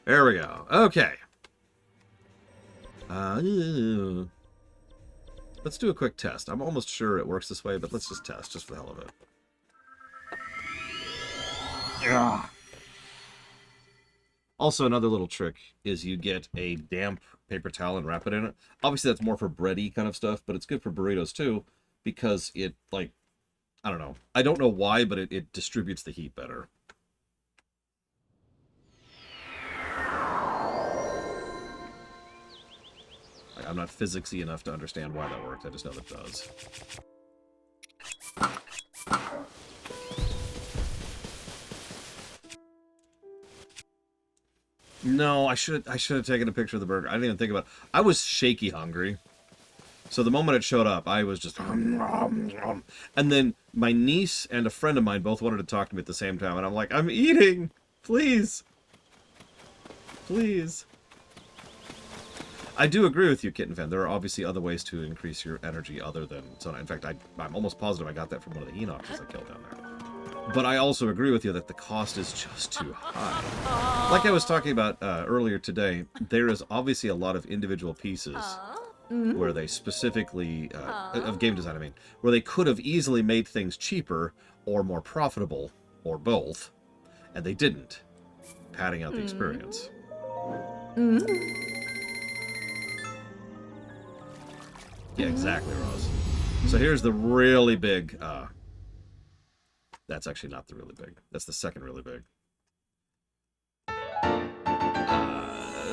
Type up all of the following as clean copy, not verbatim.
There we go. Okay. Let's do a quick test. I'm almost sure it works this way, but let's just test, just for the hell of it. Yeah. Also, another little trick is you get a damp paper towel and wrap it in it. Obviously, that's more for bready kind of stuff, but it's good for burritos too, because it, like, I don't know. I don't know why, but it distributes the heat better. I'm not physicsy enough to understand why that works. I just know that it does. No, I should have taken a picture of the burger. I didn't even think about it. I was shaky hungry. So the moment it showed up, I was just... And then my niece and a friend of mine both wanted to talk to me at the same time. And I'm like, I'm eating! Please! Please! I do agree with you, Kitten Fan. There are obviously other ways to increase your energy other than Sona. In fact, I'm almost positive I got that from one of the Enoxes I killed down there. But I also agree with you that the cost is just too high. Like I was talking about earlier today, there is obviously a lot of individual pieces where they specifically, of game design, I mean, where they could have easily made things cheaper or more profitable, or both, and they didn't, padding out the experience. Yeah, exactly, Ross. So here's the really big, that's actually not the really big. That's the second really big.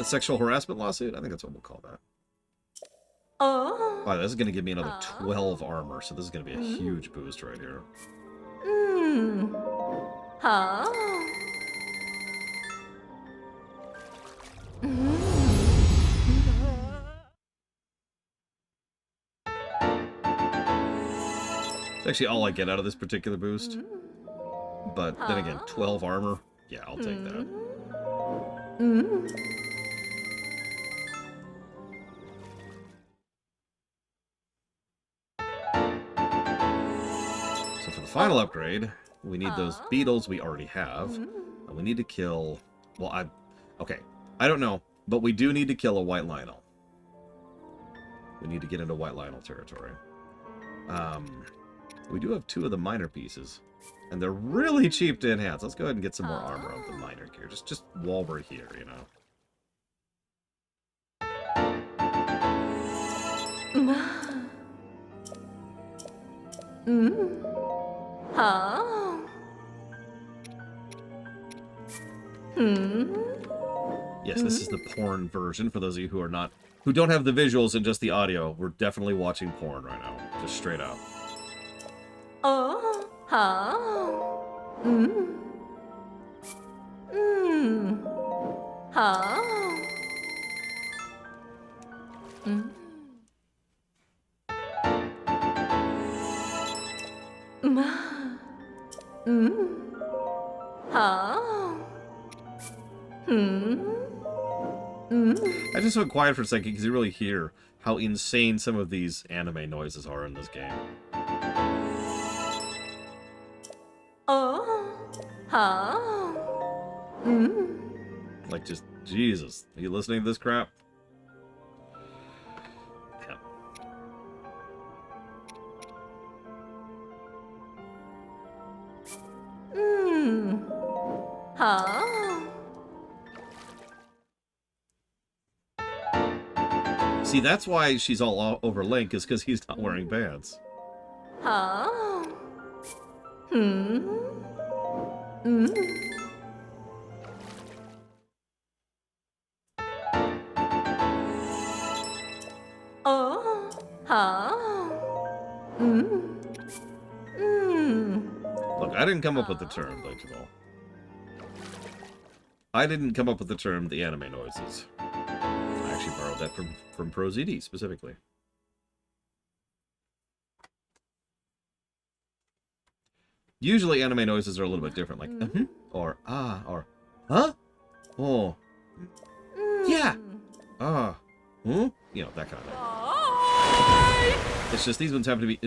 Sexual harassment lawsuit? I think that's what we'll call that. Oh. Wow, this is going to give me another 12 armor, so this is going to be a huge boost right here. Huh? It's actually all I get out of this particular boost. But then again, 12 armor? Yeah, I'll take that. So for the final upgrade, we need those beetles we already have. And we need to kill... Well, okay, I don't know, but we do need to kill a white Lionel. We need to get into white Lionel territory. We do have 2 of the minor pieces. And they're really cheap to enhance. Let's go ahead and get some more armor of the minor gear. Just while we're here, you know. Yes, this is the porn version for those of you who don't have the visuals and just the audio. We're definitely watching porn right now. Just straight up. Oh, I just went quiet for a second because you really hear how insane some of these anime noises are in this game. Like, just, Jesus. Are you listening to this crap? See, that's why she's all over Link, is because he's not wearing pants. Look, I didn't come up with the term, Blake Jamal. I didn't come up with the term the anime noises. I actually borrowed that from ProZD specifically. Usually anime noises are a little bit different, like or ah, or huh, oh, yeah, you know, that kind of thing. It's just these ones happen to be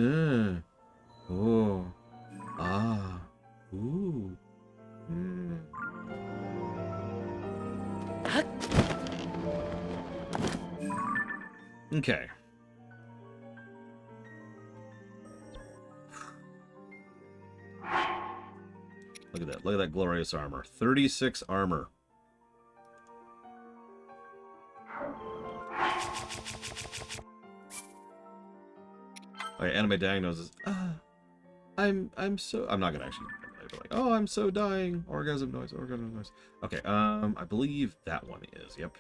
oh, ah, ooh, Okay. Look at that. Look at that glorious armor. 36 armor. Okay, anime diagnosis. I'm so... I'm not gonna actually... Like, oh, I'm so dying. Orgasm noise, orgasm noise. Okay, I believe that one is. Yep.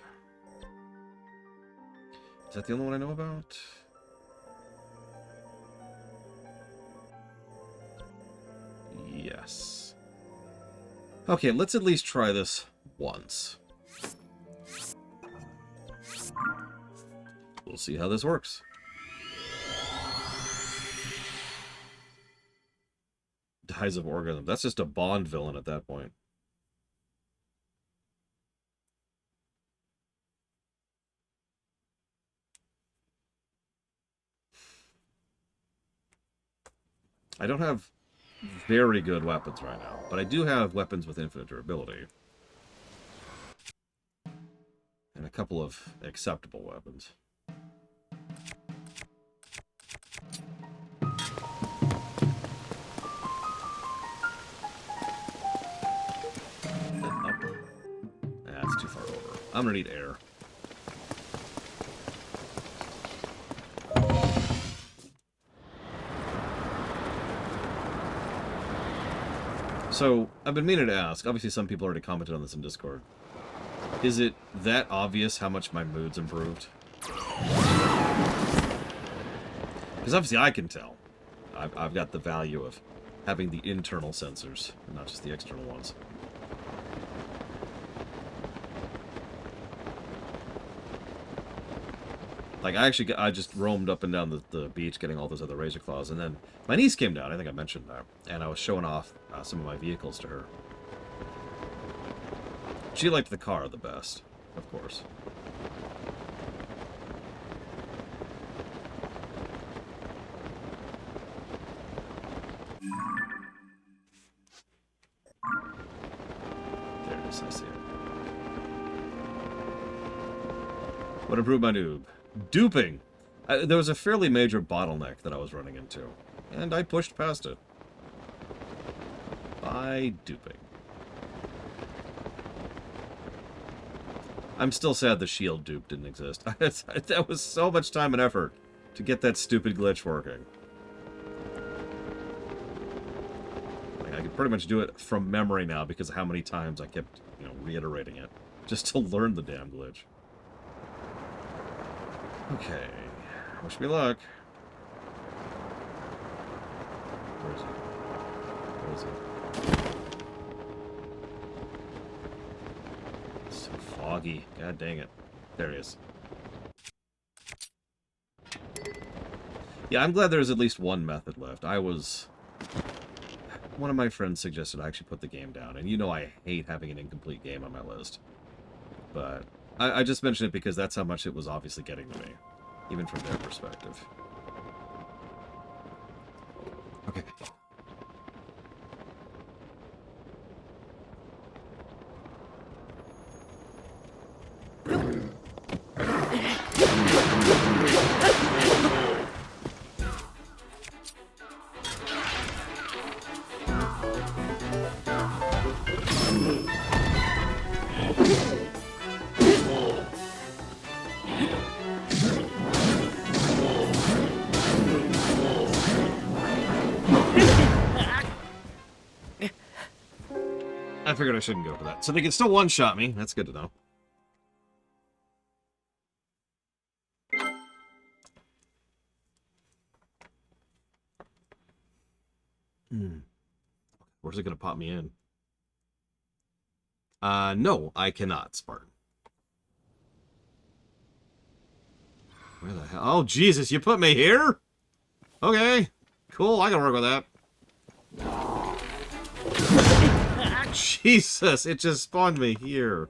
Is that the only one I know about? Yes. Okay, let's at least try this once. We'll see how this works. Dies of orgasm. That's just a Bond villain at that point. I don't have very good weapons right now, but I do have weapons with infinite durability. And a couple of acceptable weapons. That's too far over. I'm gonna need air. So, I've been meaning to ask. Obviously, some people already commented on this in Discord. Is it that obvious how much my mood's improved? Because obviously I can tell. I've got the value of having the internal sensors, and not just the external ones. Like, I just roamed up and down the beach getting all those other razor claws, and then my niece came down, I think I mentioned that, and I was showing off some of my vehicles to her. She liked the car the best, of course. There it is, I see it. What improved my noob? Duping! There was a fairly major bottleneck that I was running into, and I pushed past it. By duping. I'm still sad the shield dupe didn't exist. That was so much time and effort to get that stupid glitch working. Like, I could pretty much do it from memory now because of how many times I kept, reiterating it. Just to learn the damn glitch. Okay. Wish me luck. Where is he? Where is he? It's so foggy. God dang it. There he is. Yeah, I'm glad there's at least one method left. One of my friends suggested I actually put the game down, and I hate having an incomplete game on my list. But I just mentioned it because that's how much it was obviously getting to me, even from their perspective. Okay. I figured I shouldn't go for that. So they can still one-shot me. That's good to know. Where's it going to pop me in? No, I cannot, Spartan. Where the hell? Oh, Jesus, you put me here? Okay. Cool, I can work with that. Jesus, it just spawned me here.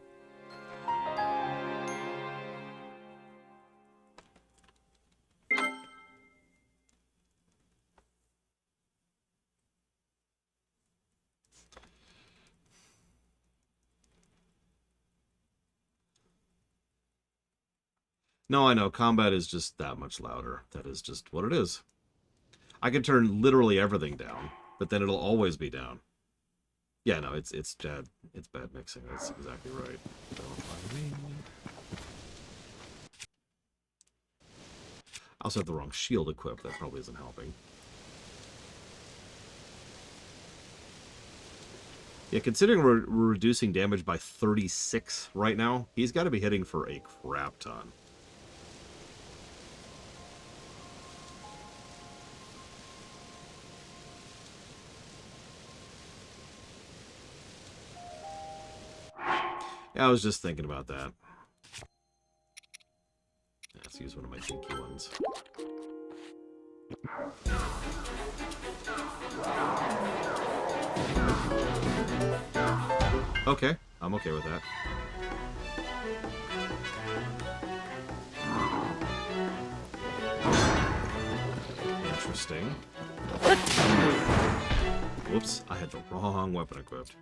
No, I know. Combat is just that much louder. That is just what it is. I can turn literally everything down, but then it'll always be down. Yeah, no, it's bad mixing. That's exactly right. Don't mind me. I also have the wrong shield equipped. That probably isn't helping. Yeah, considering we're reducing damage by 36 right now, he's got to be hitting for a crap ton. Yeah, I was just thinking about that. Let's use one of my dinky ones. Okay, I'm okay with that. Interesting. Whoops, I had the wrong weapon equipped.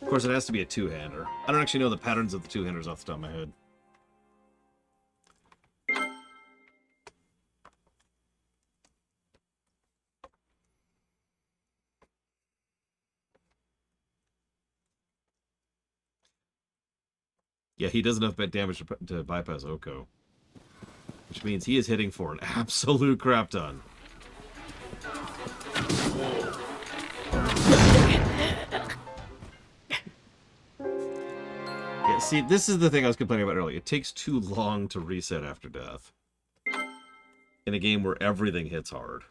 Of course, it has to be a two-hander. I don't actually know the patterns of the two-handers off the top of my head. Yeah, he does enough damage to bypass Oko. Which means he is hitting for an absolute crap ton. Yeah, see, this is the thing I was complaining about earlier. It takes too long to reset after death. In a game where everything hits hard.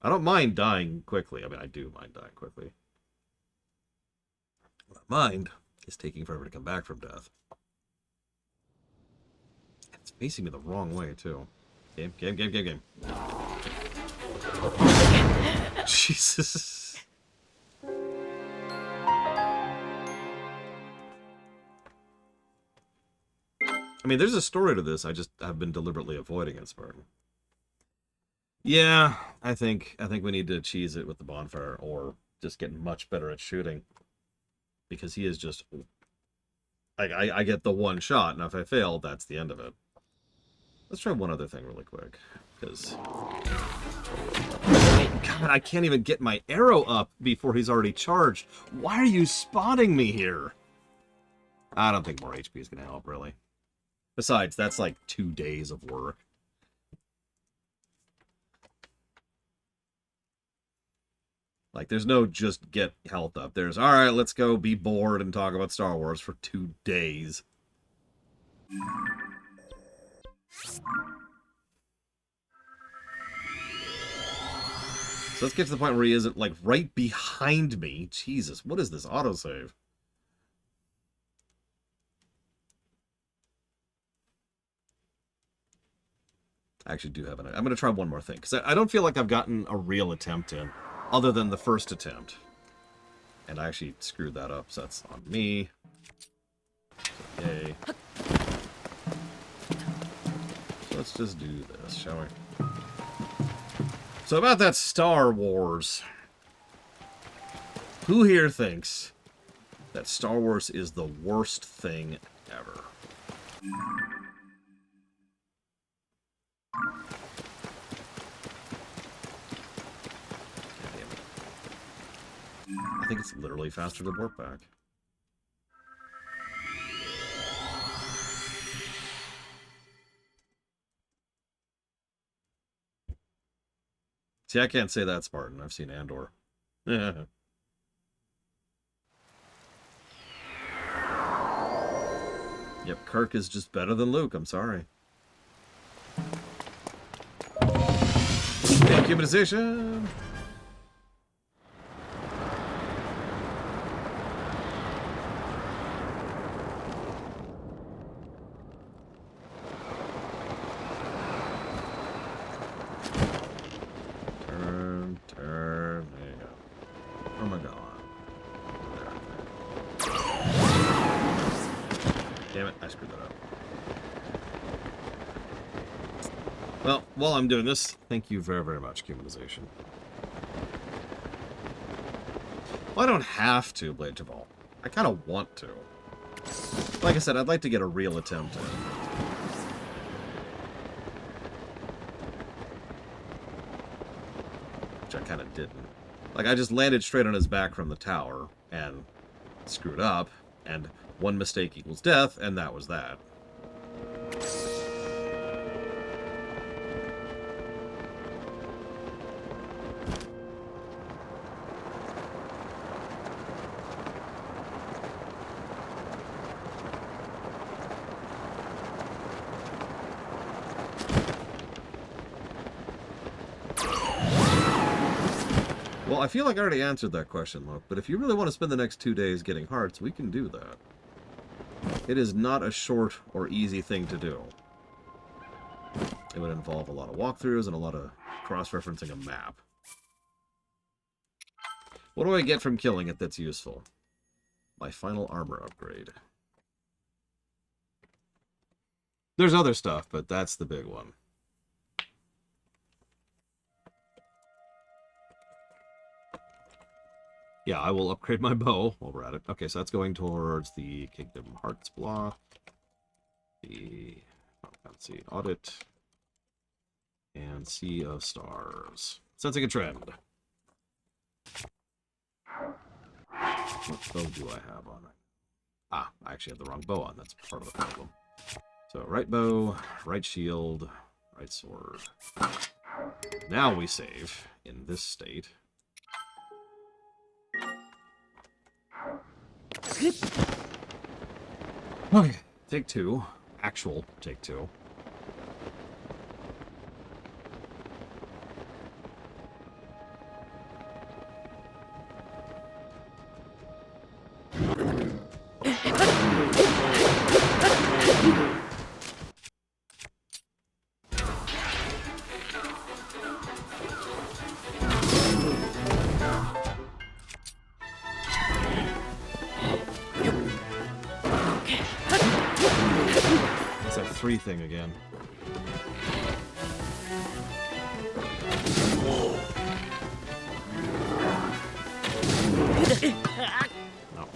I don't mind dying quickly. I mean, I do mind dying quickly. What I mind is taking forever to come back from death. It's facing me the wrong way, too. Game. Jesus. I mean, there's a story to this. I just have been deliberately avoiding it, Spartan. Yeah, I think we need to cheese it with the bonfire, or just get much better at shooting. Because he is just... I get the one shot, and if I fail, that's the end of it. Let's try one other thing really quick, because... God, I can't even get my arrow up before he's already charged. Why are you spotting me here? I don't think more HP is going to help, really. Besides, that's like 2 days of work. Like, there's no just get health up. There's, alright, let's go be bored and talk about Star Wars for 2 days. So let's get to the point where he isn't, like, right behind me. Jesus, what is this autosave? I actually do have an... I'm going to try one more thing, because I don't feel like I've gotten a real attempt in, other than the first attempt. And I actually screwed that up, so that's on me. So, yay. So let's just do this, shall we? So about that Star Wars. Who here thinks that Star Wars is the worst thing ever? I think it's literally faster to warp back. See, I can't say that, Spartan. I've seen Andor. Yep, Kirk is just better than Luke. I'm sorry. Dehumanization! Turn. There you go. Oh my god. There. Damn it, I screwed that up. Well, while I'm doing this, thank you very, very much, Humanization. Well, I don't have to, Blade to Ball. I kind of want to. Like I said, I'd like to get a real attempt at it. Which I kind of didn't. Like, I just landed straight on his back from the tower, and screwed up, and one mistake equals death, and that was that. Well, I feel like I already answered that question, Luke, but if you really want to spend the next 2 days getting hearts, we can do that. It is not a short or easy thing to do. It would involve a lot of walkthroughs and a lot of cross-referencing a map. What do I get from killing it that's useful? My final armor upgrade. There's other stuff, but that's the big one. Yeah, I will upgrade my bow while we're at it. Okay, so that's going towards the Kingdom Hearts block. The Fancy Audit. And Sea of Stars. Sensing a trend. What bow do I have on? Ah, I actually have the wrong bow on. That's part of the problem. So, right bow, right shield, right sword. Now we save in this state. Okay, take two. Actual take two. Thing again. No.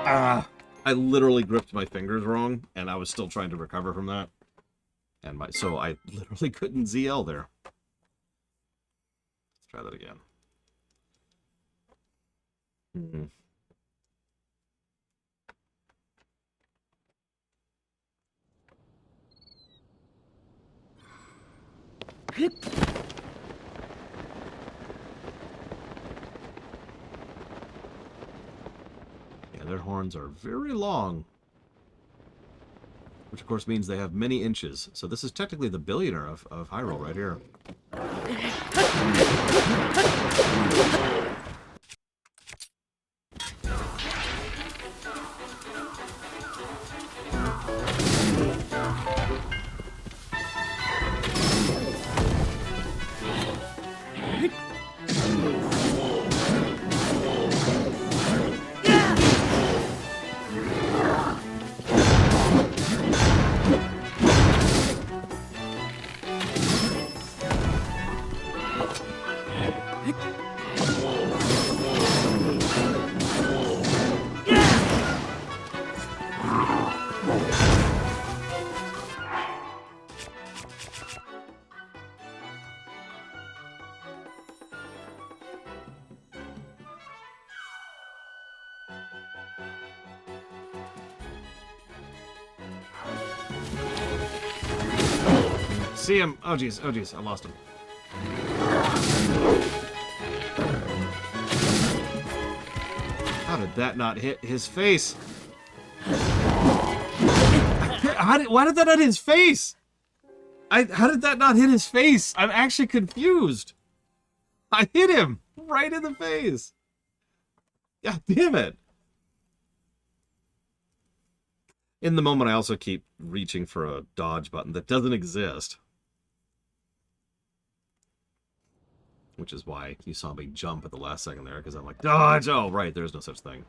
I literally gripped my fingers wrong, and I was still trying to recover from that. And so I literally couldn't ZL there. Let's try that again. Yeah, their horns are very long. Which, of course, means they have many inches. So this is technically the billionaire of Hyrule right here. See him. Oh, jeez. Oh, jeez. I lost him. How did that not hit his face? Why did that not hit his face? How did that not hit his face? I'm actually confused. I hit him right in the face. God damn it. In the moment, I also keep reaching for a dodge button that doesn't exist. Which is why you saw me jump at the last second there, because I'm like, dodge! Oh, right, there's no such thing.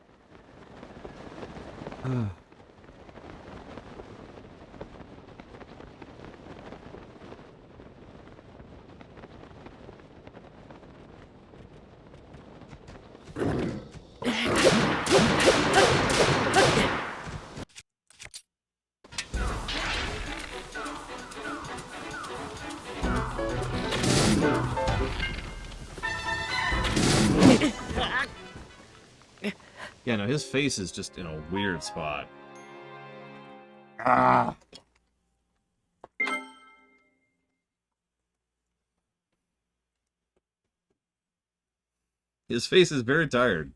Yeah, no, his face is just in a weird spot. Ah! His face is very tired.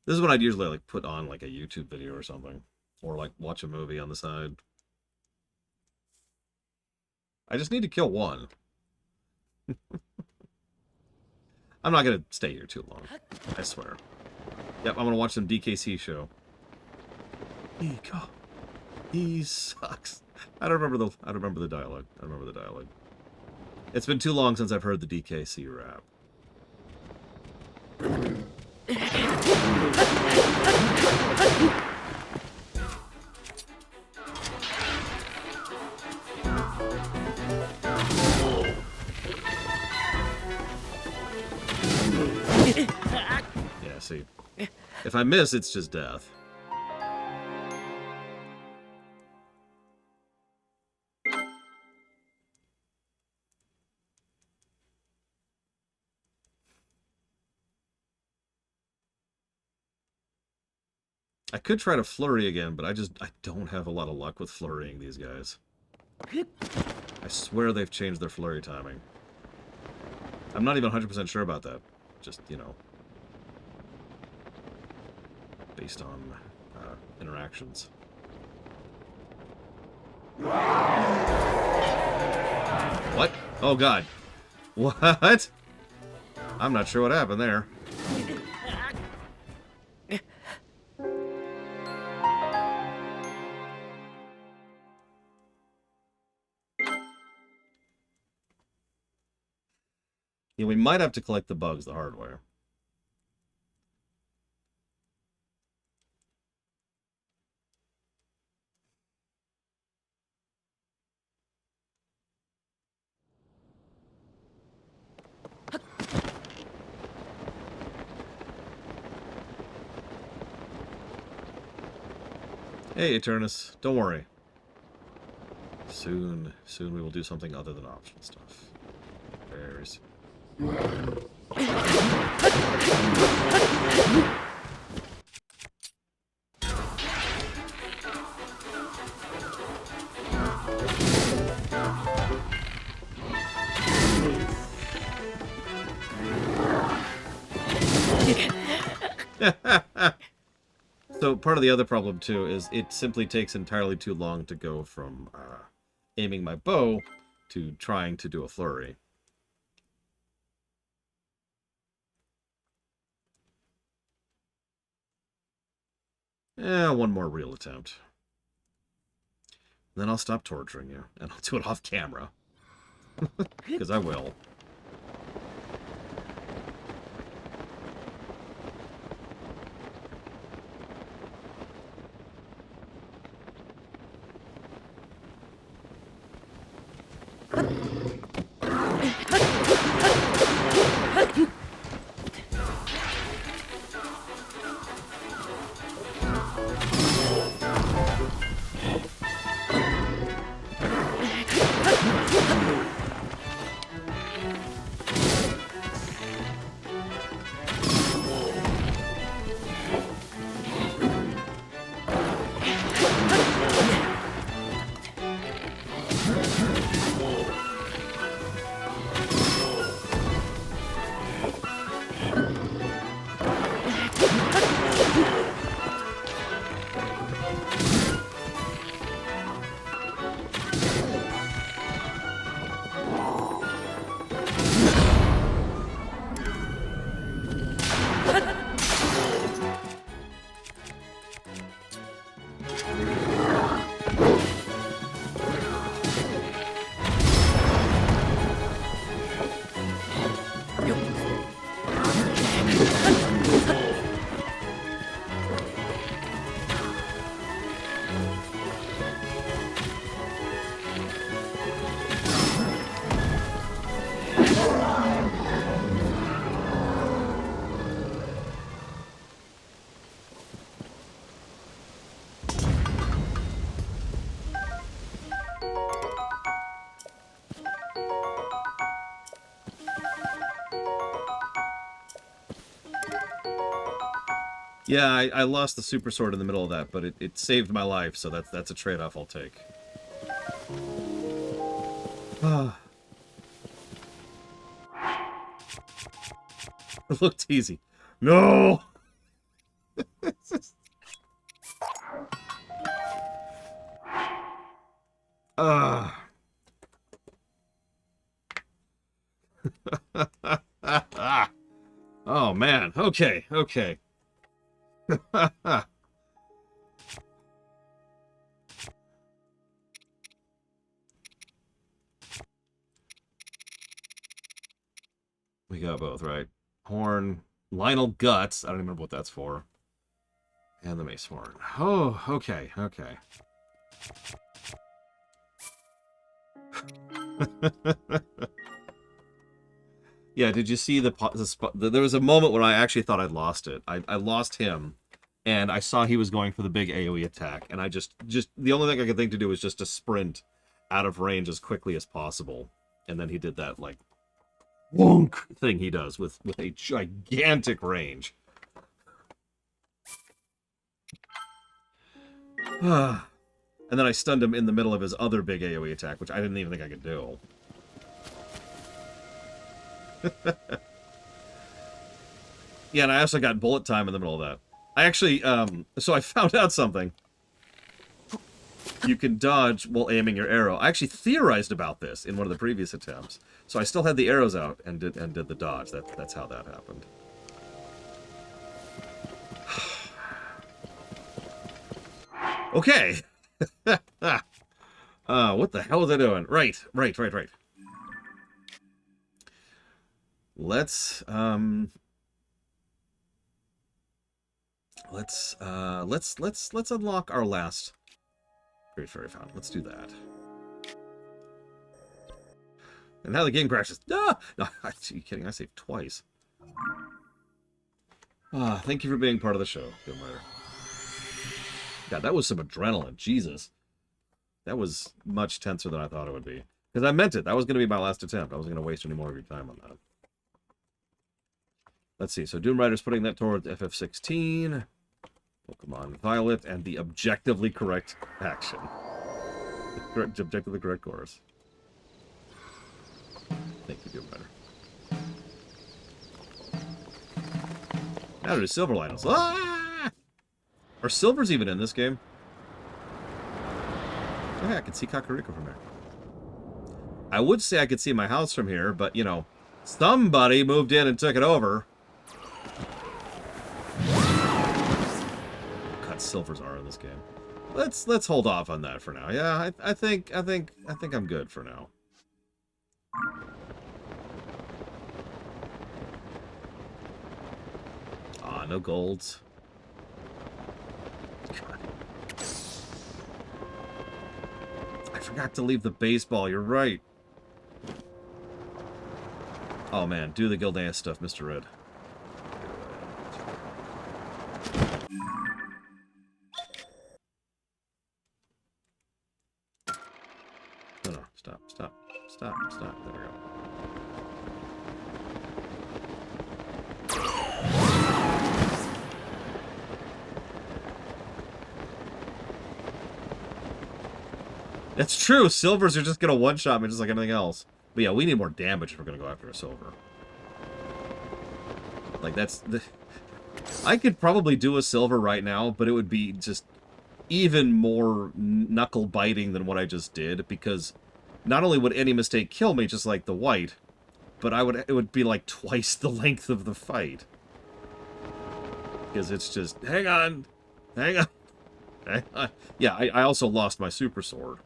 This is what I'd usually like put on like a YouTube video or something. Or like watch a movie on the side. I just need to kill one. I'm not gonna stay here too long. I swear. Yep, I'm gonna watch some DKC show. He sucks. I don't remember the dialogue. I don't remember the dialogue. It's been too long since I've heard the DKC rap. Yeah, see. If I miss, it's just death. I could try to flurry again, but I don't have a lot of luck with flurrying these guys. I swear they've changed their flurry timing. I'm not even 100% sure about that. Just, you know, based on interactions. What? Oh, God. What? I'm not sure what happened there. Yeah, we might have to collect the bugs the hard way. Hey, Eternus, don't worry. Soon we will do something other than optional stuff. Very soon. So part of the other problem too is it simply takes entirely too long to go from aiming my bow to trying to do a flurry. One more real attempt. Then I'll stop torturing you, and I'll do it off camera. Because I will. Yeah, I lost the super sword in the middle of that, but it saved my life, so that's a trade-off I'll take. It looked easy. No! Oh, man. Okay, okay. We got both, right? Horn, Lionel Guts. I don't remember what that's for. And the Mace Horn. Oh, okay, okay. Yeah, did you see there was a moment when I actually thought I'd lost it. I lost him, and I saw he was going for the big AoE attack, and I just the only thing I could think to do was just to sprint out of range as quickly as possible. And then he did that, like, wonk thing he does with a gigantic range. And then I stunned him in the middle of his other big AoE attack, which I didn't even think I could do. Yeah, and I also got bullet time in the middle of that. I actually, so I found out something. You can dodge while aiming your arrow. I actually theorized about this in one of the previous attempts. So I still had the arrows out and did the dodge. That's how that happened. Okay. What the hell was I doing? Right. Let's unlock our last Great Fairy Fountain. Let's do that. And now the game crashes. Ah! No, are you kidding? I saved twice. Thank you for being part of the show, Doom Rider. God, that was some adrenaline. Jesus. That was much tenser than I thought it would be. Because I meant it. That was going to be my last attempt. I wasn't going to waste any more of your time on that. Let's see. So Doom Rider's putting that towards FF16. Pokemon Violet, and the objectively correct action. The objectively correct course. Thank you, Doom Rider. Now there's Silver Lionels. Ah! Are Silvers even in this game? Oh yeah, I can see Kakariko from there. I would say I could see my house from here, but, you know, somebody moved in and took it over. Silvers are in this game. Let's hold off on that for now. Yeah, I think I'm good for now. No golds. God. I forgot to leave the baseball. You're right. Oh man, do the Gilneas stuff, Mr. Red. No, stop. There we go. That's true. Silvers are just going to one-shot me just like anything else. But yeah, we need more damage if we're going to go after a silver. Like, that's... I could probably do a silver right now, but it would be just even more knuckle-biting than what I just did, because not only would any mistake kill me, just like the white, but it would be like twice the length of the fight. Because it's just, hang on. Yeah, I also lost my super sword.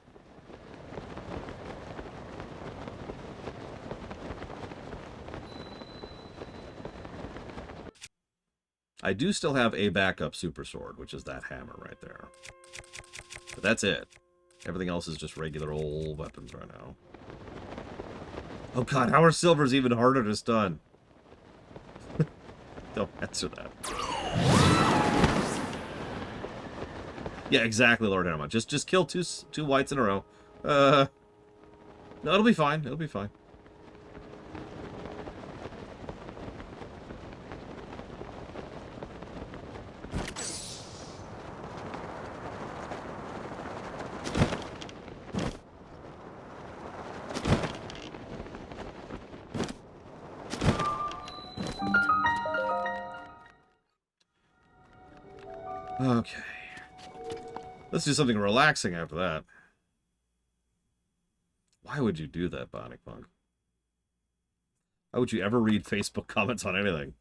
I do still have a backup super sword, which is that hammer right there. But that's it. Everything else is just regular old weapons right now. Oh god, how are silvers even harder to stun? Don't answer that. Yeah, exactly, Lord Hammer. Just kill two whites in a row. No, it'll be fine. It'll be fine. Okay. Let's do something relaxing after that. Why would you do that, Bionic Punk? Why would you ever read Facebook comments on anything?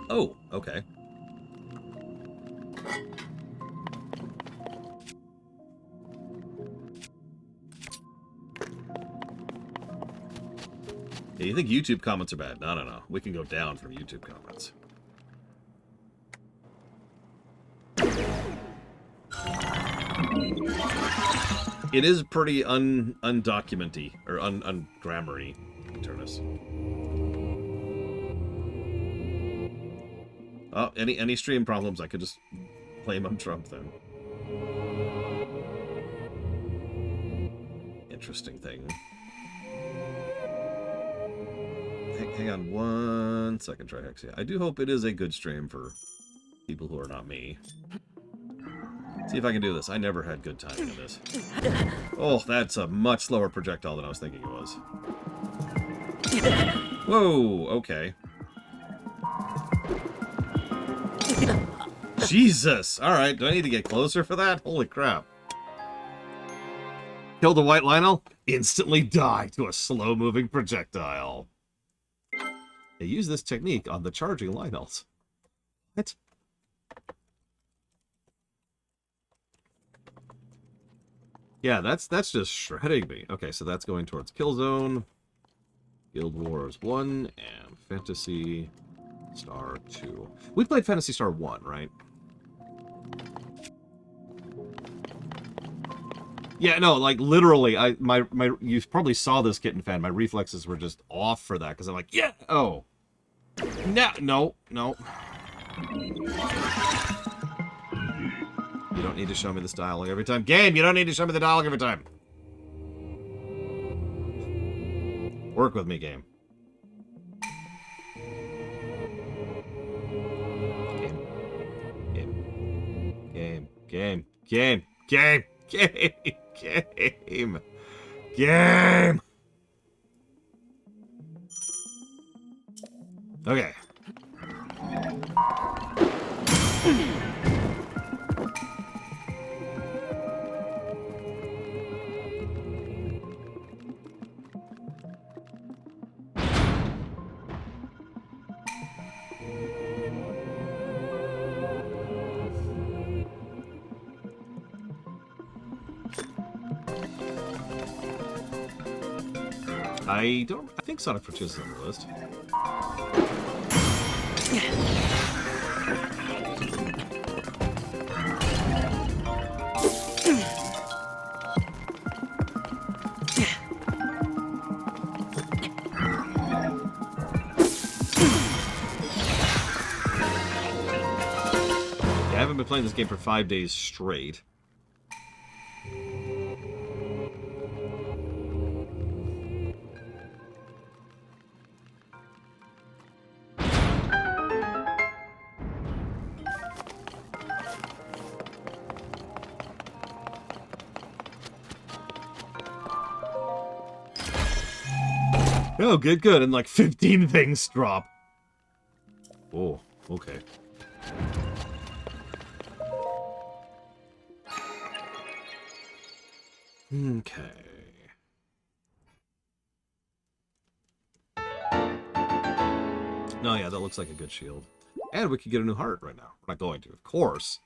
Oh, okay. Yeah, you think YouTube comments are bad? No, no, no. We can go down from YouTube comments. It is pretty undocumenty or ungrammary, Turnus. Oh, any stream problems? I could just blame on Trump then. Interesting thing. Hang on 1 second, Trihexia. I do hope it is a good stream for people who are not me. See if I can do this. I never had good timing in this. Oh, that's a much slower projectile than I was thinking it was. Whoa, okay. Jesus! Alright, do I need to get closer for that? Holy crap. Kill the white Lionel, instantly die to a slow-moving projectile. They use this technique on the charging Lionels. What? Yeah, that's just shredding me. Okay, so that's going towards Killzone, Guild Wars 1, and Phantasy Star 2. We played Phantasy Star 1, right? Yeah, no, like literally, you probably saw this, Kitten Fan. My reflexes were just off for that because I'm like, yeah, oh, no. You don't need to show me this dialogue every time. Game, you don't need to show me the dialogue every time. Work with me, game. Game. Okay. I think Sonic Frontiers is on the list. Yeah, I haven't been playing this game for 5 days straight. Oh, good. And like 15 things drop. Oh, okay. Okay. No, yeah, that looks like a good shield. And we could get a new heart right now. We're not going to, of course.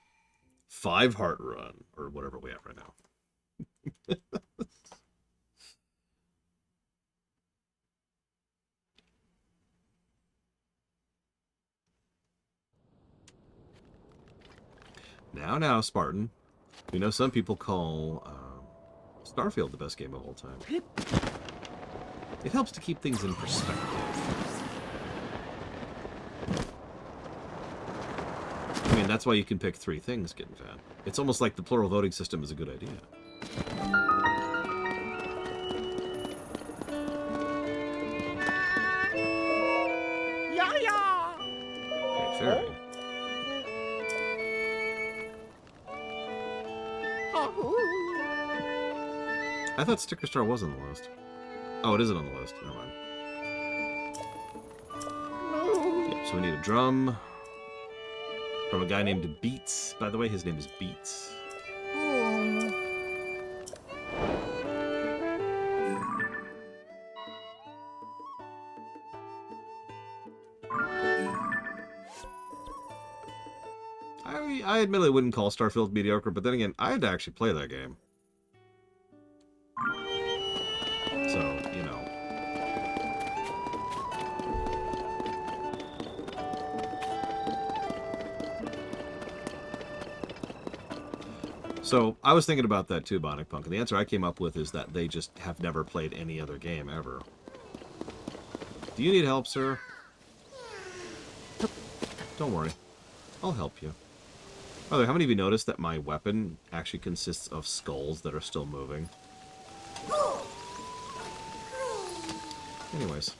5 heart run, or whatever we have right now. Now, Spartan. You know, some people call Starfield the best game of all time. It helps to keep things in perspective. I mean, that's why you can pick 3 things, Kitten Fan. It's almost like the plural voting system is a good idea. Yeah. Great fairy. I thought Sticker Star was on the list. Oh, it isn't on the list. Never mind. So we need a drum from a guy named Beats. By the way, his name is Beats. I admittedly wouldn't call Starfield mediocre, but then again, I had to actually play that game. So, you know. So, I was thinking about that too, Bionic Punk, and the answer I came up with is that they just have never played any other game ever. Do you need help, sir? Don't worry. I'll help you. By the way, how many of you noticed that my weapon actually consists of skulls that are still moving? Anyways.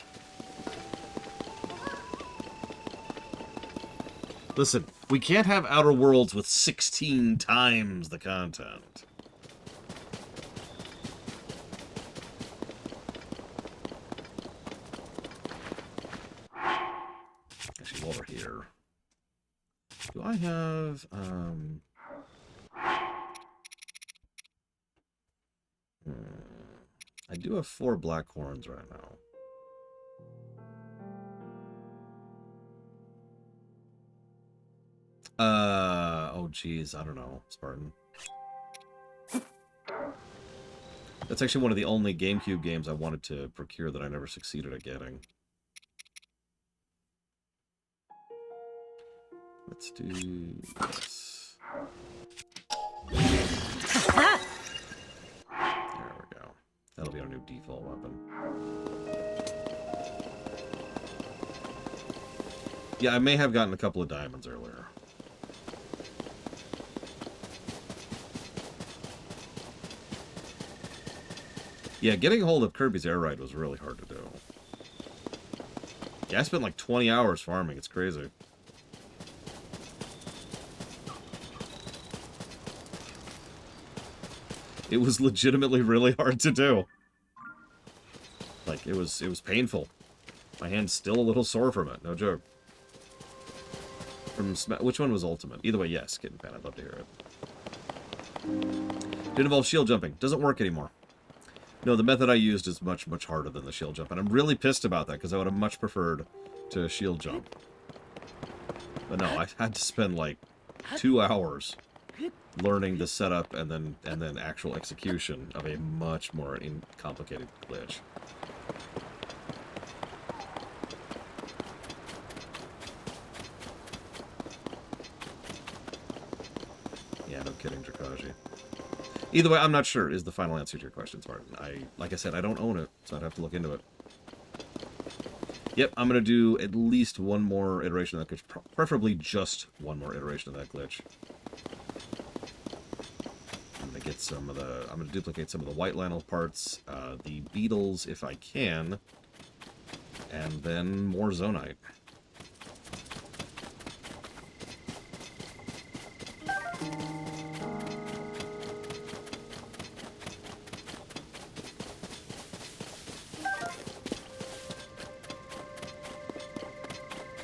Listen, we can't have Outer Worlds with 16 times the content. Actually, while we're here... Do I have, I do have 4 black horns right now. Oh geez, I don't know, Spartan. That's actually one of the only GameCube games I wanted to procure that I never succeeded at getting. Let's do this. There we go. That'll be our new default weapon. Yeah, I may have gotten a couple of diamonds earlier. Yeah, getting a hold of Kirby's Air Ride was really hard to do. Yeah, I spent like 20 hours farming. It's crazy. It was legitimately really hard to do. Like, it was painful. My hand's still a little sore from it, no joke. Which one was Ultimate? Either way, yes, Kitten Pan, I'd love to hear it. Did involve shield jumping. Doesn't work anymore. No, the method I used is much, much harder than the shield jump, and I'm really pissed about that, because I would have much preferred to shield jump. But no, I had to spend, like, 2 hours learning the setup and then actual execution of a much more complicated glitch. Yeah, no kidding, Drakaji. Either way, I'm not sure is the final answer to your question, Spartan. Like I said, I don't own it, so I'd have to look into it. Yep, I'm going to do at least one more iteration of that glitch, preferably just one more iteration of that glitch. Get some of the... I'm going to duplicate some of the White Lionel parts, the beetles if I can, and then more Zonite.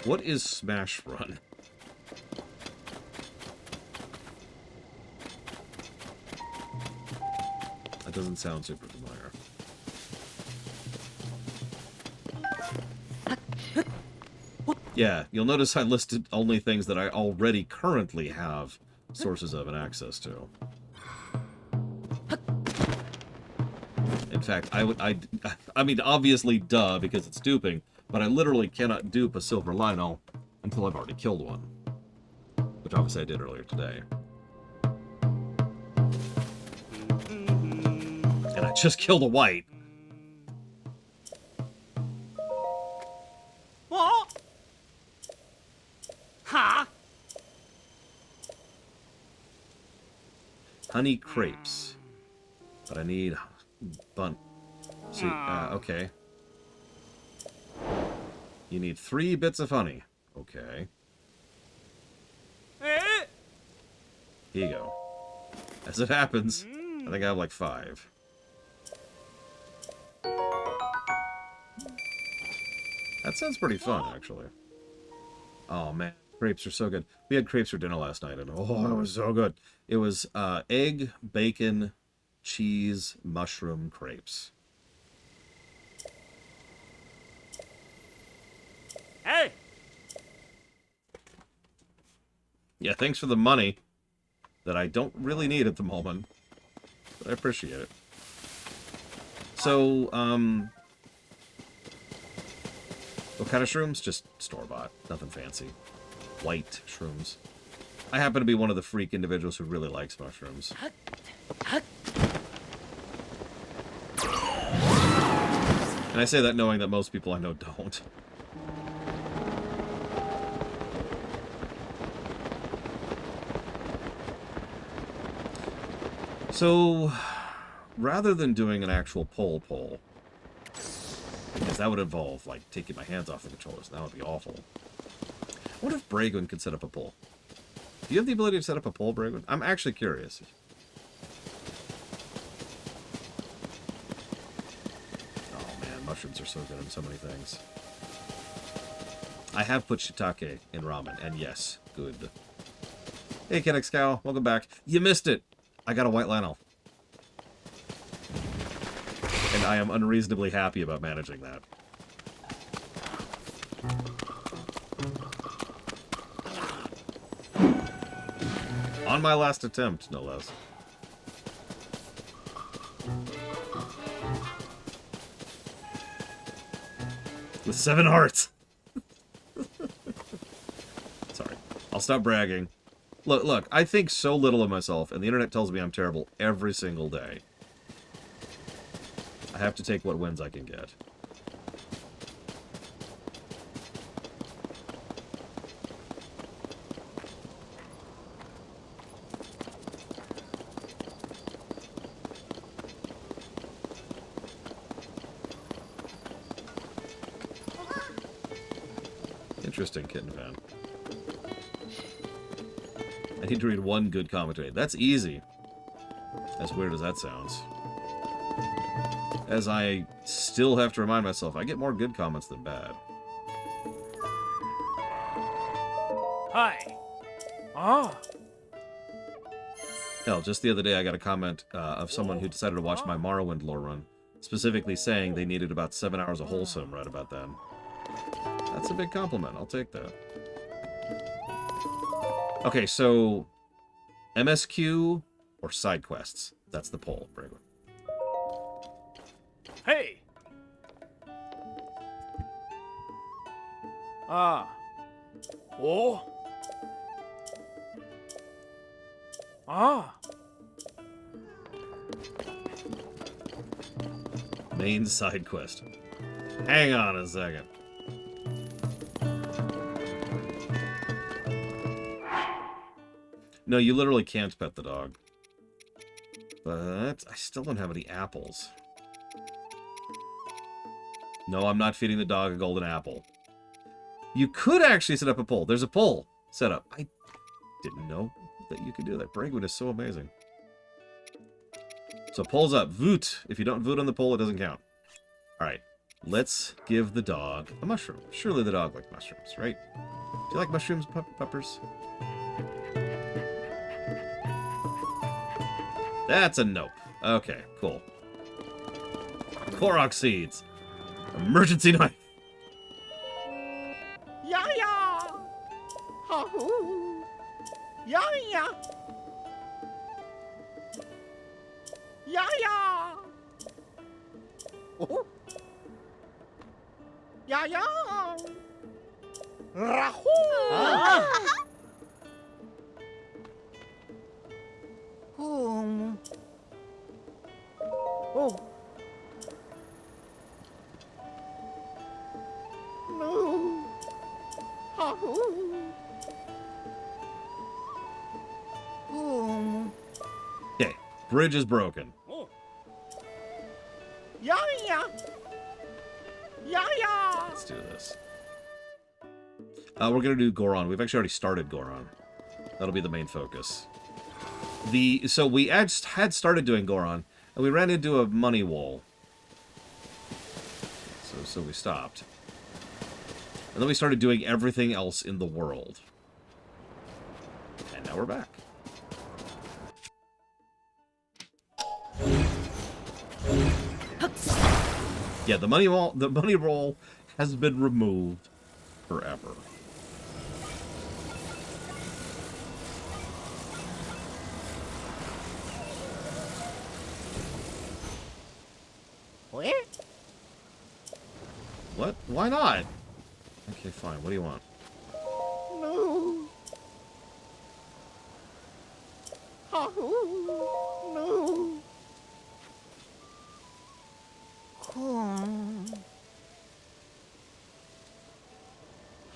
What is Smash Run? That doesn't sound super familiar. Yeah, you'll notice I listed only things that I already currently have sources of and access to. In fact, I mean, obviously, duh, because it's duping, but I literally cannot dupe a silver Lionel until I've already killed one. Which obviously I did earlier today. And I just killed a white. What? Huh? Honey crepes. But I need bun. See, okay. You need 3 bits of honey. Okay. Eh? Here you go. As it happens, I think I have like 5. That sounds pretty fun, actually. Oh, man. Crepes are so good. We had crepes for dinner last night, and oh, it was so good. It was egg, bacon, cheese, mushroom crepes. Hey! Yeah, thanks for the money that I don't really need at the moment, but I appreciate it. So, what kind of shrooms? Just store-bought. Nothing fancy. White shrooms. I happen to be one of the freak individuals who really likes mushrooms. And I say that knowing that most people I know don't. So, rather than doing an actual poll, because that would involve, like, taking my hands off the controllers, and that would be awful. I wonder if Bragon could set up a poll. Do you have the ability to set up a poll, Bragon? I'm actually curious. Oh man, mushrooms are so good in so many things. I have put shiitake in ramen, and yes, good. Hey, Kennex Cow, welcome back. You missed it! I got a white Lionel. And I am unreasonably happy about managing that. On my last attempt, no less. With 7 hearts! Sorry. I'll stop bragging. Look, I think so little of myself, and the internet tells me I'm terrible every single day. I have to take what wins I can get. Interesting, Kitten Fan. I need to read one good commentary. That's easy. As weird as that sounds. As I still have to remind myself, I get more good comments than bad. Hi. Ah. Hell, just the other day I got a comment of someone who decided to watch my Morrowind lore run, specifically saying they needed about 7 hours of wholesome right about then. That's a big compliment. I'll take that. Okay, so MSQ or side quests? That's the poll, Braylon. Hey. Ah. Oh. Ah. Main side quest. Hang on a second. No, you literally can't pet the dog. But I still don't have any apples. No, I'm not feeding the dog a golden apple. You could actually set up a poll. There's a poll set up. I didn't know that you could do that. Bragwood is so amazing. So polls up. Voot. If you don't vote on the poll, it doesn't count. Alright. Let's give the dog a mushroom. Surely the dog likes mushrooms, right? Do you like mushrooms, puppers? That's a nope. Okay, cool. Korok seeds. Emergency knife. Yeah, yeah. Ha hoo. Yeah, yeah. Yeah, yeah. Oh. Yeah, yeah. Rahoo. Oh. No. Ha-hoo. Okay, bridge is broken. Oh. Yeah, yeah. Yeah, yeah. Let's do this. We're gonna do Goron. We've actually already started Goron. That'll be the main focus. So we had started doing Goron, and we ran into a money wall. So we stopped. And then we started doing everything else in the world. And now we're back. Yeah, the money roll has been removed forever. What? What? Why not? Okay, fine. What do you want? No. Oh, no.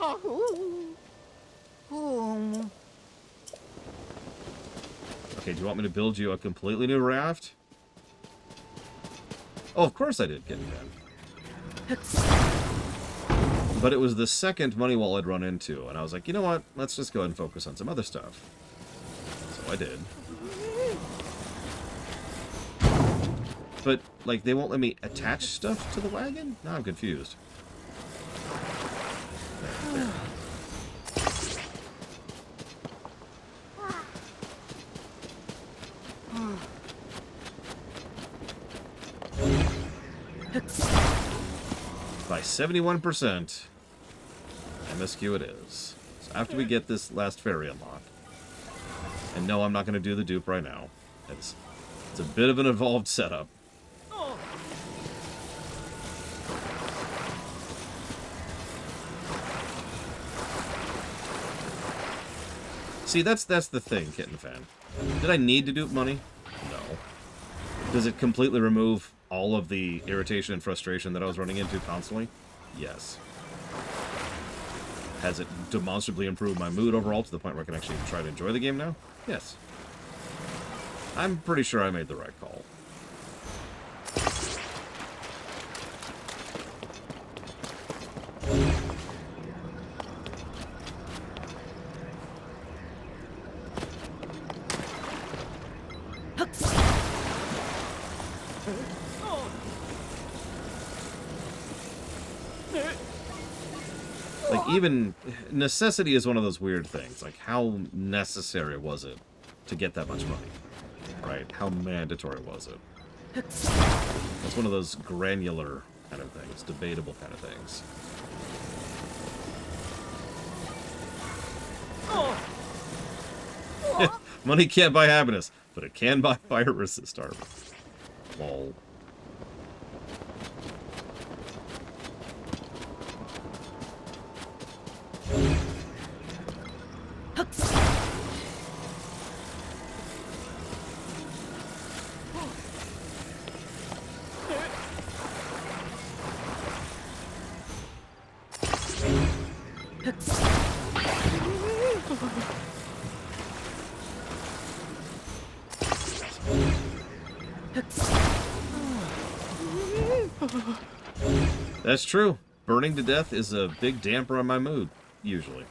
Oh. Oh. Okay, do you want me to build you a completely new raft? Oh, of course I did, Kitten Fan. But it was the second money wall I'd run into, and I was like, you know what? Let's just go ahead and focus on some other stuff. So I did. But, like, they won't let me attach stuff to the wagon? Now I'm confused. There. By 71%, MSQ it is. So after we get this last ferry unlocked, and no, I'm not going to do the dupe right now. It's a bit of an evolved setup. See, that's the thing, Kitten Fan. Did I need to dupe money? No. Does it completely remove all of the irritation and frustration that I was running into constantly? Yes. Has it demonstrably improved my mood overall to the point where I can actually try to enjoy the game now? Yes. I'm pretty sure I made the right call. Like, even necessity is one of those weird things. Like, how necessary was it to get that much money? Right? How mandatory was it? That's one of those granular kind of things, debatable kind of things. Money can't buy happiness, but it can buy fire resist armor. Lol. That's true. Burning to death is a big damper on my mood, usually.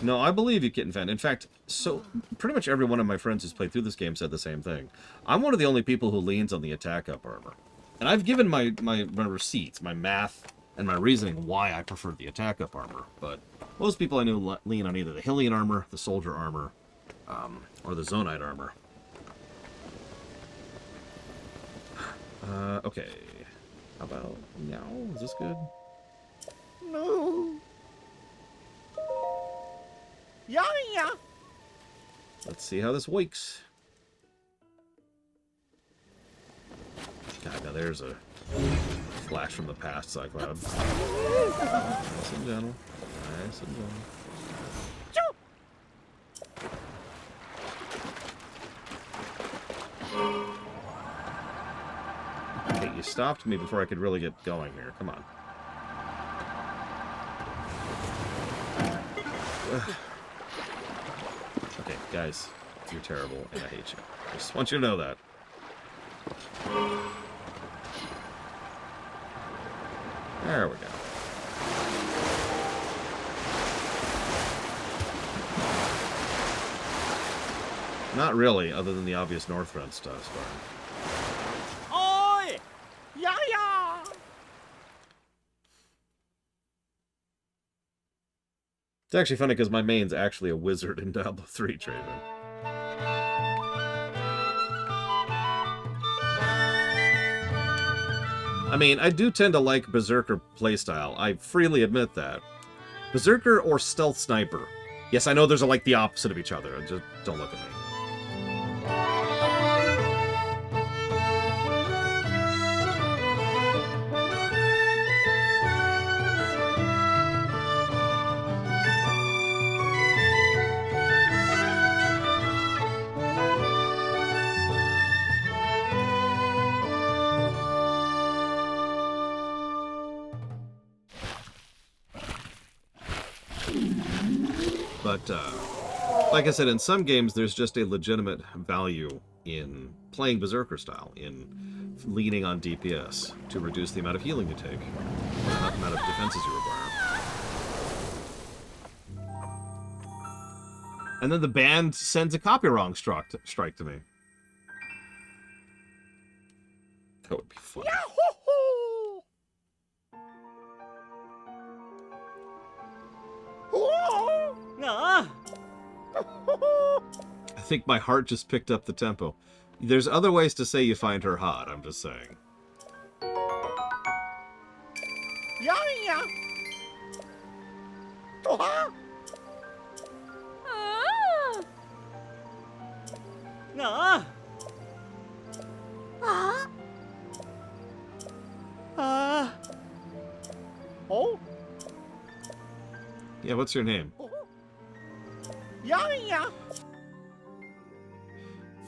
No, I believe you, Kitten Fan. In fact, so pretty much every one of my friends who's played through this game said the same thing. I'm one of the only people who leans on the attack up armor. And I've given my receipts, my math, and my reasoning why I prefer the attack up armor. But most people I know lean on either the Hylian armor, the soldier armor, or the Zonite armor. Okay. How about now? Is this good? No. Yeah, yeah. Let's see how this wakes. God, now there's a flash from the past, Cycloud. Nice and gentle. Nice and gentle. Okay, you stopped me before I could really get going here. Come on. Ugh. Okay, guys, you're terrible, and I hate you. I just want you to know that. There we go. Not really, other than the obvious Northrend stuff, but... Oi! Yeah, yeah. It's actually funny because my main's actually a wizard in Diablo 3, Traven. I mean, I do tend to like Berserker playstyle. I freely admit that. Berserker or Stealth Sniper? Yes, I know there's like the opposite of each other. Just don't look at me. But, like I said, in some games, there's just a legitimate value in playing Berserker style, in leaning on DPS to reduce the amount of healing you take, or the amount of defenses you require. And then the band sends a copy-wrong strike to me. That would be fun. Yahoo! Ah! I think my heart just picked up the tempo. There's other ways to say you find her hot, I'm just saying. Yeah, yeah. Ah! Ah! Ah! Oh? Yeah, what's your name? Yeah, yeah.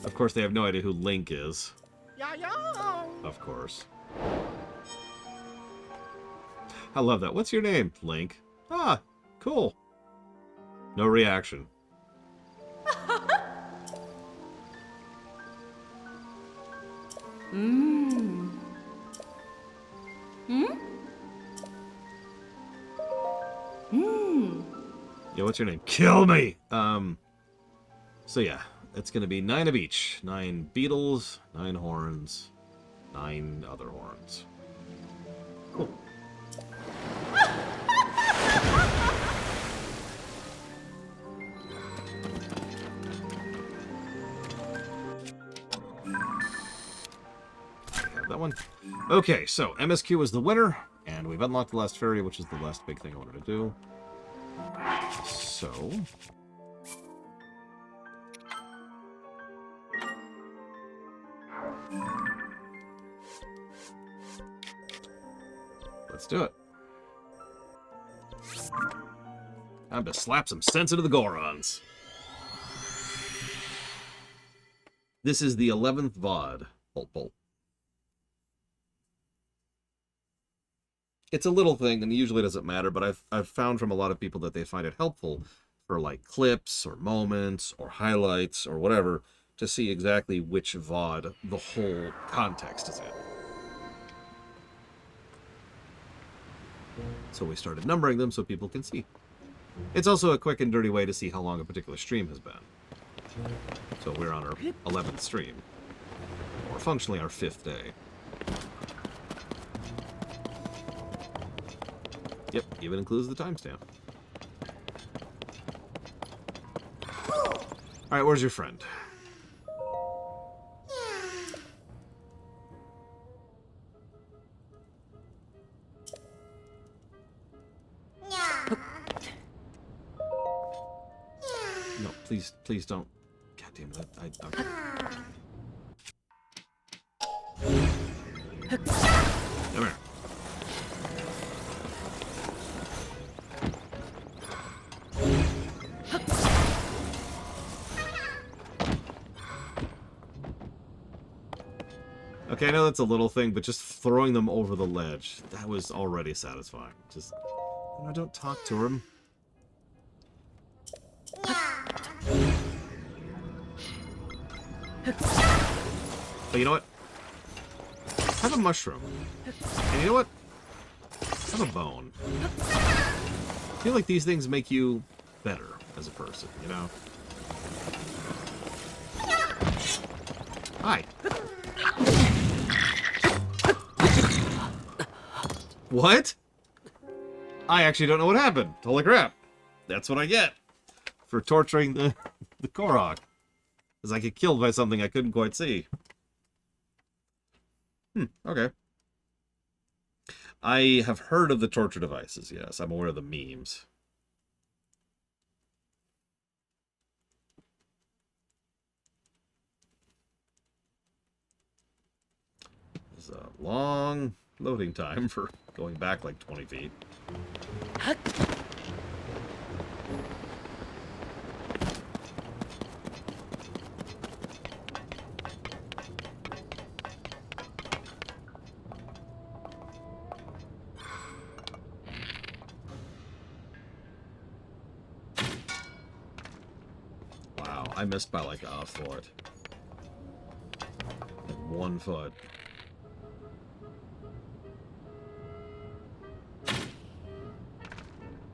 Of course, they have no idea who Link is. Yeah, yeah. Of course. I love that. What's your name? Link. Ah, cool. No reaction. Yeah, what's your name? Kill me! So yeah, it's gonna be 9 of each. 9 beetles, 9 horns, 9 other horns. Cool. Have that one. Okay, so MSQ is the winner, and we've unlocked the last fairy, which is the last big thing I wanted to do. So... let's do it. Time to slap some sense into the Gorons. This is the 11th VOD. Bolt, bolt. It's a little thing, and usually doesn't matter, but I've found from a lot of people that they find it helpful for like clips or moments or highlights or whatever to see exactly which VOD the whole context is in. So we started numbering them so people can see. It's also a quick and dirty way to see how long a particular stream has been. So we're on our 11th stream, or functionally our 5th day. Yep, even includes the timestamp. Alright, where's your friend? No, please don't. God damn it, okay. Come here. Okay, I know that's a little thing, but just throwing them over the ledge, that was already satisfying. Just, you know, don't talk to him. But you know what? Have a mushroom. And you know what? Have a bone. I feel like these things make you better as a person, you know? Hi. What? I actually don't know what happened. Holy crap. That's what I get for torturing the Korok. Because I get killed by something I couldn't quite see. Okay. I have heard of the torture devices, yes. I'm aware of the memes. It's a long loading time for going back like 20 feet. Wow, I missed by like a foot. Like 1 foot.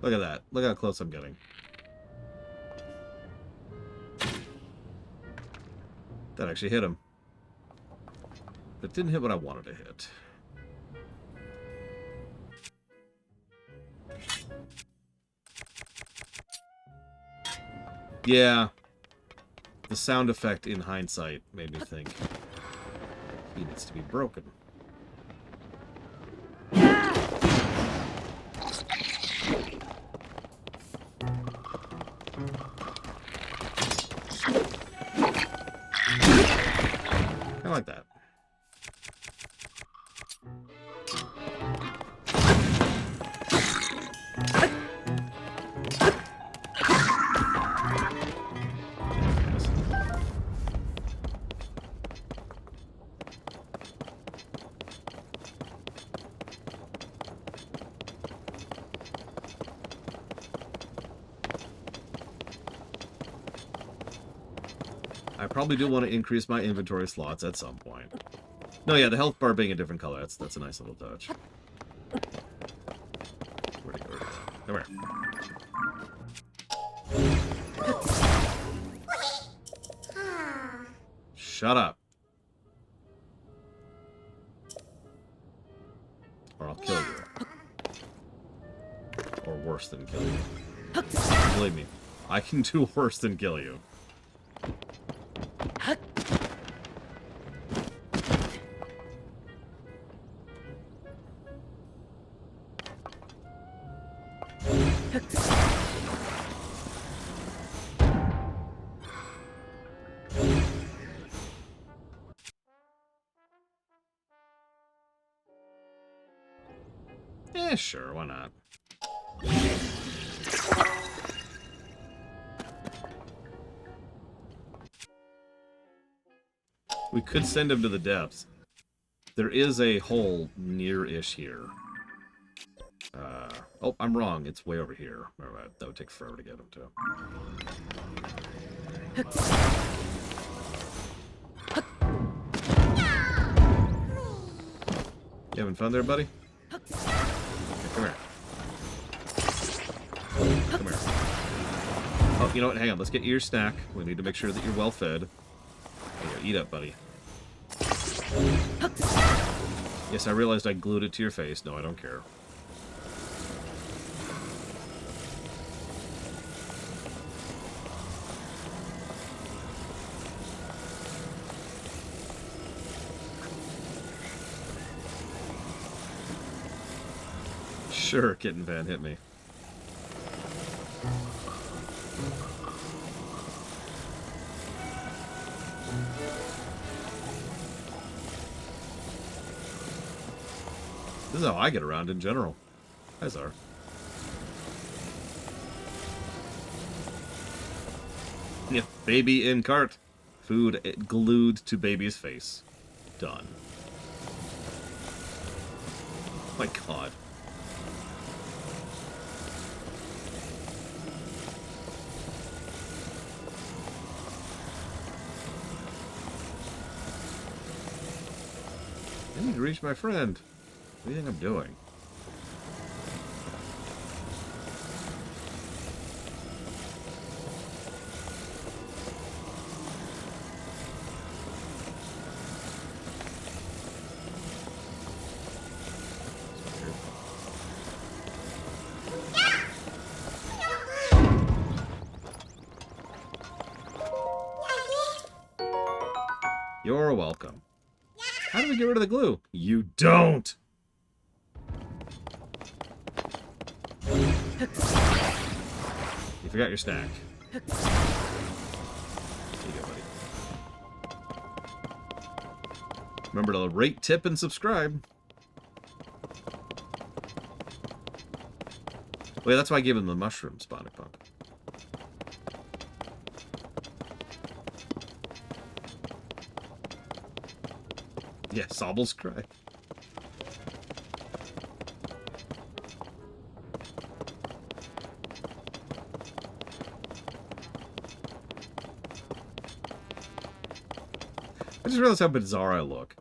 Look at that. Look how close I'm getting. That actually hit him. But it didn't hit what I wanted to hit. Yeah. The sound effect in hindsight made me think he needs to be broken. I like that. I probably do want to increase my inventory slots at some point. No, yeah, the health bar being a different color, that's a nice little touch. Where'd it go? Come here. Shut up. Or I'll kill you. Or worse than kill you. Believe me, I can do worse than kill you. Eh, sure, why not? We could send him to the depths. There is a hole near-ish here. Oh, I'm wrong. It's way over here. That would take forever to get him to. You having fun there, buddy? Come here. Come here. Oh, you know what? Hang on. Let's get you your snack. We need to make sure that you're well fed. There you go. Eat up, buddy. Yes, I realized I glued it to your face. No, I don't care. Sure, Kitten Van, hit me. This is how I get around in general. Hi, Zar. Yeah, baby in cart. Food glued to baby's face. Done. My God. I need to reach my friend. What do you think I'm doing? You're welcome. How do we get rid of the glue? You don't! You forgot your snack. Here you go, buddy. Remember to rate, tip, and subscribe. Wait, that's why I gave him the mushroom, Spotted Punk. Yeah, Sobble's cry. I just realized how bizarre I look.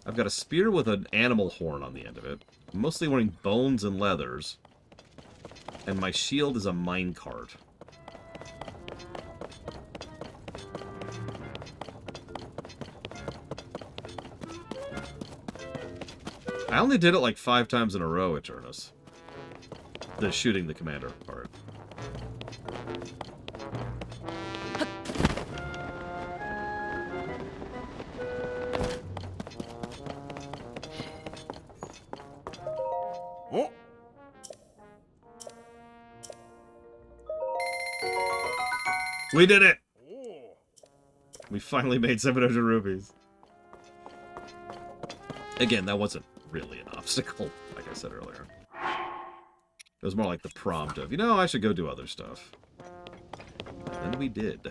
I've got a spear with an animal horn on the end of it. I'm mostly wearing bones and leathers. And my shield is a minecart. I only did it like 5 times in a row, Eternus. The shooting the commander part. Oh. We did it! Oh. We finally made 700 rupees. Again, that wasn't really an obstacle, like I said earlier. It was more like the prompt of, you know, I should go do other stuff. And we did.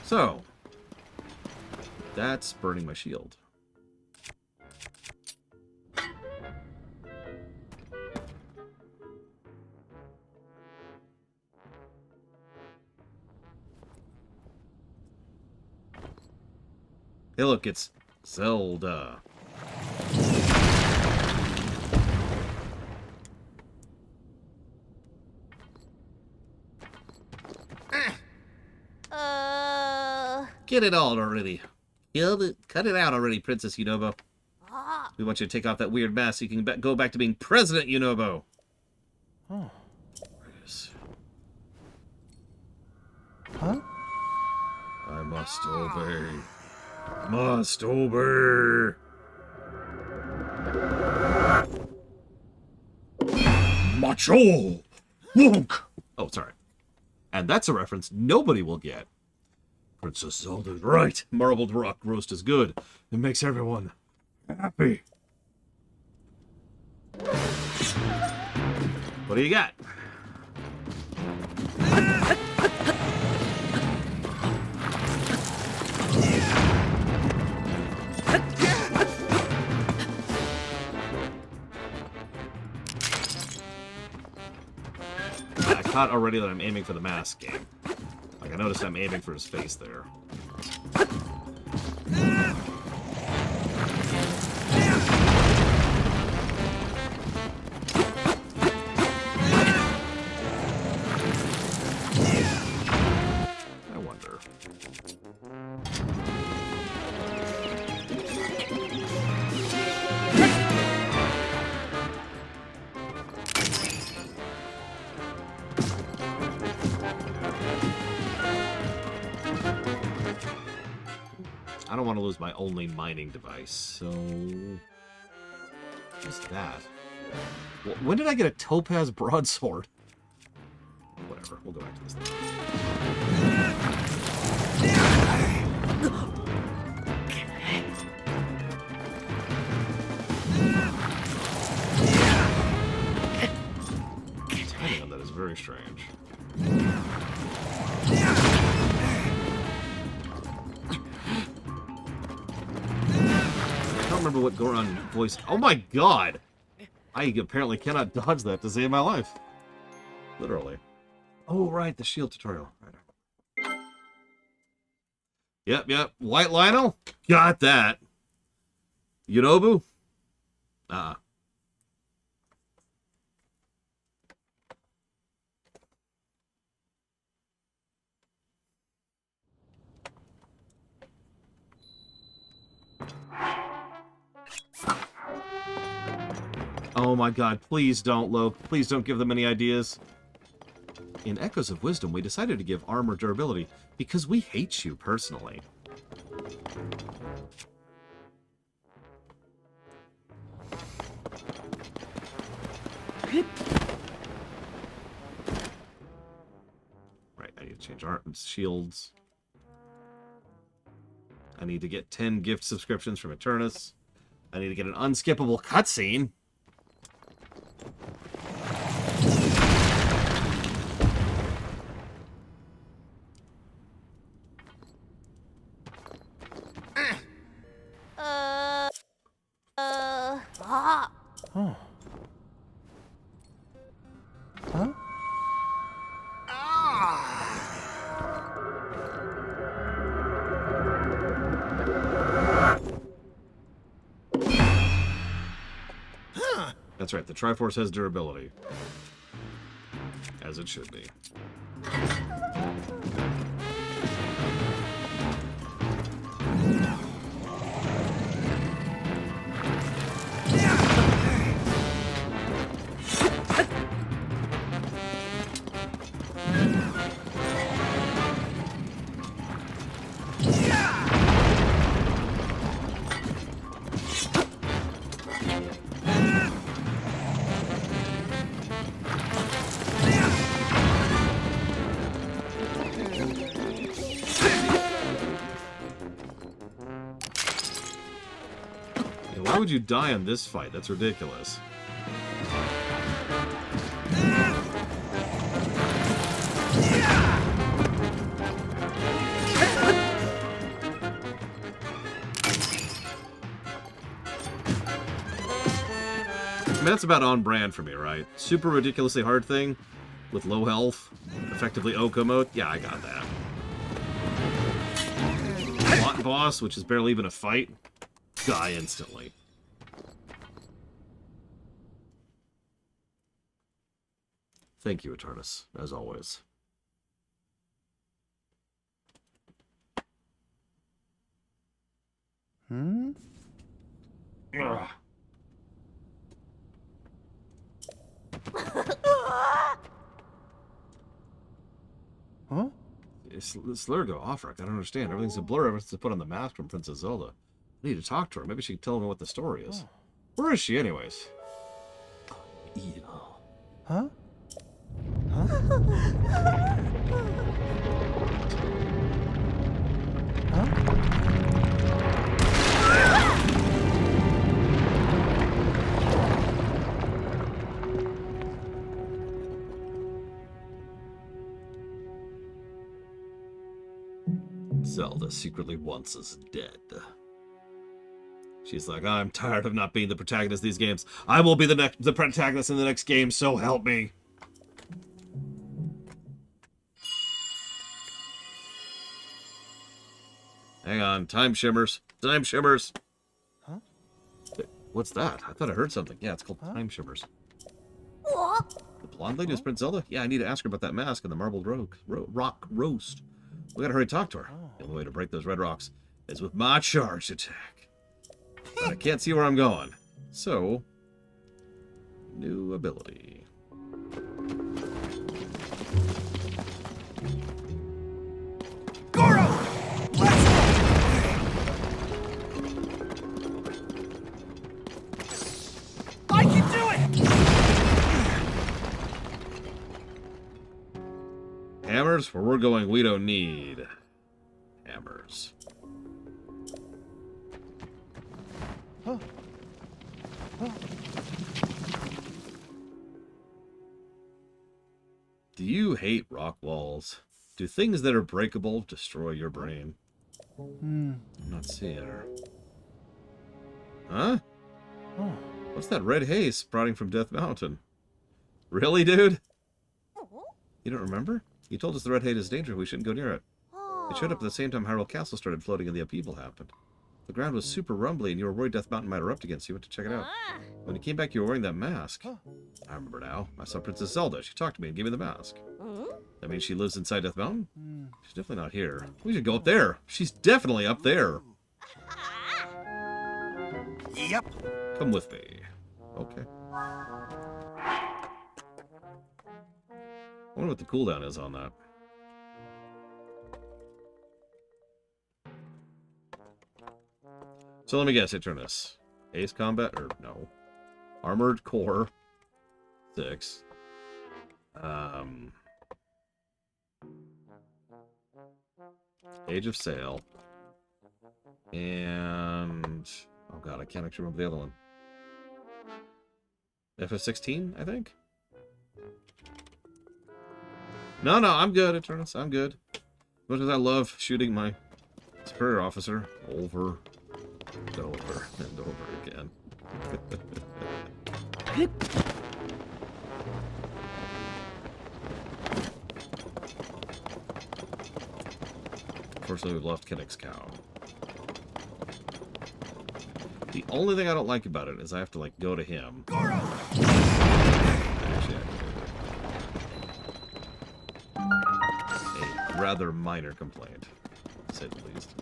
So, that's burning my shield. Hey, look, it's Zelda. Get it all already. Cut it out already, Princess Yunobo. We want you to take off that weird mask so you can go back to being President Yunobo. Oh. Yes. Huh? I must obey. Must obey. Macho! Wonk! Oh, sorry. And that's a reference nobody will get. Princess Zelda's right. Marbled rock roast is good. It makes everyone happy. What do you got? I caught already that I'm aiming for the mask game. Like, I noticed I'm aiming for his face there. I wonder. I don't want to lose my only mining device, so... What's that? When did I get a topaz broadsword? Whatever, we'll go back to this thing. The timing on that is very strange. I don't remember what Goron voice... Oh my god! I apparently cannot dodge that to save my life. Literally. Oh, right, the shield tutorial. Right. Yep. White Lionel? Got that. Yunobu? Oh my god, please don't, Loke. Please don't give them any ideas. In Echoes of Wisdom, we decided to give armor durability because we hate you personally. Right, I need to change art and shields. I need to get 10 gift subscriptions from Eternus. I need to get an unskippable cutscene. Oh. Huh? That's right, the Triforce has durability. As it should be. Why would you die in this fight? That's ridiculous. I mean, that's about on brand for me, right? Super ridiculously hard thing with low health, effectively Oko mode. Yeah, I got that. Plot boss, which is barely even a fight. Die instantly. Thank you, Eternus, as always. Hmm? Ugh. Huh? It's Slurgo, Offric. I don't understand. Everything's a blur ever since I put on the mask from Princess Zelda. I need to talk to her. Maybe she can tell me what the story is. Oh. Where is she, anyways? Evil. Huh? Huh? Zelda secretly wants us dead. She's like, I'm tired of not being the protagonist of these games. I will be the protagonist in the next game, so help me. Hang on, time shimmers. Time shimmers. Huh? What's that? I thought I heard something. Yeah, it's called time shimmers. The blonde lady is Prince Zelda? Yeah, I need to ask her about that mask and the marbled rock roast. We gotta hurry and talk to her. The only way to break those red rocks is with my charge attack. But I can't see where I'm going. So, new ability. Goro! Let's go! I can do it! Hammers? Where we're going, we don't need hammers. Huh? Huh? Do you hate rock walls? Do things that are breakable destroy your brain? Hmm. I'm not seeing her. Huh? Oh. What's that red haze sprouting from Death Mountain? Really, dude? You don't remember? You told us the red haze is dangerous. We shouldn't go near it. It showed up at the same time Hyrule Castle started floating and the upheaval happened. The ground was super rumbly, and you were worried Death Mountain might erupt again, so you went to check it out. When you came back, you were wearing that mask. Huh. I remember now. I saw Princess Zelda. She talked to me and gave me the mask. That means she lives inside Death Mountain? Hmm. She's definitely not here. We should go up there. She's definitely up there. Yep. Come with me. Okay. wonder what the cooldown is on that. So let me guess, Eternus. Ace Combat, or no. Armored Core 6. Age of Sail. And... oh god, I can't actually remember the other one. FF16, I think? No, I'm good, Eternus. I'm good. As much as I love shooting my superior officer over and over and over again. Unfortunately, we've left Kinnick's cow. The only thing I don't like about it is I have to, like, go to him. Actually, a rather minor complaint, to say the least.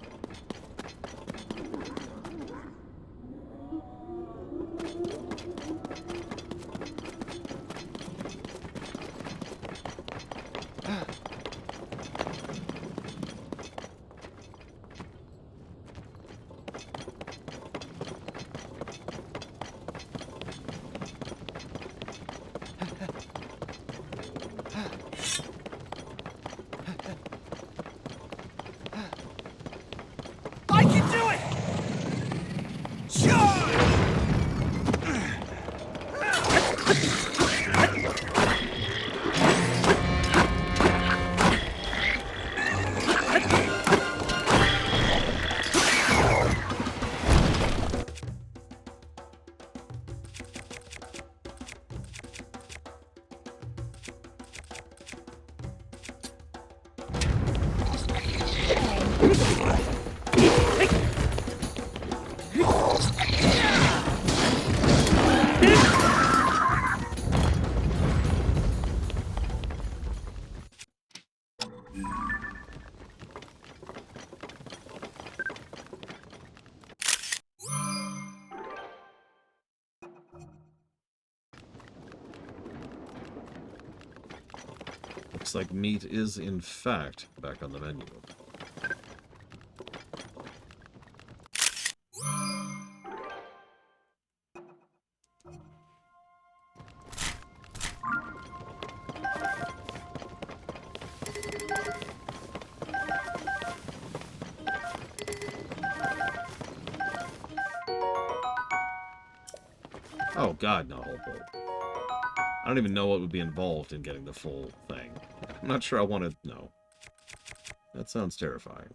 I can do it! Charge! Looks like meat is, in fact, back on the menu. Oh god, not whole boat. I don't even know what would be involved in getting the full thing. I'm not sure I want to... no. That sounds terrifying.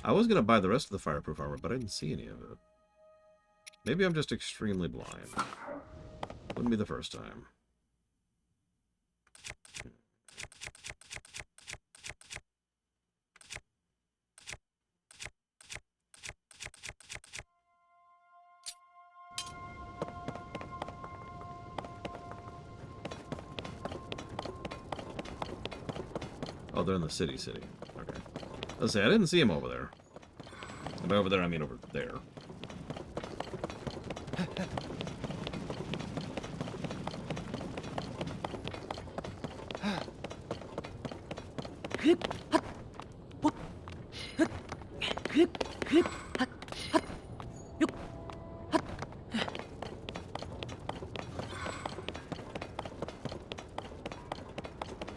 I was going to buy the rest of the fireproof armor, but I didn't see any of it. Maybe I'm just extremely blind. Wouldn't be the first time. Oh, they're in the city. Okay. Let's say I didn't see him over there. And by over there, I mean over there.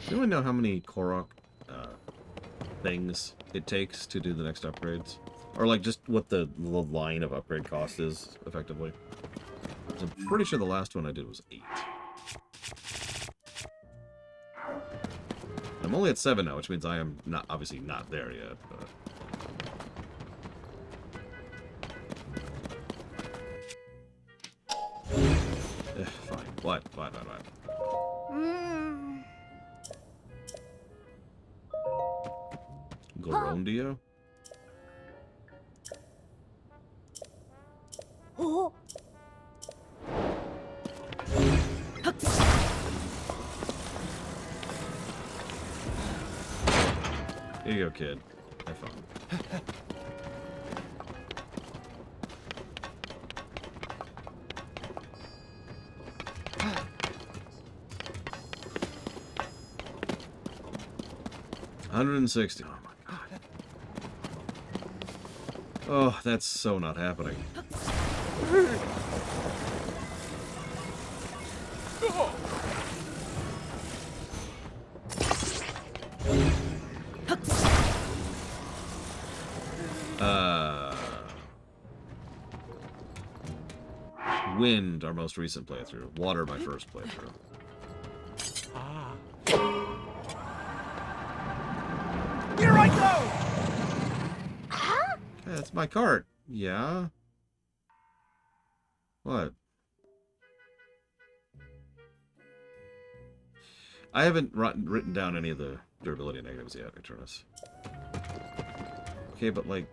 Do we know how many Korok things it takes to do the next upgrades? Or, like, just what the line of upgrade cost is, effectively? I'm pretty sure the last one I did was 8. I'm only at 7 now, which means I am not obviously not there yet, but... Gorondia? Oh. Here you go, kid. Have fun. $160. Oh my god. Oh, that's so not happening. Wind, our most recent playthrough. Water, my first playthrough. Ah. Here I go! Hey, that's my cart. Yeah? What? I haven't written down any of the durability negatives yet, Eternus. Okay, but like...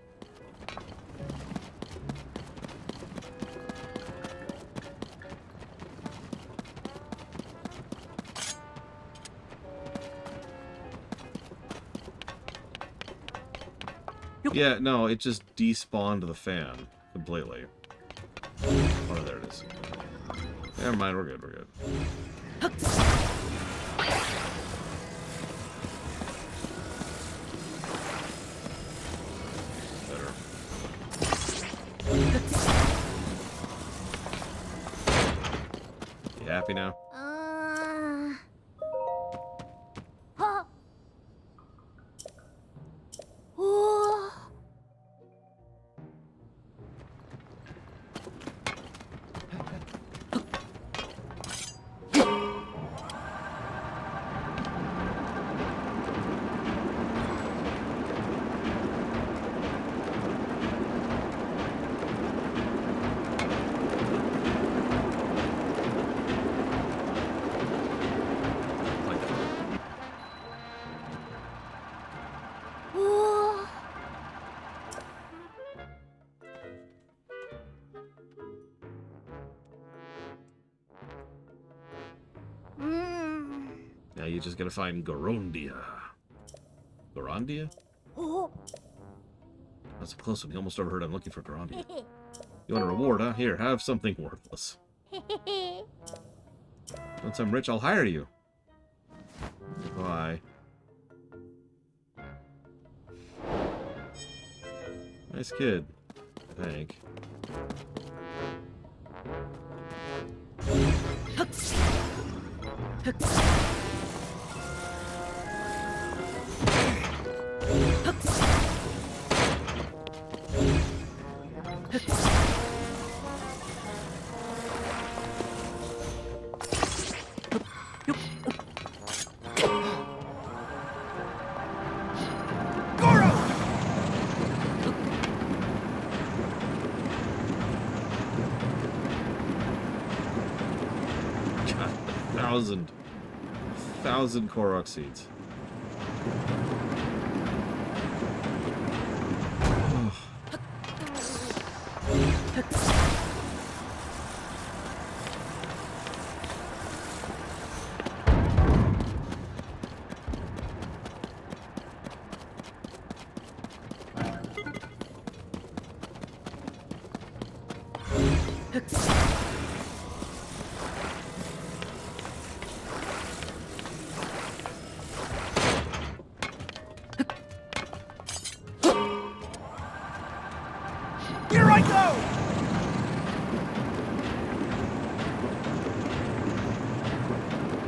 Yeah, no, it just despawned the fan completely. Oh, there it is. Never mind, we're good, we're good. Better. You happy now? Huh. Oh. Like, Oh. Mm. now you just gotta find Gorondia. Gorondia? Oh. That's a close one. You almost overheard I'm looking for Gorondia. You want a reward, huh? Here, have something worthless. Once I'm rich, I'll hire you. Bye. Nice kid, I think. Goro! God, 1,000 Korok seeds. Here I go!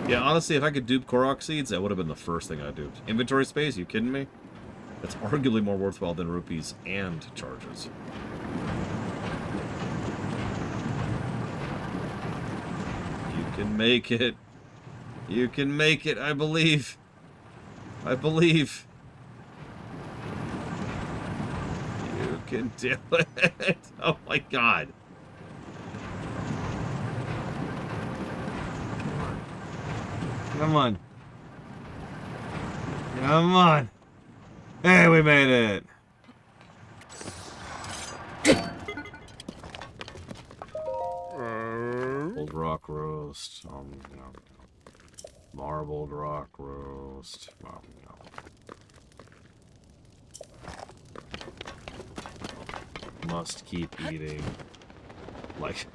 Yeah, honestly, if I could dupe Korok seeds, that would have been the first thing I duped. Inventory space? You kidding me? That's arguably more worthwhile than rupees and charges. You can make it. You can make it, I believe. I believe. You can do it. Oh my god. Come on. Come on. Hey, we made it! Marbled rock roast. Marbled rock roast. Must keep eating. Like,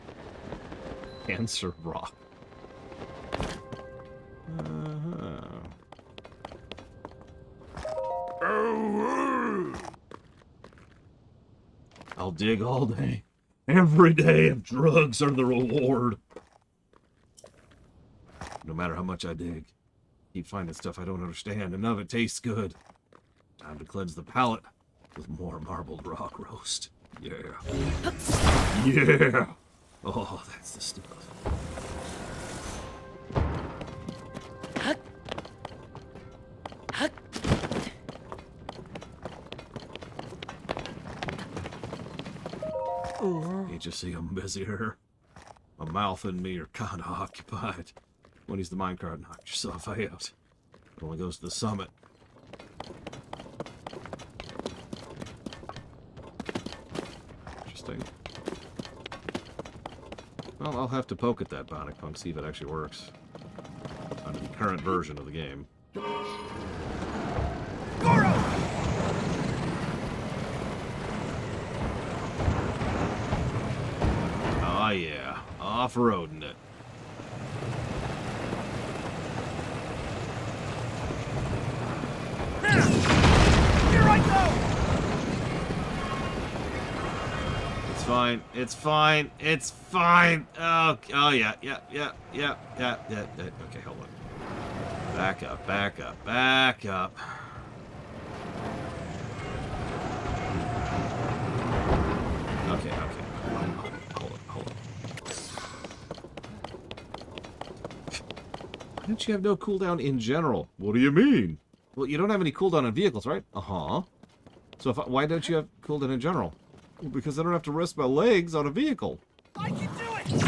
cancer rock. I'll dig all day. Every day if drugs are the reward. No matter how much I dig, keep finding stuff I don't understand, and none of it tastes good. Time to cleanse the palate with more marbled rock roast. Yeah. Yeah! Oh, that's the stuff. Can't you see I'm busy here? My mouth and me are kind of occupied. When use the minecart, knock yourself out. It only goes to the summit. Interesting. Well, I'll have to poke at that bionic punk, see if it actually works. Under the current version of the game. Oh yeah, off-roading it. Here I go! It's fine. It's fine. It's fine. Oh yeah. Okay, hold on. Back up. Back up. Back up. Okay. Hold on. Why don't you have no cooldown in general? What do you mean? Well, you don't have any cooldown on vehicles, right? Uh-huh. So why don't you have cooldown in general? Well, because I don't have to rest my legs on a vehicle. I can do it!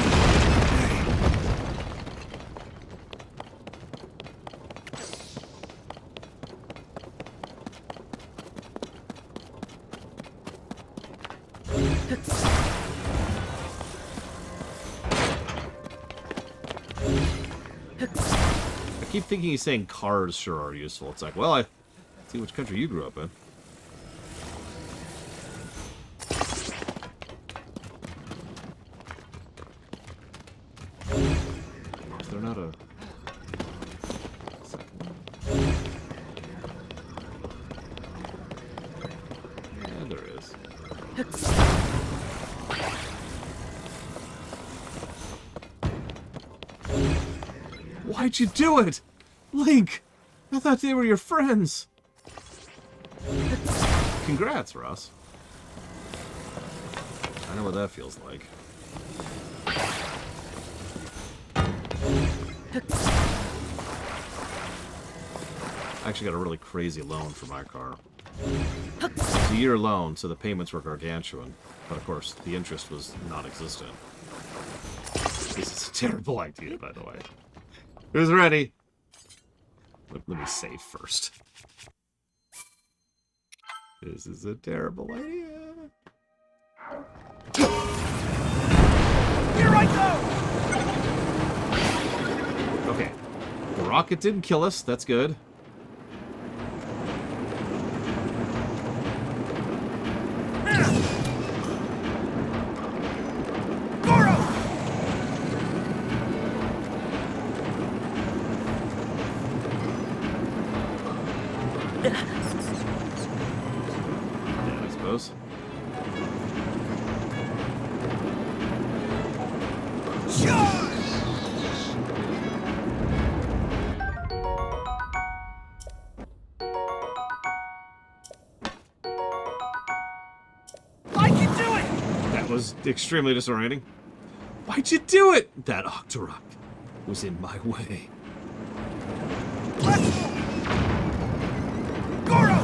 I keep thinking he's saying cars sure are useful. It's like, well, I see which country you grew up in. Is there not a second one? Yeah, there is. Why'd you do it? Link! I thought they were your friends. Congrats, Ross. I know what that feels like. I actually got a really crazy loan for my car. It's a year loan, so the payments were gargantuan. But of course, the interest was non-existent. This is a terrible idea, by the way. Who's ready? Let me save first. This is a terrible idea. Here I go! Okay. The rocket didn't kill us. That's good. Yeah, I suppose. I can do it! That was extremely disorienting. Why'd you do it? That Octorok was in my way. Let's move! Goro!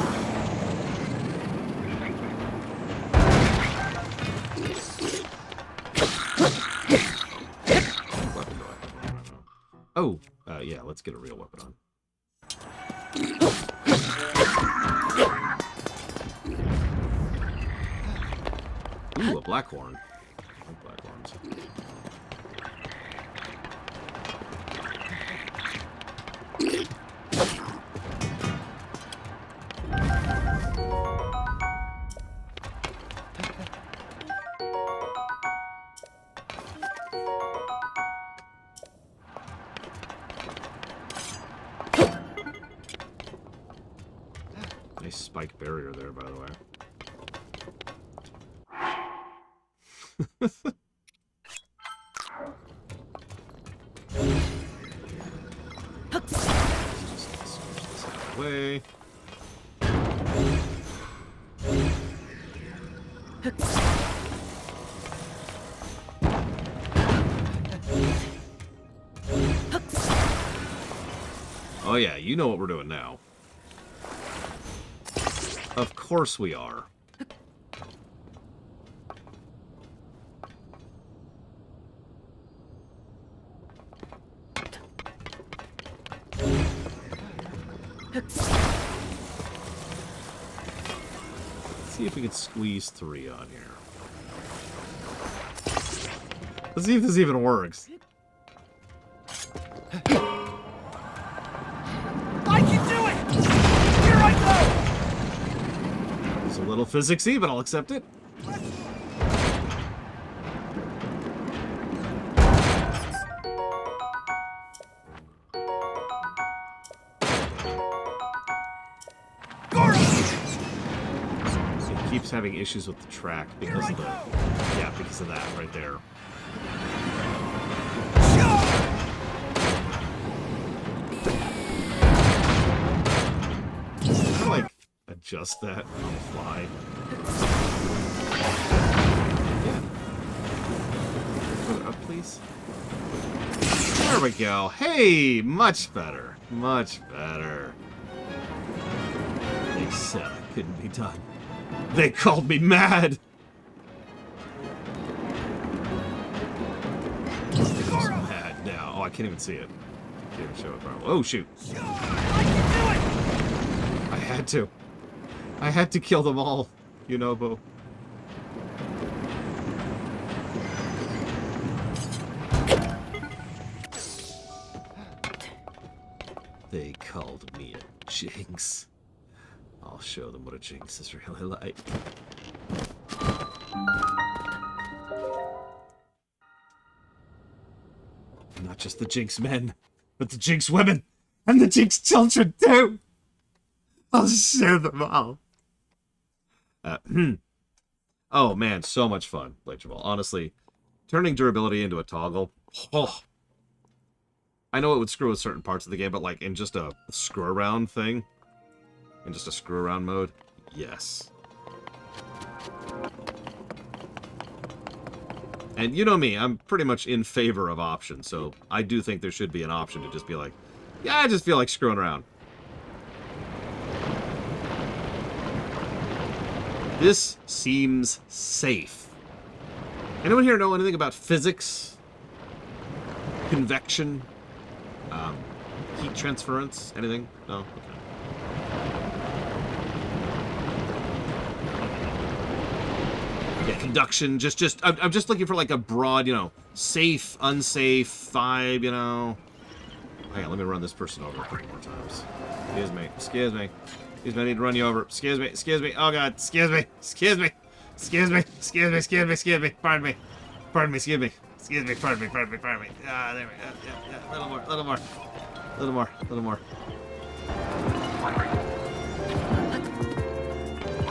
What weapon do I have? Oh, yeah, let's get a real weapon on. Blackhorn. I like Blackhorns. Nice spike barrier there, by the way. Just switch this out of the way. Oh yeah, you know what we're doing now. Of course we are. Let's see if we can squeeze 3 on here. Let's see if this even works. I can do it! Here I It's a little physicsy, but I'll accept it. It keeps having issues with the track because of the... Yeah, because of that right there. Can I, like, adjust that on the fly? Yeah. Put it up, please. There we go. Hey, much better. Much better. They said I couldn't be done. They called me mad! It's mad now. Oh, I can't even see it. Can't even show it properly. Oh, shoot. I had to. I had to kill them all, you know, Bo. They called me a jinx. I'll show them what a jinx is really like. Not just the jinx men, but the jinx women, and the jinx children too! I'll show them all. Oh man, so much fun, Blade Ball. Honestly, turning durability into a toggle. Oh. I know it would screw with certain parts of the game, but like in just a screw around thing, in just a screw around mode, yes. And you know me, I'm pretty much in favor of options, so I do think there should be an option to just be like, yeah, I just feel like screwing around. This seems safe. Anyone here know anything about physics? Convection? Heat transference? Anything? No? Okay. Yeah, conduction. I'm just looking for like a broad, you know, safe, unsafe vibe, you know. Hang on, let me run this person over a couple more times. Excuse me. Excuse me. Excuse me, I need to run you over. Excuse me. Excuse me. Oh god. Excuse me. Excuse me. Excuse me. Excuse me. Excuse me. Excuse me. Pardon me. Pardon me. Excuse me. Excuse me. Pardon me. Pardon me. Pardon me. Ah, there we go. Yeah. A little more. A little more. A little more. A little more.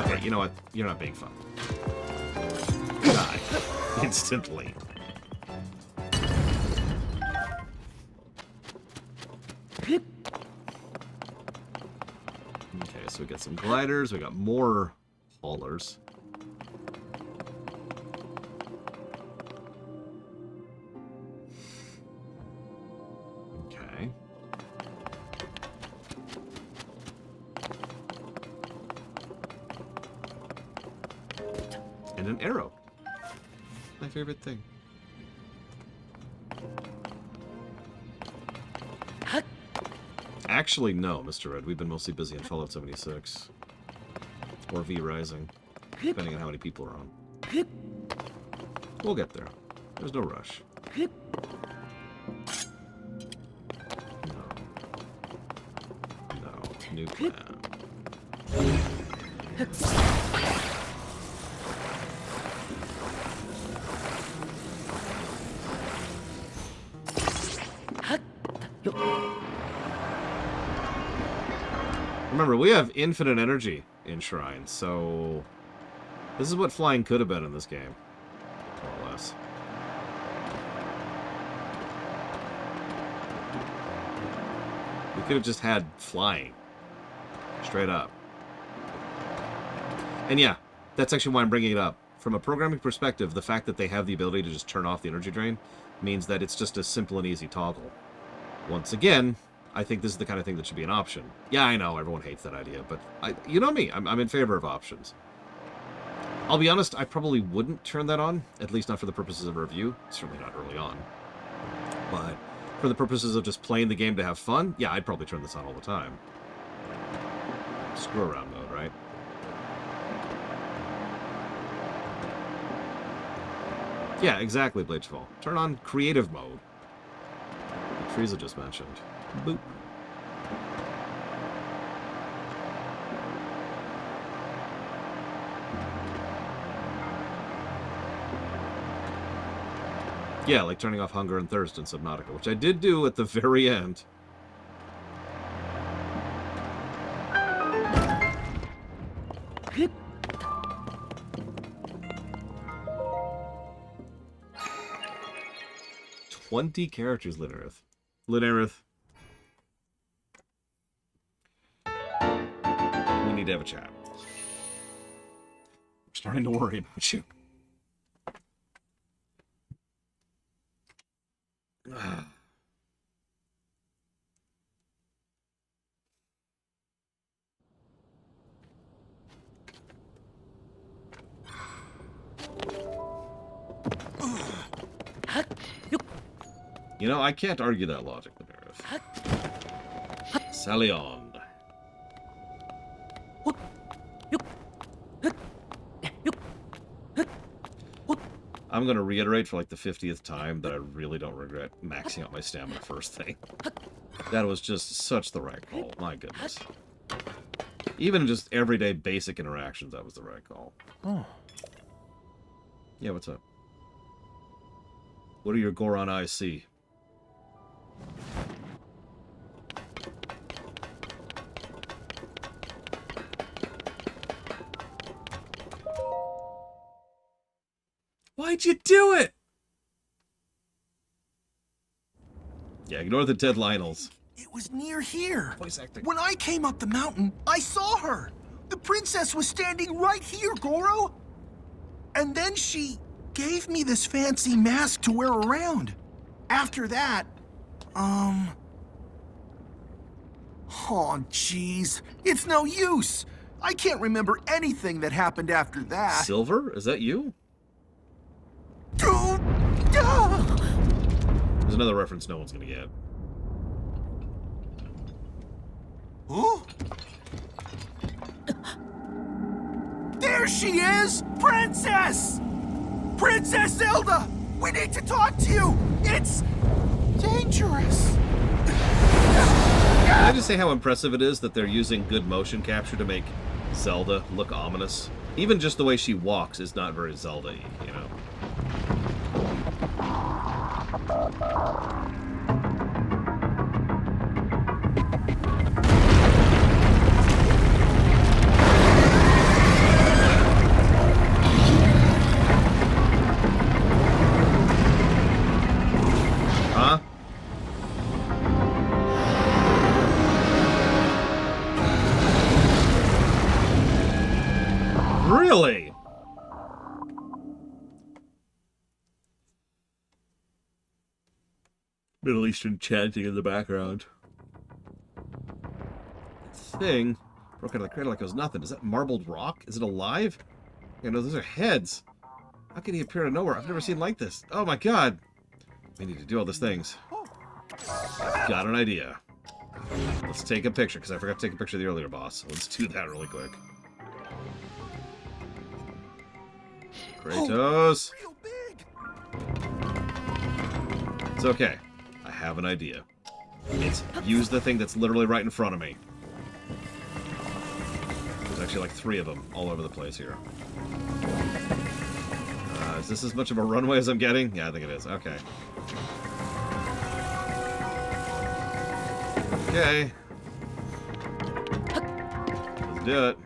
Okay, you know what? You're not being fun. Die. Instantly. Okay, so we got some gliders, we got more haulers. Okay. And an arrow. My favorite thing. Actually, no, Mr. Red. We've been mostly busy in Fallout 76. Or V Rising. Depending on how many people are on. We'll get there. There's no rush. No. No. New plan. Remember, we have infinite energy in Shrine, so this is what flying could have been in this game, more or less. We could have just had flying, straight up. And yeah, that's actually why I'm bringing it up. From a programming perspective, the fact that they have the ability to just turn off the energy drain means that it's just a simple and easy toggle. Once again, I think this is the kind of thing that should be an option. Yeah, I know, everyone hates that idea, but you know me, I'm in favor of options. I'll be honest, I probably wouldn't turn that on, at least not for the purposes of a review, certainly not early on. But for the purposes of just playing the game to have fun, yeah, I'd probably turn this on all the time. Screw around mode, right? Yeah, exactly, Bladefall. Turn on creative mode. Like Frieza just mentioned. Boop. Yeah, like turning off hunger and thirst in Subnautica, which I did do at the very end. "20 characters, Linarith. Linarith. We need to have a chat. I'm starting to worry about you. You know, I can't argue that logic, Linarith. Sally on. I'm going to reiterate for like the 50th time that I really don't regret maxing out my stamina first thing. That was just such the right call. My goodness. Even just everyday basic interactions, that was the right call. Oh. Yeah, what's up? What do your Goron eyes see? Why'd you do it? Yeah, ignore the dead Lionels. It was near here. Voice acting. When I came up the mountain, I saw her. The princess was standing right here, Goro. And then she gave me this fancy mask to wear around. After that, oh, jeez. It's no use. I can't remember anything that happened after that. Silver? Is that you? Dude! There's another reference no one's gonna get. Huh? There she is! Princess! Princess Zelda! We need to talk to you! It's dangerous! Can I just say how impressive it is that they're using good motion capture to make Zelda look ominous? Even just the way she walks is not very Zelda-y, you know? Huh? Really? Middle Eastern chanting in the background. Thing broke out of the crater like it was nothing. Is that marbled rock? Is it alive? You know, those are heads. How can he appear out of nowhere? I've never seen like this. Oh my god. We need to do all these things. I've got an idea. Let's take a picture, because I forgot to take a picture of the earlier boss. Let's do that really quick. Kratos. Real big! It's okay. I have an idea. It's use the thing that's literally right in front of me. There's actually like 3 of them all over the place here. Is this as much of a runway as I'm getting? Yeah, I think it is. Okay. Okay. Let's do it.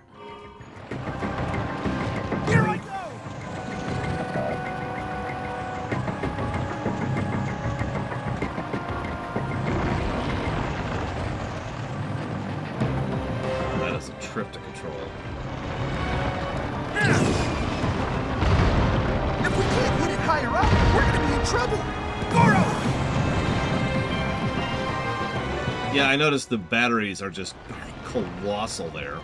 Here I go! That is a trip to control. If we can't hit it higher up, we're gonna be in trouble! Goro! Yeah, I noticed the batteries are just colossal there.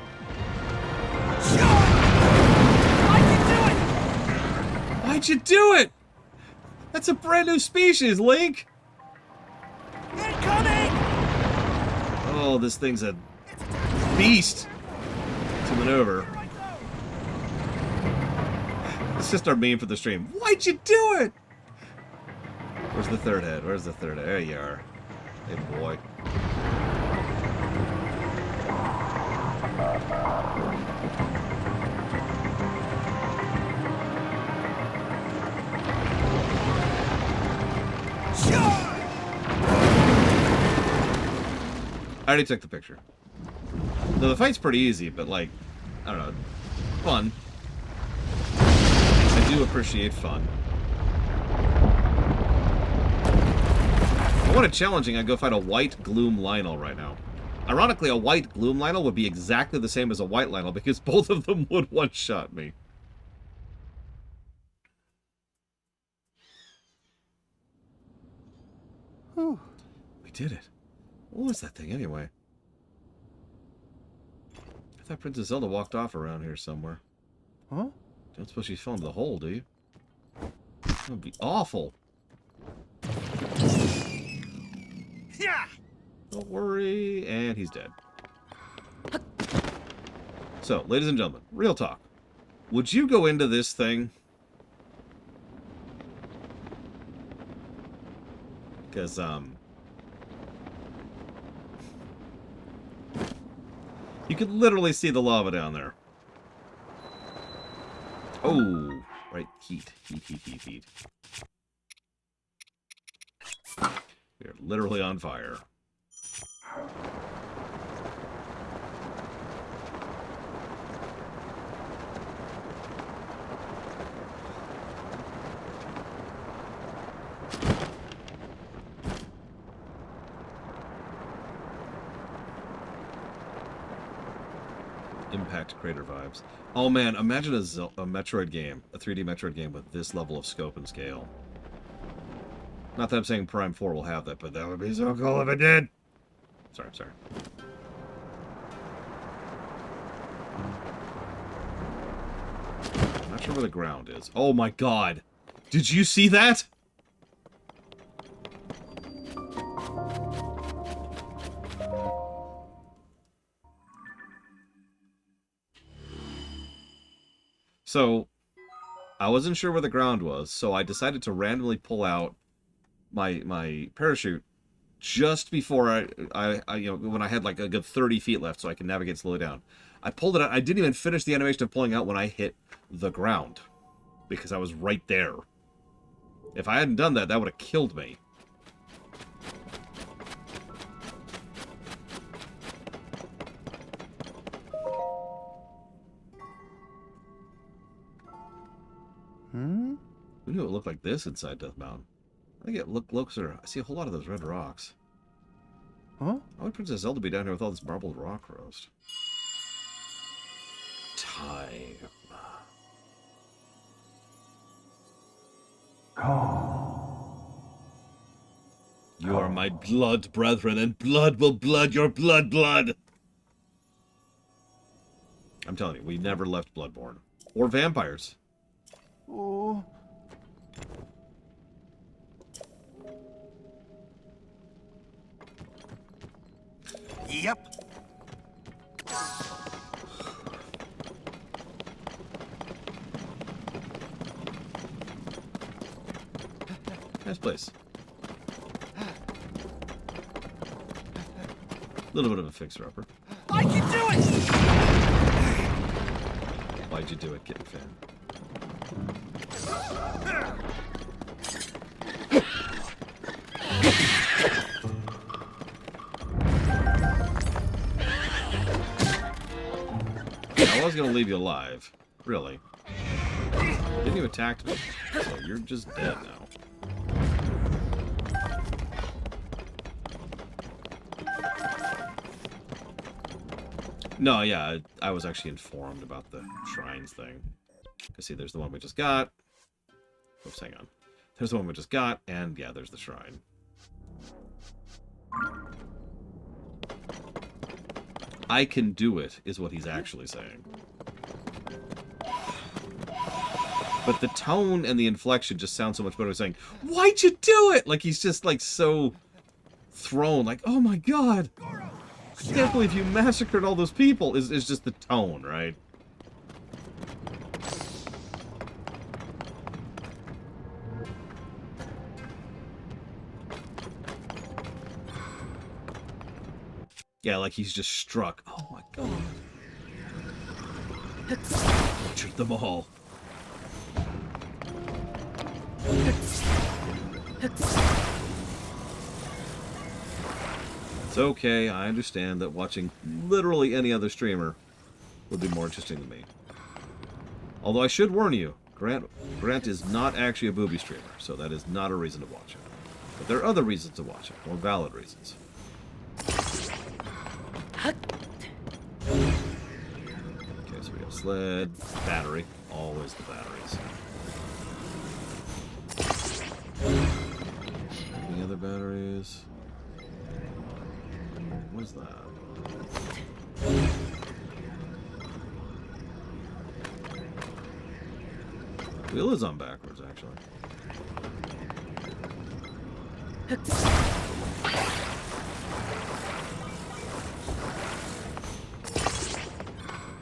Why'd you do it? That's a brand new species, Link! Incoming! Oh, this thing's a beast to maneuver. It's just our meme for the stream. Why'd you do it? Where's the 3rd head? Where's the 3rd head? There you are. Hey, boy. I already took the picture. So the fight's pretty easy, but like, I don't know, fun. I do appreciate fun. If I want it challenging, I'd go fight a white Gloom Lionel right now. Ironically, a white Gloom Lionel would be exactly the same as a white Lionel because both of them would one-shot me. Whew. We did it. What was that thing anyway? I thought Princess Zelda walked off around here somewhere. Huh? Don't suppose she fell into the hole, do you? That would be awful. Yeah! Don't worry. And he's dead. So, ladies and gentlemen, real talk. Would you go into this thing? Because, you could literally see the lava down there. Oh, right. Heat. Heat. We are literally on fire. Impact Crater vibes. Oh man, imagine a Metroid game, a 3D Metroid game with this level of scope and scale. Not that I'm saying Prime 4 will have that, but that would be so cool if it did. Sorry. I'm not sure where the ground is. Oh my god. Did you see that? So, I wasn't sure where the ground was, so I decided to randomly pull out my parachute just before I when I had like a good 30 feet left so I can navigate slowly down. I pulled it out. I didn't even finish the animation of pulling out when I hit the ground because I was right there. If I hadn't done that, that would have killed me. Hmm? Who knew it looked like this inside Death Mountain? I think it looks or I see a whole lot of those red rocks. Huh? Why would Princess Zelda be down here with all this marbled rock roast? Time. You are my blood brethren, and blood will blood your blood. I'm telling you, we never left Bloodborne. Or vampires. Oh. Yep. Nice place. little bit of a fixer-upper. I can do it! Why'd you do it, Kitten Fan? I was gonna leave you alive. Really. Then you attacked me, so you're just dead now. No, yeah, I was actually informed about the shrines thing. Because see, there's the one we just got. Oops, hang on. There's the one we just got, and yeah, there's the shrine. I can do it, is what he's actually saying. But the tone and the inflection just sound so much better saying, why'd you do it? Like, he's just, like, so thrown. Like, oh my god. I can't believe you massacred all those people. Is just the tone, right? Yeah, like he's just struck. Oh my god. Butchered them all. It's okay, I understand that watching literally any other streamer would be more interesting than me. Although I should warn you, Grant is not actually a booby streamer, so that is not a reason to watch it. But there are other reasons to watch it, more valid reasons. Okay, so we have sled, battery, always the batteries. Any other batteries? What is that? Wheel is on backwards, actually.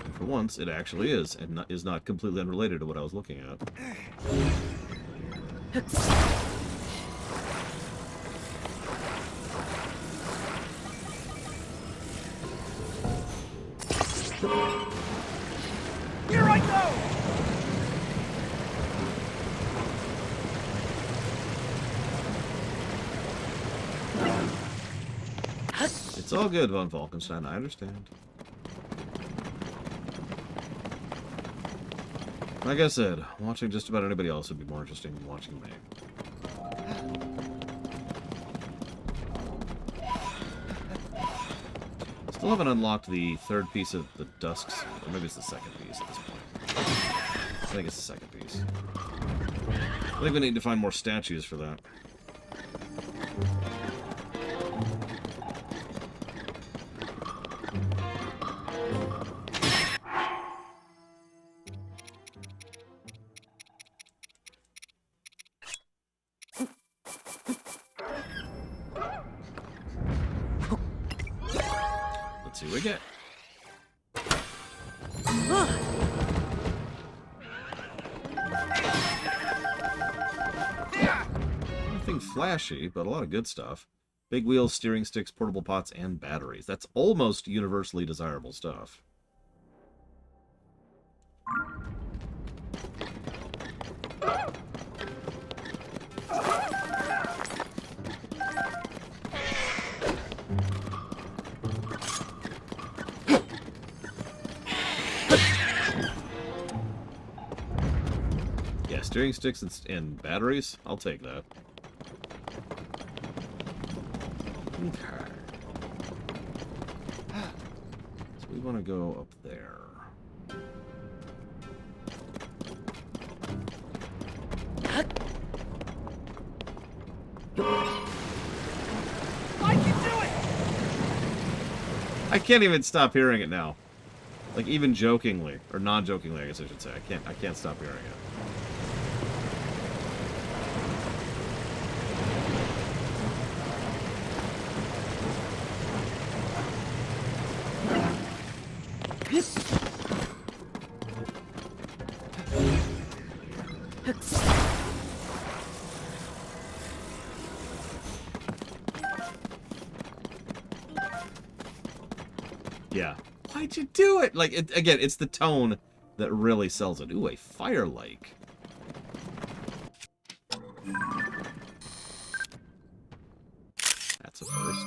And for once, it actually is, and is not completely unrelated to what I was looking at. Here I go! It's all good, Von Falkenstein, I understand. Like I said, watching just about anybody else would be more interesting than watching me. Still haven't unlocked the third piece of the Dusks, or maybe it's the second piece at this point. I think it's the second piece. I think we need to find more statues for that. Let's see what we get. Nothing flashy, but a lot of good stuff. Big wheels, steering sticks, portable pots, and batteries. That's almost universally desirable stuff. Yeah, steering sticks and batteries, I'll take that. Okay. So we want to go up there. I can do it! I can't even stop hearing it now. Like, even jokingly, or non-jokingly, I guess I should say. I can't stop hearing it. Yeah. Why'd you do it? Like, again, it's the tone that really sells it. Ooh, a fire lake. That's a first.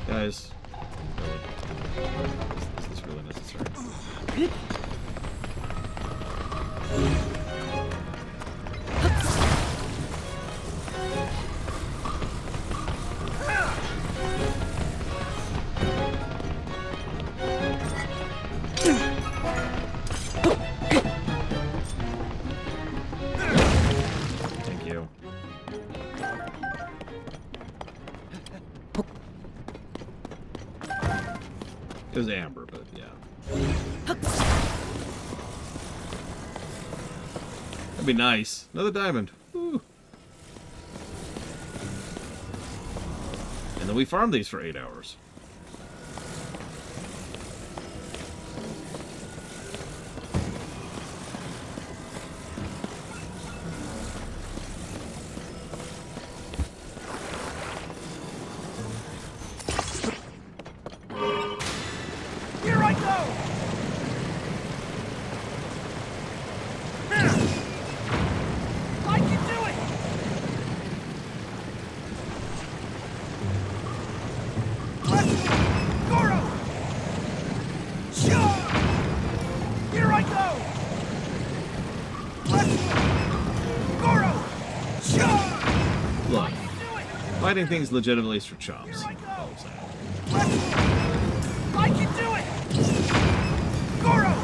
Guys, really? Is this really necessary? Thank you. It was amber, but yeah. That'd be nice. Another diamond. Woo. And then we farmed these for 8 hours. Here I go! I can do it! Let's go! Goro! Sure! Here I go! Let's go! Goro! Sure! Look, I can do it! fighting things legitimately is for chumps. Here I go. All I'm saying. Let's go! I can do it! Goro!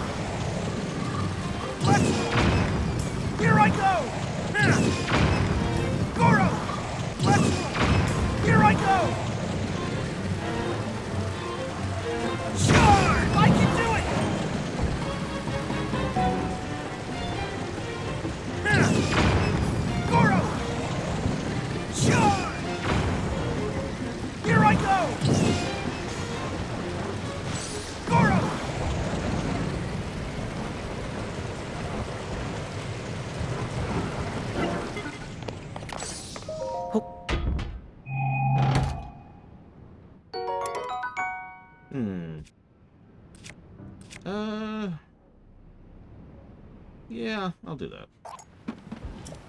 Let's go! Here I go! Goro! Let's go! Here I go! Sure! I can do it! Goro! Sure! Here I go! Goro! Hmm. Yeah, I'll do that.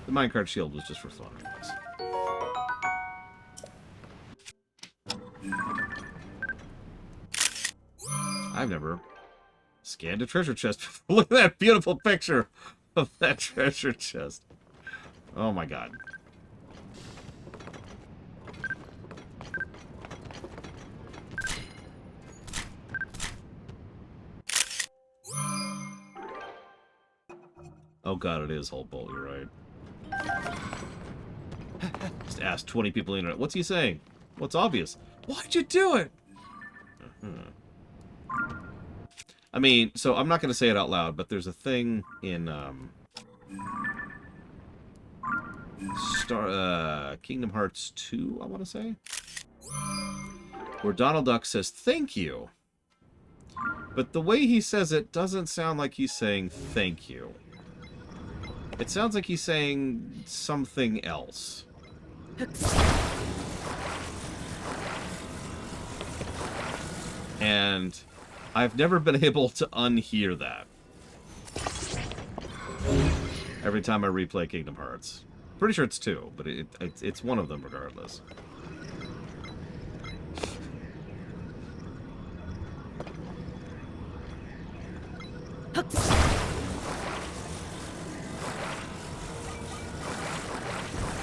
The minecart shield was just for fun, I guess. I've never scanned a treasure chest before. Look at that beautiful picture of that treasure chest. Oh my god. Oh god, it is whole bolt, you're right. Just ask 20 people on the internet, what's he saying? What's obvious? Why'd you do it? I mean, so I'm not going to say it out loud, but there's a thing in Kingdom Hearts 2, I want to say, where Donald Duck says thank you, but the way he says it doesn't sound like he's saying thank you. It sounds like he's saying something else. And I've never been able to unhear that. Every time I replay Kingdom Hearts. Pretty sure it's 2, but it's one of them regardless.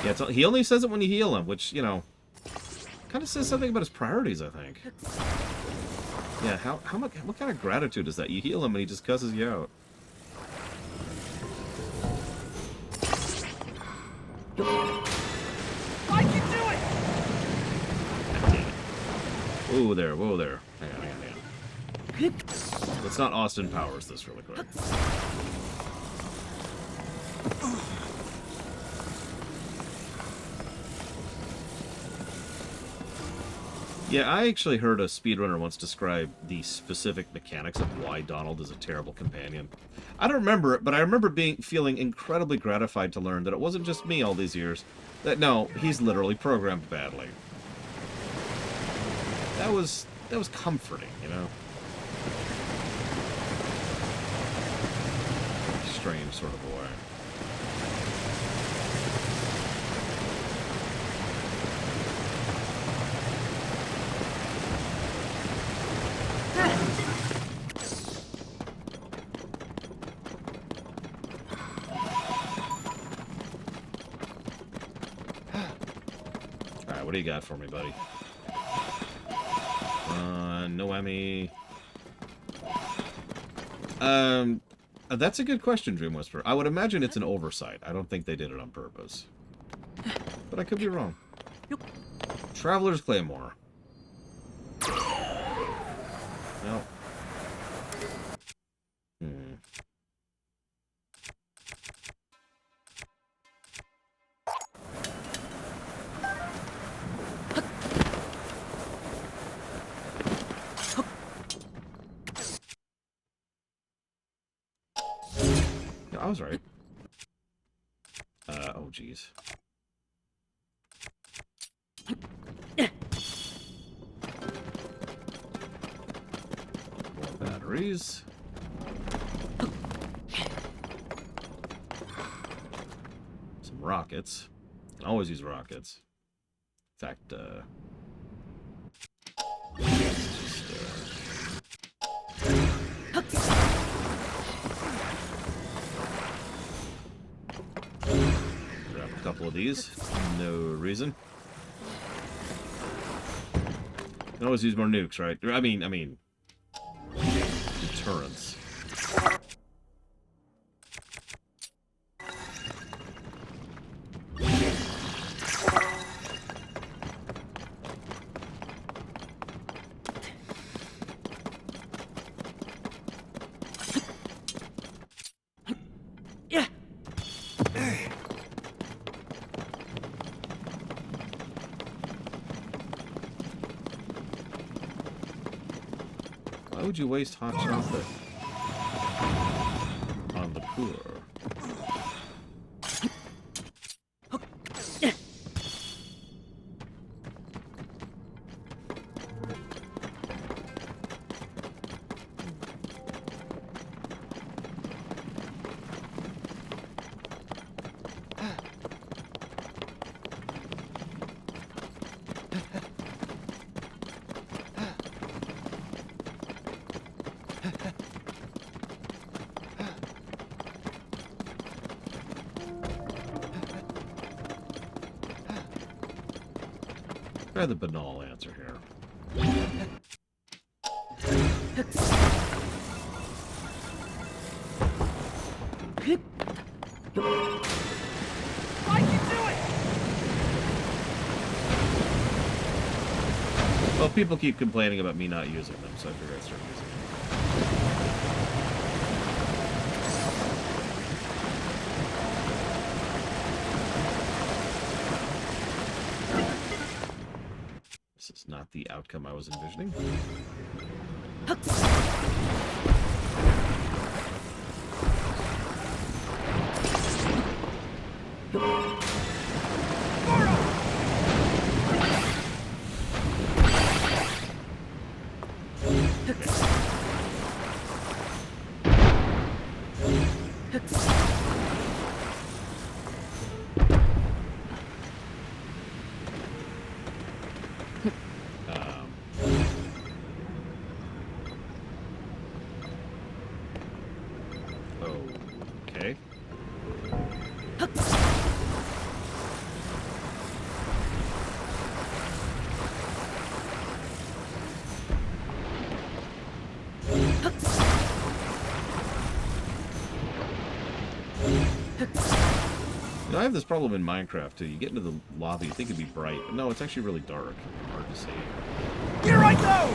Yeah, he only says it when you heal him, which, you know, Kind of says something about his priorities, I think. Yeah, how much, what kind of gratitude is that? You heal him and he just cusses you out. I can do it! Whoa there, whoa there. Hang on. Let's not Austin Powers this really quick. Yeah, I actually heard a speedrunner once describe the specific mechanics of why Donald is a terrible companion. I don't remember it, but I remember feeling incredibly gratified to learn that it wasn't just me all these years. That no, he's literally programmed badly. That was comforting, you know. Strange sort of boy. Alright, what do you got for me, buddy? No Emmy. That's a good question, Dream Whisperer. I would imagine it's an oversight. I don't think they did it on purpose. But I could be wrong. Traveler's Claymore. No. No, I was right. Oh, jeez. More batteries. Some rockets. Can always use rockets. In fact, grab a couple of these. No reason. Can always use more nukes, right? I mean, deterrence. Why would you waste hot chocolate on the poor? Try the banal answer here. I can do it! Well, people keep complaining about me not using them, so I figured I'd start using them. This is not the outcome I was envisioning. I have this problem in Minecraft, too. You get into the lobby, you think it'd be bright, but no, it's actually really dark. Hard to see. Here I go!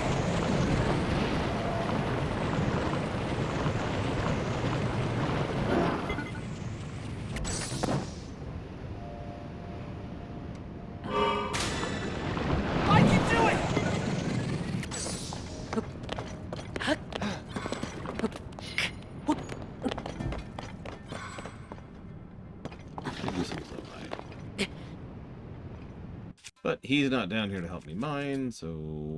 I can do it! Maybe some sunlight. But he's not down here to help me mine, so...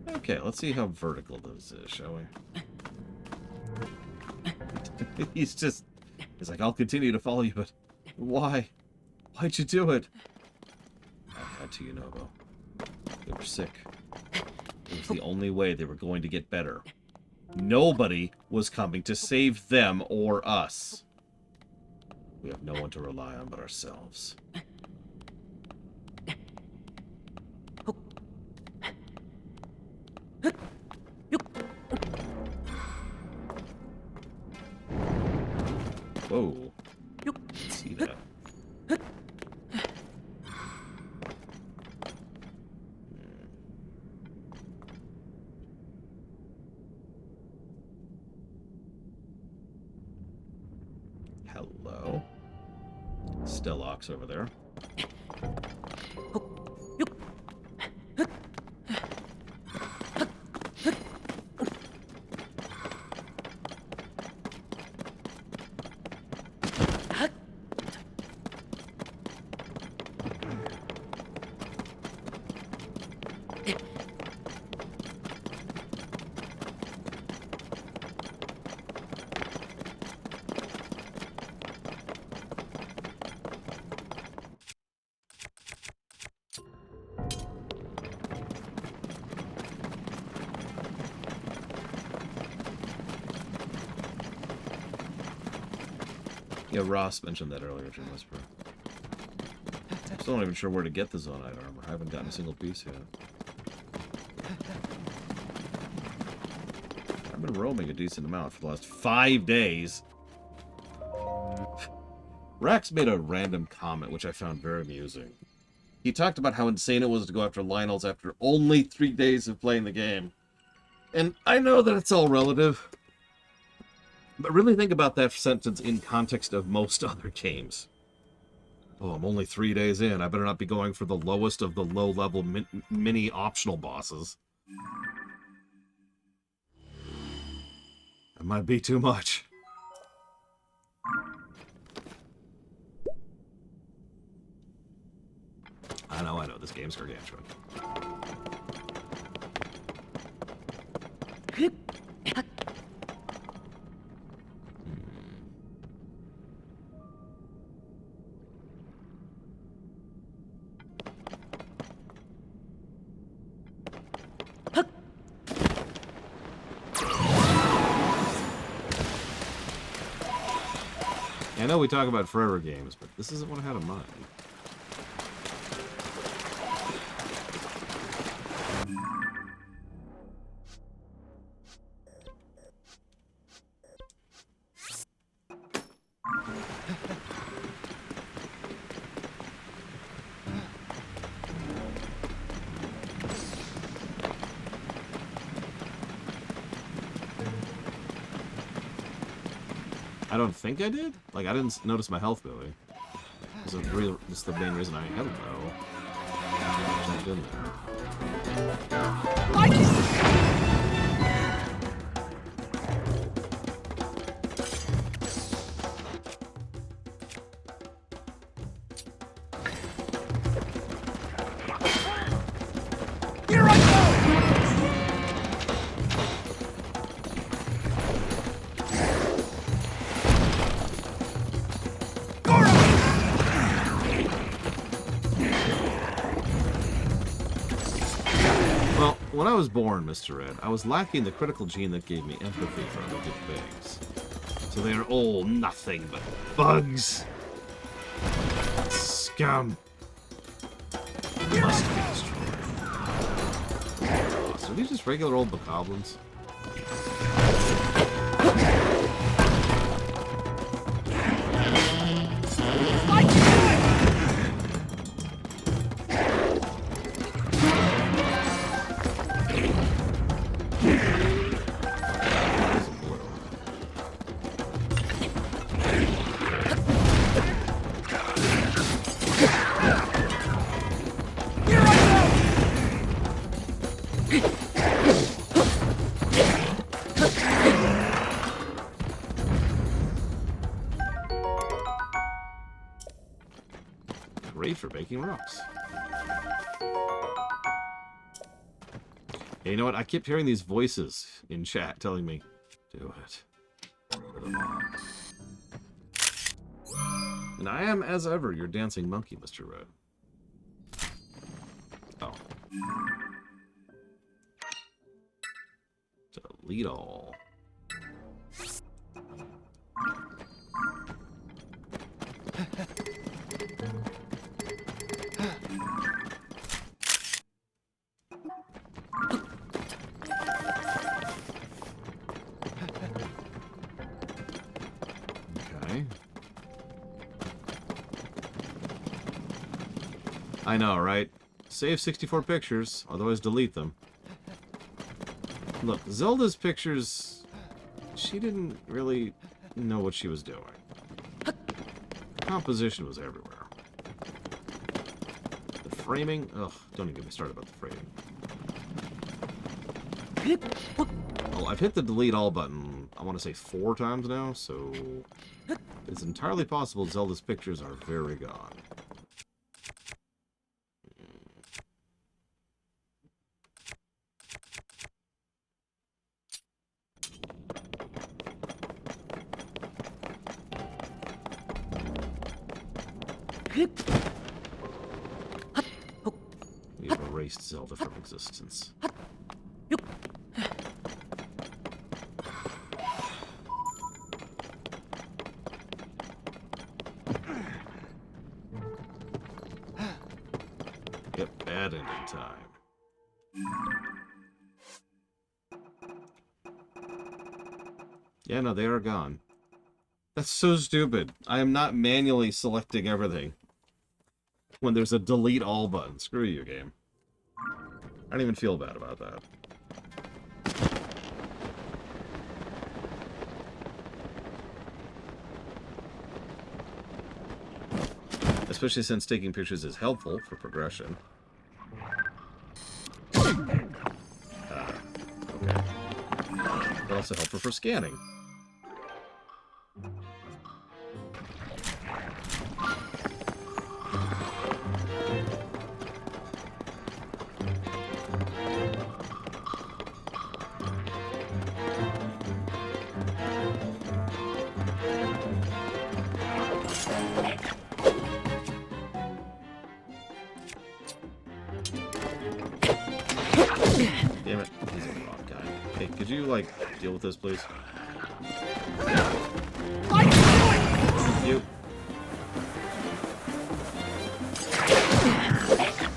Okay, let's see how vertical this is, shall we? He's like, I'll continue to follow you, but why? Why'd you do it? I had to, you know, though. They were sick. It was the only way they were going to get better. Nobody was coming to save them or us. We have no one to rely on but ourselves. Whoa. See that. Hello. Stelox over there. Yeah, Ross mentioned that earlier, Jim Whisper. Still not even sure where to get the Zonite armor. I haven't gotten a single piece yet. I've been roaming a decent amount for the last 5 days. Rax made a random comment, which I found very amusing. He talked about how insane it was to go after Lionels after only 3 days of playing the game. And I know that it's all relative. But really think about that sentence in context of most other games. Oh, I'm only 3 days in. I better not be going for the lowest of the low-level mini optional bosses. That might be too much. I know. This game's gargantuan. I know we talk about forever games, but this isn't what I had in mind. I don't think I did. Like, I didn't notice my health really. That's the main reason I had it though. Jumped in there. Here I go! When I was born, Mr. Red, I was lacking the critical gene that gave me empathy for other good things. So they are all nothing but bugs. Scum. Must be destroyed. So are these just regular old bokoblins? I can do it! Here I Great for making rocks. Hey, you know what? I kept hearing these voices in chat telling me, do it. And I am, as ever, your dancing monkey, Mr. Red. Oh. Delete all. Okay. I know, right? Save 64 pictures, otherwise delete them. Look, Zelda's pictures... She didn't really know what she was doing. Composition was everywhere. The framing... Ugh, don't even get me started about the framing. Well, I've hit the delete all button, I want to say 4 times now, so... It's entirely possible Zelda's pictures are very gone. We've erased Zelda from existence. Yep, bad ending time. Yeah, no, they are gone. That's so stupid. I am not manually selecting everything when there's a delete all button. Screw you, game. I don't even feel bad about that. Especially since taking pictures is helpful for progression. Okay. But also helpful for scanning. Damn it, he's a rock guy. Hey, could you, like, deal with this, please? I can do it! Thank you.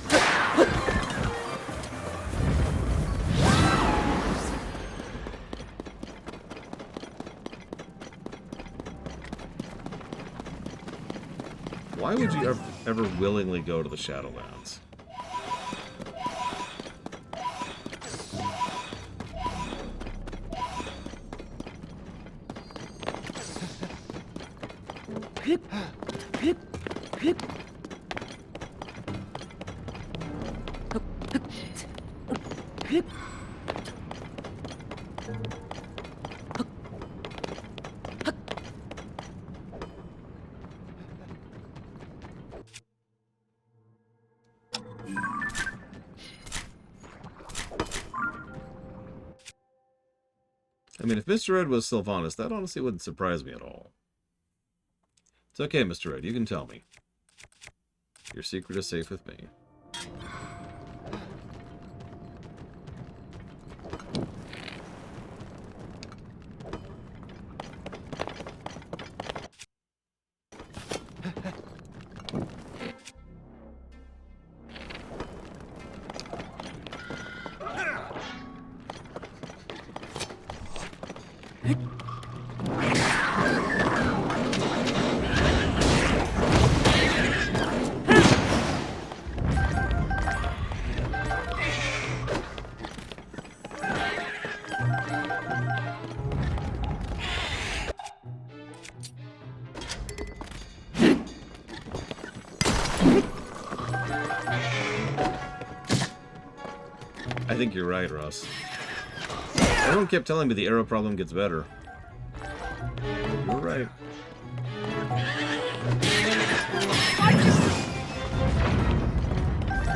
Why would you ever willingly go to the Shadowlands? I mean, if Mr. Red was Sylvanas, that honestly wouldn't surprise me at all. It's okay, Mr. Red, you can tell me. Your secret is safe with me. I think you're right, Russ. Everyone kept telling me the arrow problem gets better. You're right.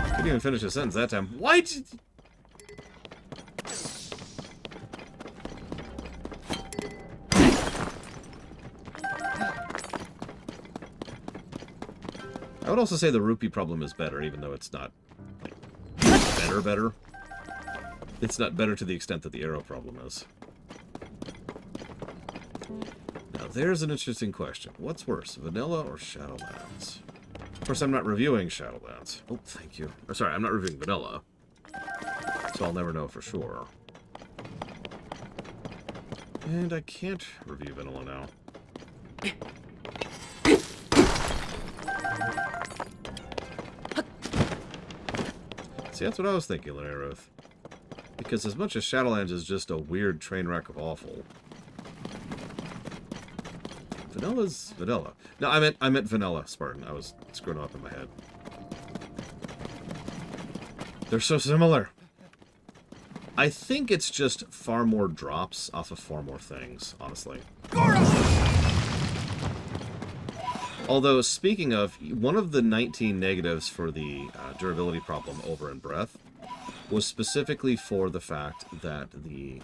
Couldn't even finish a sentence that time. Why did... I would also say the rupee problem is better, even though it's not like, better. It's not better to the extent that the arrow problem is. Now, there's an interesting question. What's worse, vanilla or Shadowlands? Of course, I'm not reviewing Shadowlands. Oh, thank you. Or, sorry, I'm not reviewing vanilla. So I'll never know for sure. And I can't review vanilla now. See, that's what I was thinking, Linnea. Because as much as Shadowlands is just a weird train wreck of awful, vanilla's vanilla. No, I meant vanilla, Spartan. I was screwing up in my head. They're so similar. I think it's just far more drops off of far more things, honestly. Although, speaking of, one of the 19 negatives for the durability problem over in Breath was specifically for the fact that the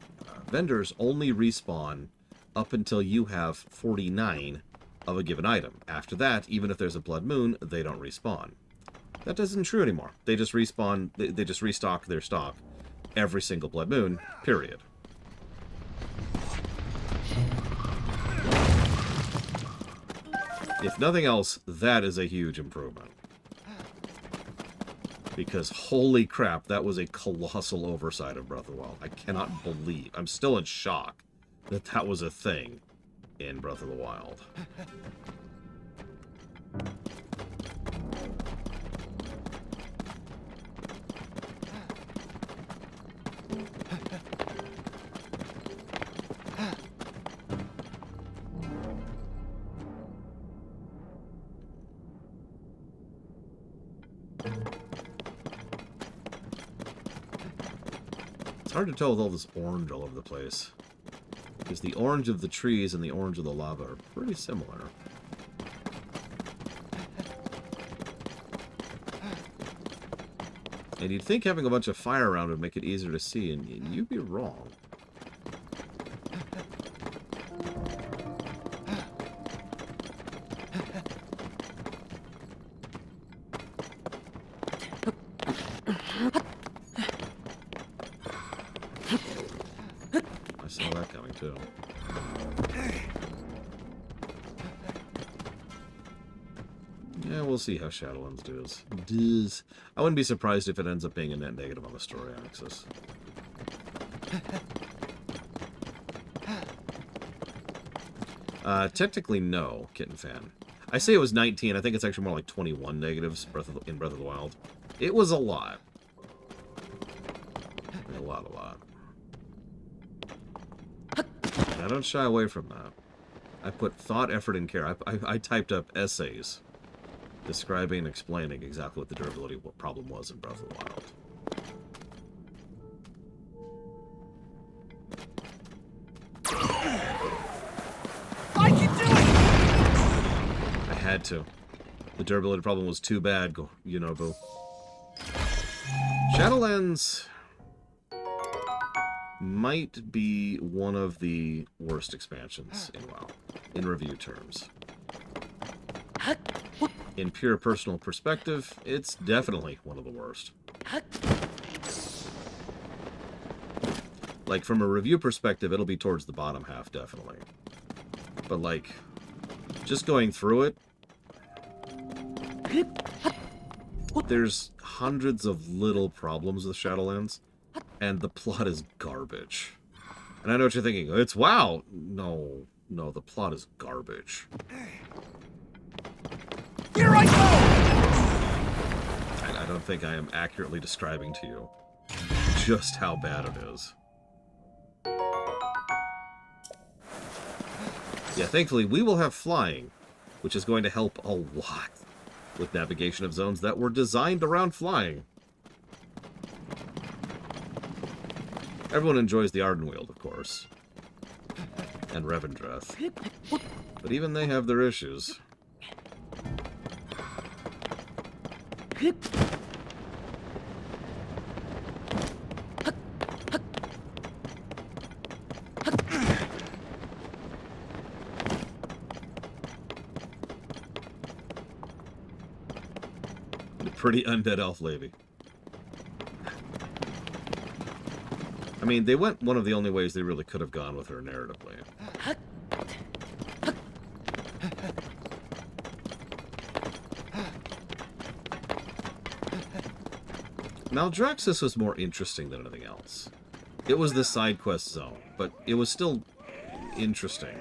vendors only respawn up until you have 49 of a given item. After that, even if there's a Blood Moon, they don't respawn. That isn't true anymore. They just respawn, they just restock their stock every single Blood Moon, period. If nothing else, that is a huge improvement. Because, holy crap, that was a colossal oversight of Breath of the Wild. I cannot believe, I'm still in shock that that was a thing in Breath of the Wild. It's hard to tell with all this orange all over the place. Because the orange of the trees and the orange of the lava are pretty similar. And you'd think having a bunch of fire around would make it easier to see, and you'd be wrong. I saw that coming too. Yeah, we'll see how Shadowlands does. I wouldn't be surprised if it ends up being a net negative on the story axis. Technically, no, Kitten Fan. I say it was 19. I think it's actually more like 21 negatives in Breath of the Wild. It was a lot. A lot. And I don't shy away from that. I put thought, effort, and care. I typed up essays describing and explaining exactly what the durability problem was in Breath of the Wild. I can do it! I had to. The durability problem was too bad, you know, boo. Shadowlands might be one of the worst expansions in WoW, in review terms. In pure personal perspective, it's definitely one of the worst. Like, from a review perspective, it'll be towards the bottom half, definitely. But, like, just going through it, there's hundreds of little problems with Shadowlands, and the plot is garbage. And I know what you're thinking. It's WoW. No, no, the plot is garbage. Here I go! I don't think I am accurately describing to you just how bad it is. Yeah, thankfully we will have flying, which is going to help a lot with navigation of zones that were designed around flying. Everyone enjoys the Ardenweald, of course. And Revendreth. But even they have their issues. The pretty undead elf lady. I mean, they went one of the only ways they really could have gone with her narratively. Maldraxxus was more interesting than anything else. It was the side quest zone, but it was still interesting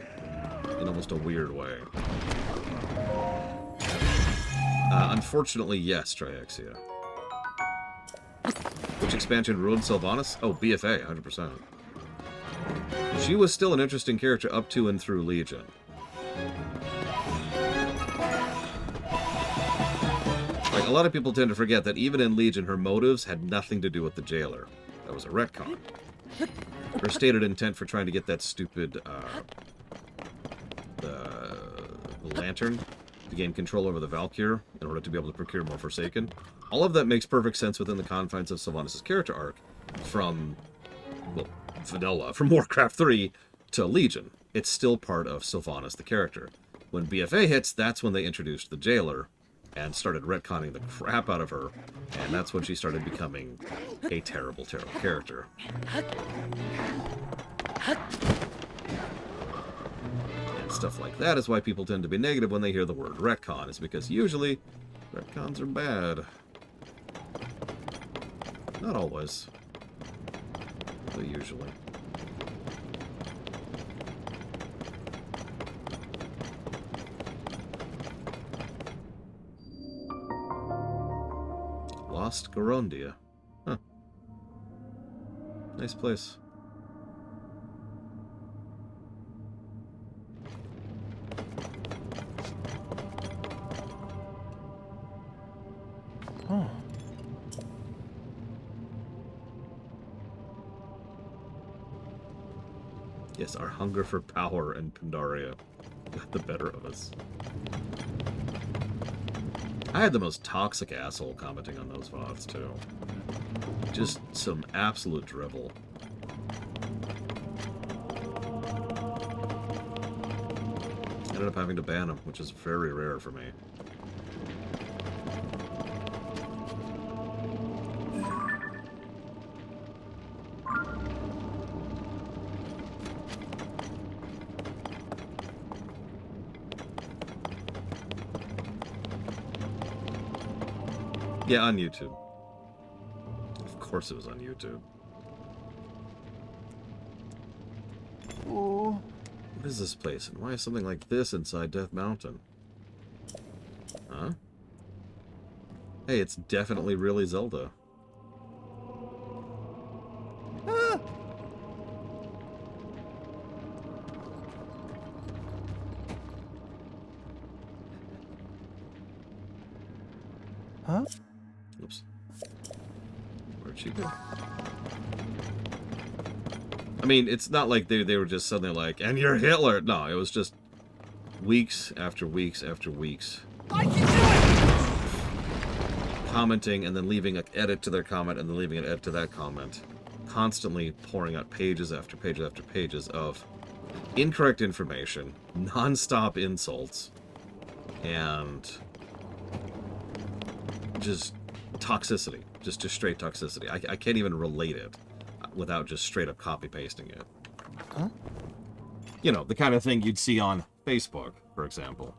in almost a weird way. Unfortunately, yes, Triexia. Which expansion ruined Sylvanas? Oh, BFA, 100%. She was still an interesting character up to and through Legion. Like, a lot of people tend to forget that even in Legion, her motives had nothing to do with the jailer. That was a retcon. Her stated intent for trying to get that stupid, the lantern to gain control over the Valkyr in order to be able to procure more Forsaken. All of that makes perfect sense within the confines of Sylvanas' character arc from, well, Vanilla, from Warcraft 3 to Legion. It's still part of Sylvanas the character. When BFA hits, that's when they introduced the jailer and started retconning the crap out of her, and that's when she started becoming a terrible, terrible character. And stuff like that is why people tend to be negative when they hear the word retcon, is because usually retcons are bad. Not always, but usually. Lost Gorondia. Huh. Nice place. Oh. Yes, our hunger for power in Pandaria got the better of us. I had the most toxic asshole commenting on those VODs, too. Just some absolute drivel. Ended up having to ban him, which is very rare for me. Yeah, on YouTube. Of course it was on YouTube. Oh. What is this place, and why is something like this inside Death Mountain? Huh? Hey, it's definitely really Zelda. Ah. Huh? Oops. Where'd she go? I mean, it's not like they were just suddenly like, and you're Hitler! No, it was just weeks after weeks after weeks. I can do it! Commenting and then leaving an edit to their comment and then leaving an edit to that comment. Constantly pouring out pages after pages after pages of incorrect information, non-stop insults, and just toxicity. Just straight toxicity. I can't even relate it without just straight up copy-pasting it. Huh? You know, the kind of thing you'd see on Facebook, for example.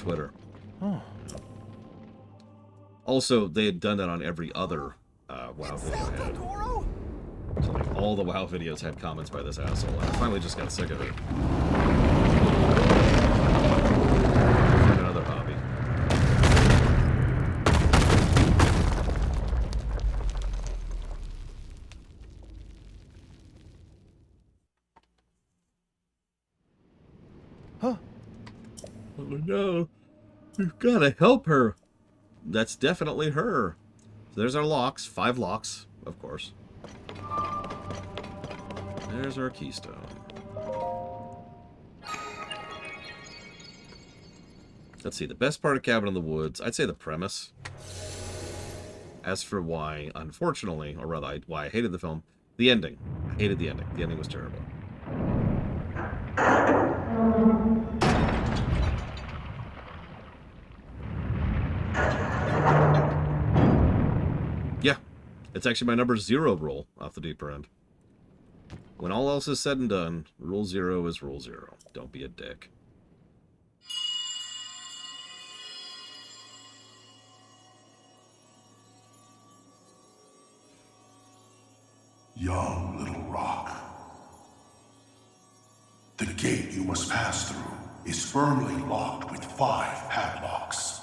Twitter. Oh. Also, they had done that on every other WoW video Zelda, had. Goro! So, like, all the WoW videos had comments by this asshole, and I finally just got sick of it. Find another hobby. Huh. Oh no. We've got to help her. That's definitely her. So there's our locks. 5 locks, of course. There's our keystone. Let's see. The best part of Cabin in the Woods, I'd say the premise. As for why, unfortunately, or rather, why I hated the film, the ending. I hated the ending. The ending was terrible. Yeah, it's actually my number 0 rule off the deeper end. When all else is said and done, rule 0 is rule 0. Don't be a dick. Young little rock. The gate you must pass through is firmly locked with 5 padlocks.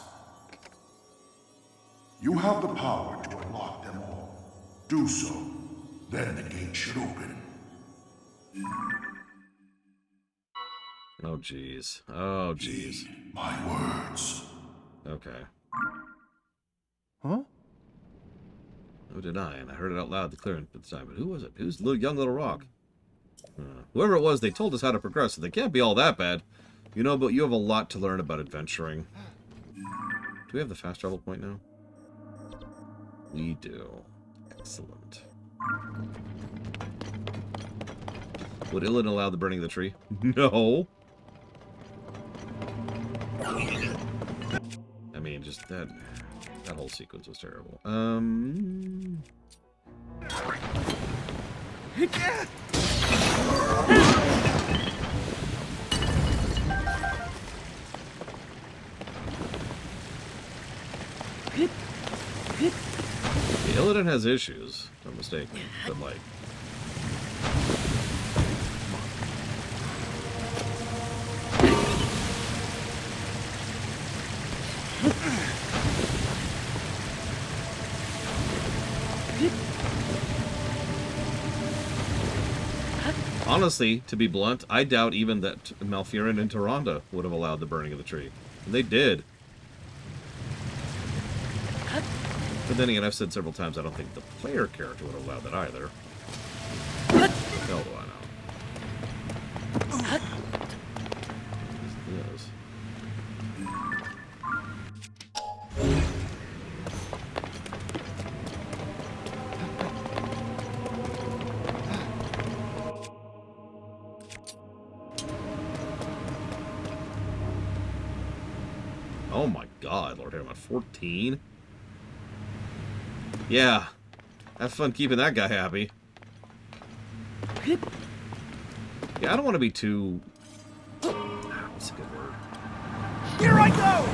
You have the power to unlock them all. Do so, then the gate should open. Oh, jeez. Oh, jeez. Heed my words. Okay. Huh? Oh, did I? And I heard it out loud at the clearing at the time. But who was it? Who's young little rock? Whoever it was, they told us how to progress, so they can't be all that bad. You know, but you have a lot to learn about adventuring. Do we have the fast travel point now? We do. Excellent. Would Illidan allow the burning of the tree? No. I mean, just that whole sequence was terrible. Illidan has issues, don't mistake me, but like... Honestly, to be blunt, I doubt even that Malfurion and Tyrande would have allowed the burning of the tree. And they did. But then again, I've said several times I don't think the player character would have allowed that either. Hell do I know. Yes. Oh my god, Lord Harriman, 14? Yeah. Have fun keeping that guy happy. Yeah, I don't want to be too... what's a good word? Here I go!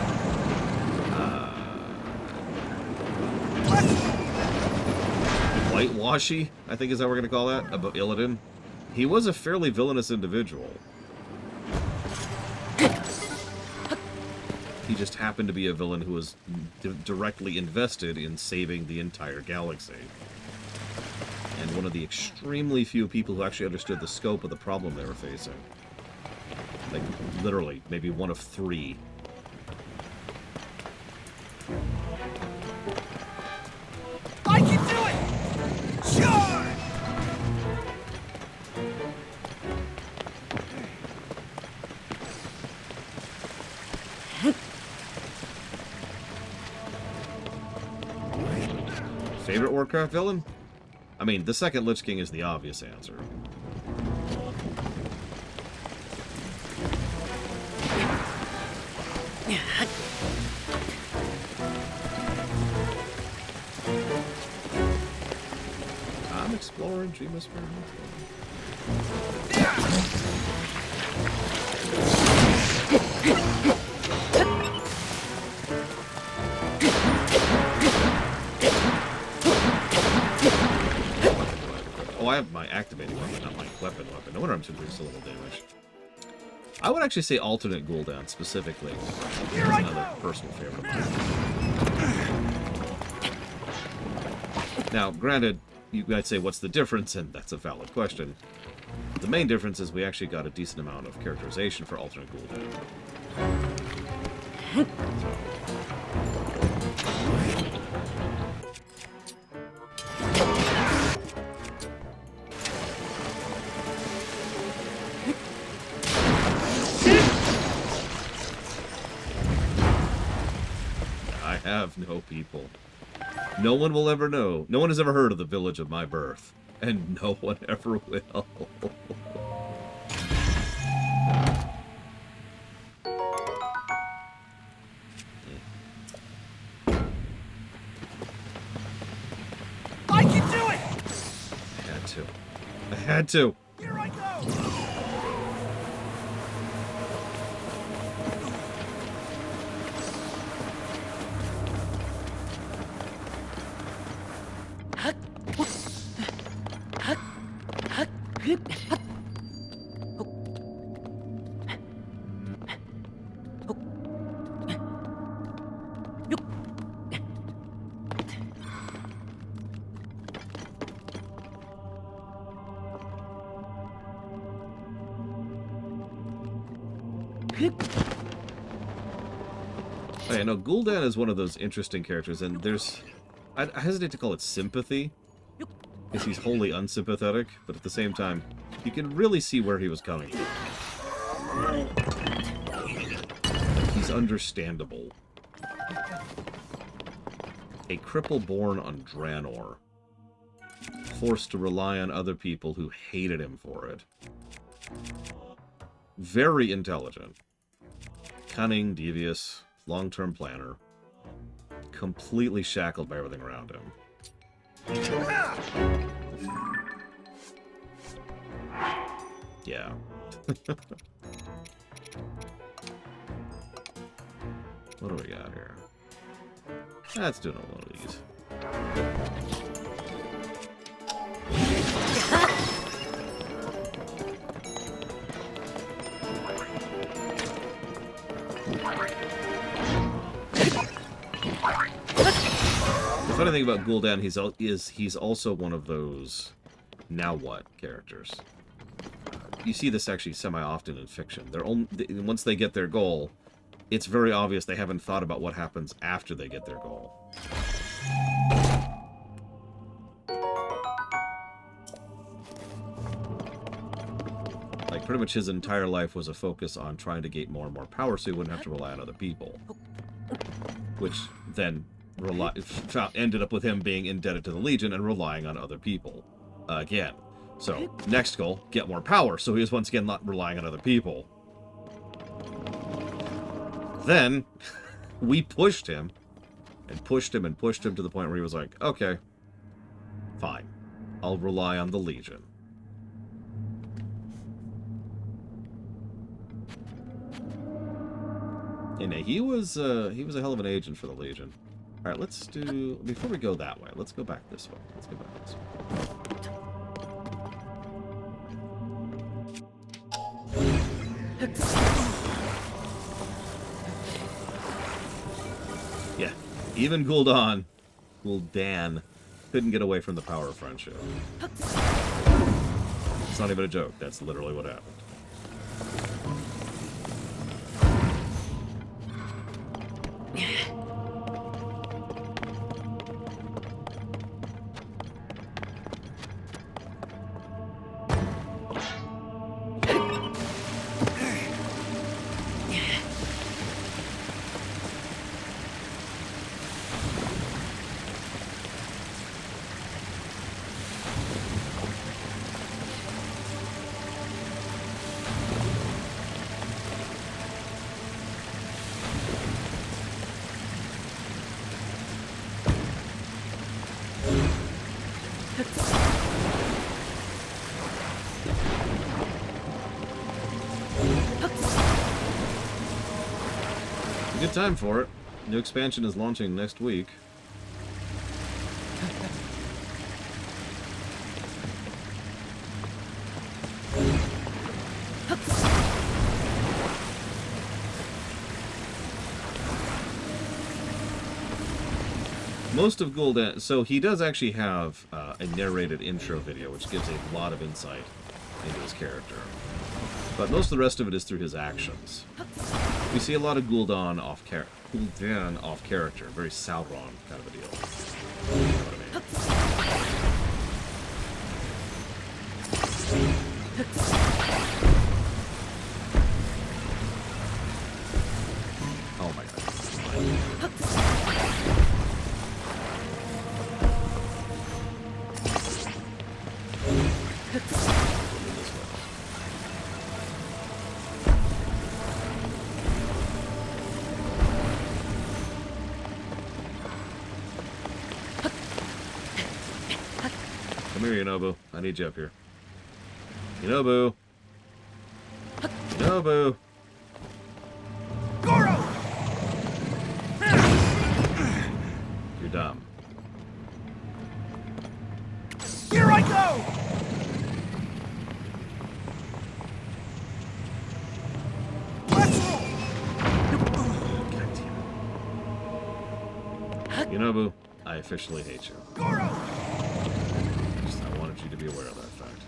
Whitewashy, I think is how we're going to call that, about Illidan. He was a fairly villainous individual. He just happened to be a villain who was directly invested in saving the entire galaxy. And one of the extremely few people who actually understood the scope of the problem they were facing. Like, literally, maybe one of 3. I can do it! Sure! Favorite Warcraft villain? I mean, the second Lich King is the obvious answer. I'm exploring Geosphere. Oh, I have my activating weapon, not my weapon. No wonder I'm doing so little damage. I would actually say alternate Gul'dan specifically. Is another personal favorite of mine. Now, granted, you might say, what's the difference? And that's a valid question. The main difference is we actually got a decent amount of characterization for alternate Gul'dan. I have no people. No one will ever know. No one has ever heard of the village of my birth. And no one ever will. I can do it! I had to. Here I go! Oh, yeah, no, Gul'dan is one of those interesting characters, and there's... I hesitate to call it sympathy, because he's wholly unsympathetic, but at the same time, you can really see where he was coming from. He's understandable. A cripple born on Draenor, forced to rely on other people who hated him for it. Very intelligent. Cunning, devious, long-term planner. Completely shackled by everything around him. Yeah. What do we got here? Let's do another one of these. The funny thing about Gul'dan, he's also one of those now what characters. You see this actually semi-often in fiction. Once they get their goal, it's very obvious they haven't thought about what happens after they get their goal. Like, pretty much his entire life was a focus on trying to gain more and more power so he wouldn't have to rely on other people. Which then ended up with him being indebted to the Legion and relying on other people. Again. So, next goal, get more power, so he was once again not relying on other people. Then, we pushed him, and pushed him, and pushed him to the point where he was like, okay, fine, I'll rely on the Legion. And he was a hell of an agent for the Legion. Alright, let's do... Before we go that way, let's go back this way. Let's go back this way. Yeah, even Gul'dan couldn't get away from the power of friendship. It's not even a joke. That's literally what happened. Good time for it. New expansion is launching next week. Most of Gul'dan... So he does actually have a narrated intro video, which gives a lot of insight into his character. But most of the rest of it is through his actions. We see a lot of Gul'dan off character, very Sauron kind of a deal. You know what I mean? Oh my god. Come here, Yunobu. I need you up here. Yunobu. Yunobu. Goro! You're dumb. Here I go! Let's roll! Yunobu, I officially hate you. Goro! I wanted you to be aware of that fact.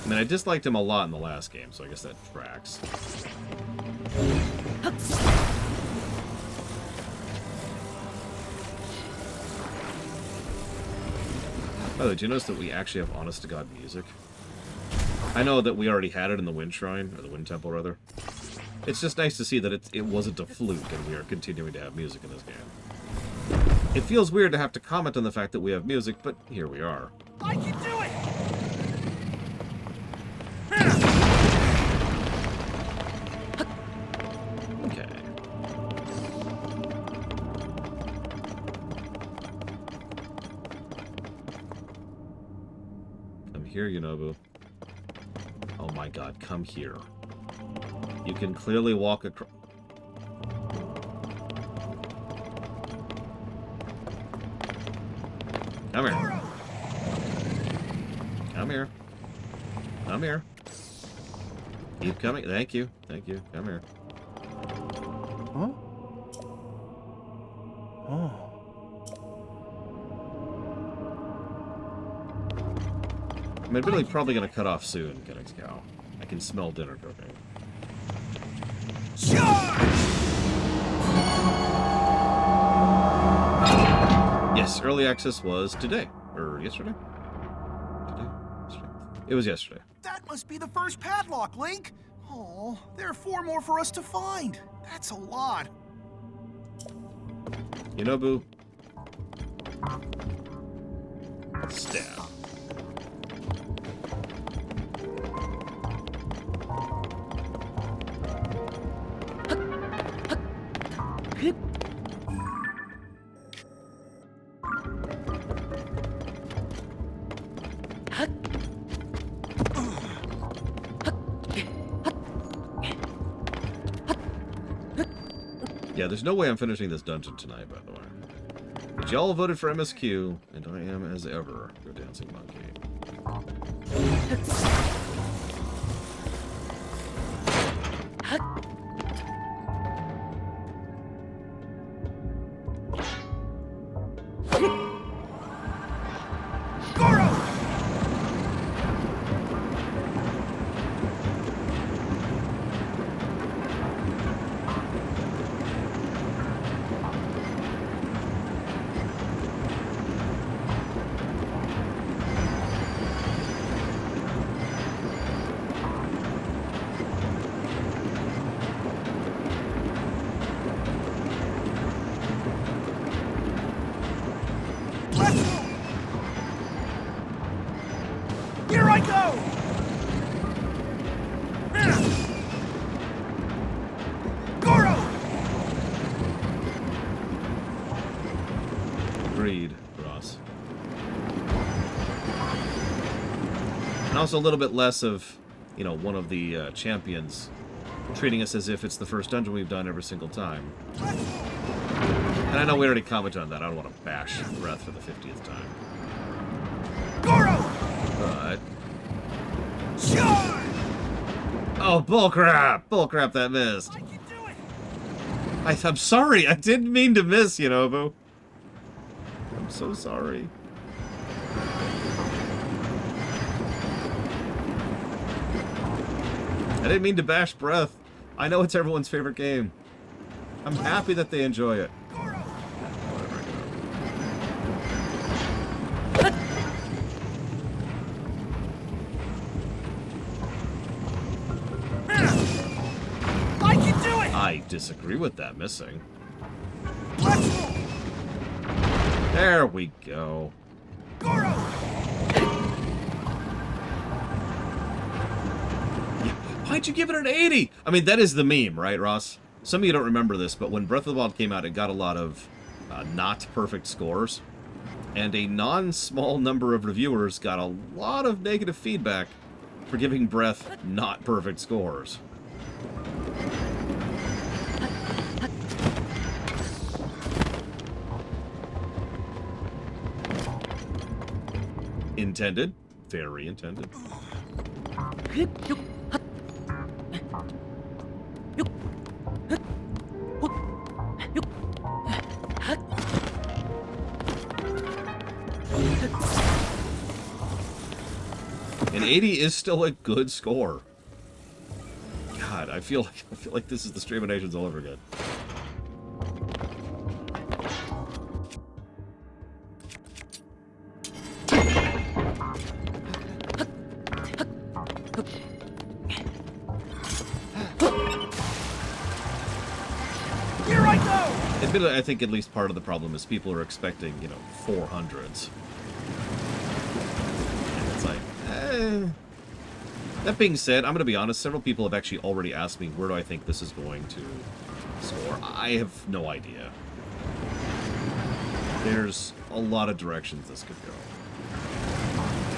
I mean, I disliked him a lot in the last game, so I guess that tracks. By the way, did you notice that we actually have honest-to-God music? I know that we already had it in the Wind Shrine, or the Wind Temple, rather. It's just nice to see that it wasn't a fluke, and we are continuing to have music in this game. It feels weird to have to comment on the fact that we have music, but here we are. I can do it! Okay. Come here, Yunobu. Oh my god, come here. You can clearly walk across... Come here. Come here. Come here. Keep coming. Thank you. Thank you. Come here. Huh? Oh. I'm admittedly probably going to cut off soon, Genex Cow. I can smell dinner cooking. Yes, early access was today. Or yesterday? Today? Yesterday? It was yesterday. That must be the first padlock, Link. Oh, there are 4 more for us to find. That's a lot. Yunobu. Stab. Yeah, there's no way I'm finishing this dungeon tonight, by the way. But y'all voted for MSQ, and I am, as ever, your dancing monkey. Here I go! Goro! Agreed, Ross. And also a little bit less of, you know, one of the champions treating us as if it's the first dungeon we've done every single time. And I know we already commented on that. I don't want to bash Breath for the 50th time. Goro! But... Charge! Oh, bullcrap! Bullcrap, that missed. I can do it! I'm sorry. I didn't mean to miss, Yonobu. I'm so sorry. I didn't mean to bash Breath. I know it's everyone's favorite game. I'm happy that they enjoy it. Goro! I can do it! I disagree with that missing. Let's roll! There we go. Goro! Why'd you give it an 80? I mean, that is the meme, right, Ross? Some of you don't remember this, but when Breath of the Wild came out, it got a lot of not perfect scores. And a non-small number of reviewers got a lot of negative feedback for giving Breath not perfect scores. Intended. Very intended. An 80 is still a good score. God, I feel like this is the Stream of Nations all over again. Here I go! Admittedly, I think at least part of the problem is people are expecting, 400s. And it's like, That being said, I'm going to be honest, several people have actually already asked me where do I think this is going to score. I have no idea. There's a lot of directions this could go.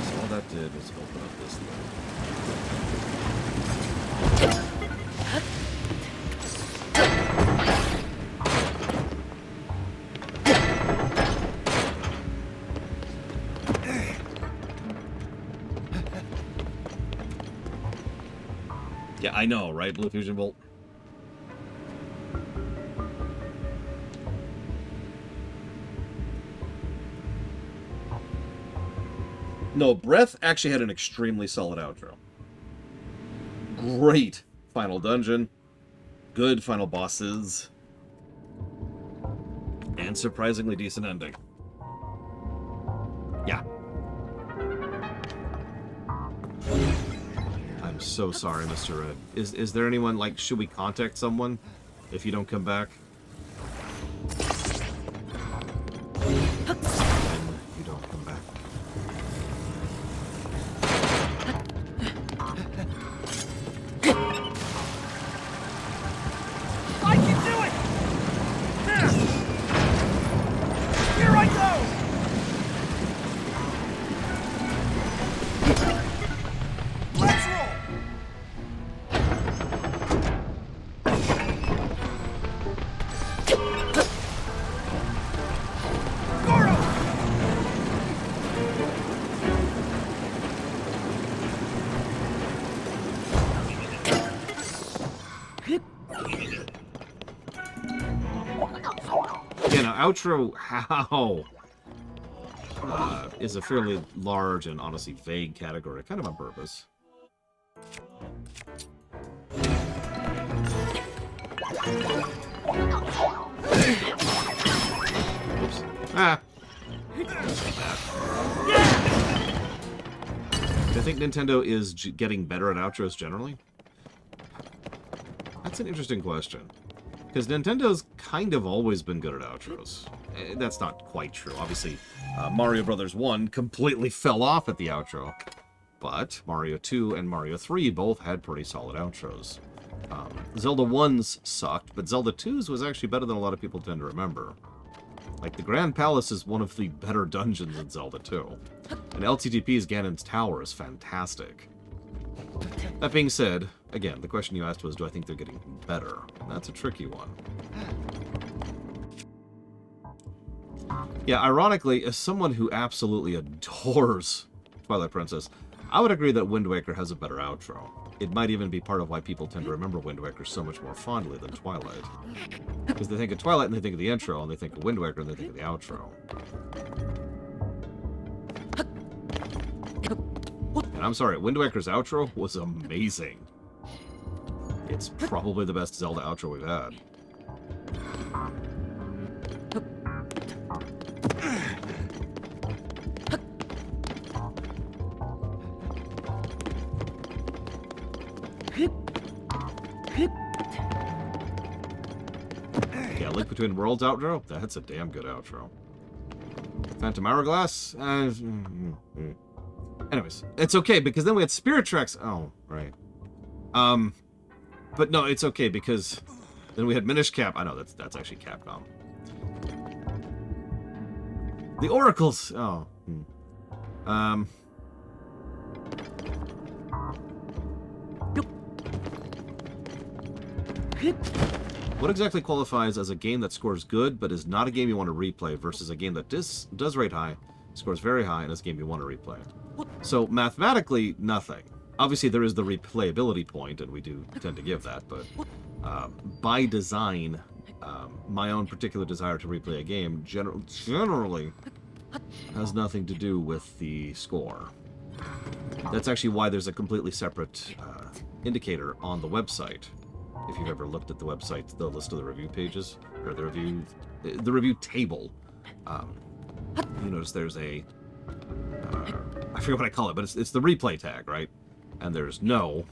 So all that did was open up this thing. Yeah, I know, right, Blue Fusion Bolt? No, Breath actually had an extremely solid outro. Great final dungeon. Good final bosses. And surprisingly decent ending. Yeah. I'm so sorry, Mr. Red. Is there anyone, like, should we contact someone if you don't come back? When you don't come back. I can do it! Here I go! Let's roll! Goro! Yeah, now, outro, how? Is a fairly large and honestly vague category, kind of on purpose. Oops. Ah. I think Nintendo is getting better at outros generally. That's an interesting question. Because Nintendo's kind of always been good at outros. That's not quite true. Obviously, Mario Brothers 1 completely fell off at the outro. But Mario 2 and Mario 3 both had pretty solid outros. Zelda 1's sucked, but Zelda 2's was actually better than a lot of people tend to remember. Like, the Grand Palace is one of the better dungeons in Zelda 2. And LTTP's Ganon's Tower is fantastic. That being said, again, the question you asked was, do I think they're getting better? That's a tricky one. Yeah, ironically, as someone who absolutely adores Twilight Princess, I would agree that Wind Waker has a better outro. It might even be part of why people tend to remember Wind Waker so much more fondly than Twilight. Because they think of Twilight and they think of the intro, and they think of Wind Waker and they think of the outro. And I'm sorry, Wind Waker's outro was amazing. It's probably the best Zelda outro we've had. Yeah, Link Between Worlds outro? That's a damn good outro. Phantom Hourglass? Anyways, it's okay, because then we had Spirit Tracks. Oh, right. But no, it's okay, because then we had Minish Cap. I know, that's actually Capcom. The Oracles! Oh. What exactly qualifies as a game that scores good, but is not a game you want to replay, versus a game that does rate high, scores very high, and is a game you want to replay? So, mathematically, nothing. Obviously, there is the replayability point, and we do tend to give that, but by design, my own particular desire to replay a game generally has nothing to do with the score. That's actually why there's a completely separate indicator on the website. If you've ever looked at the website, the list of the review pages, or the review table, you notice there's a, I forget what I call it, but it's the replay tag, right? And there's no,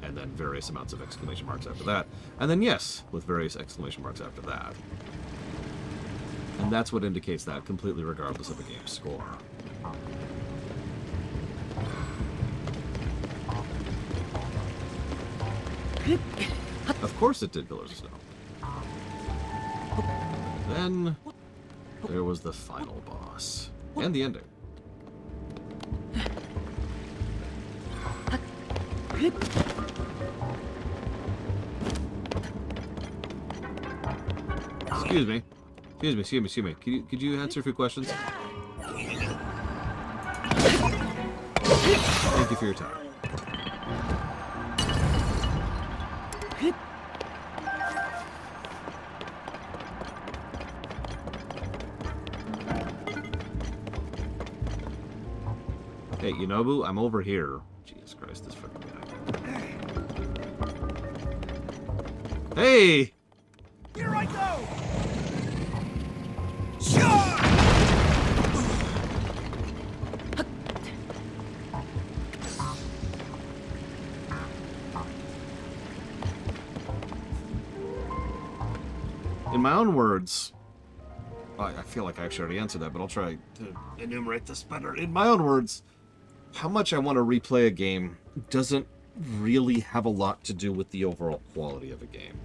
and then various amounts of exclamation marks after that, and then yes, with various exclamation marks after that. And that's what indicates that, completely regardless of a game's score. Of course it did, Pillars of Snow. Then there was the final boss. And the ending. Excuse me. Excuse me. Could you answer a few questions? Thank you for your time. Hey, Yunobu, I'm over here. Jesus Christ, this fucking guy. Hey! Here I go! Charge! In my own words, I feel like I actually already answered that, but I'll try to enumerate this better. In my own words, how much I want to replay a game doesn't really have a lot to do with the overall quality of a game.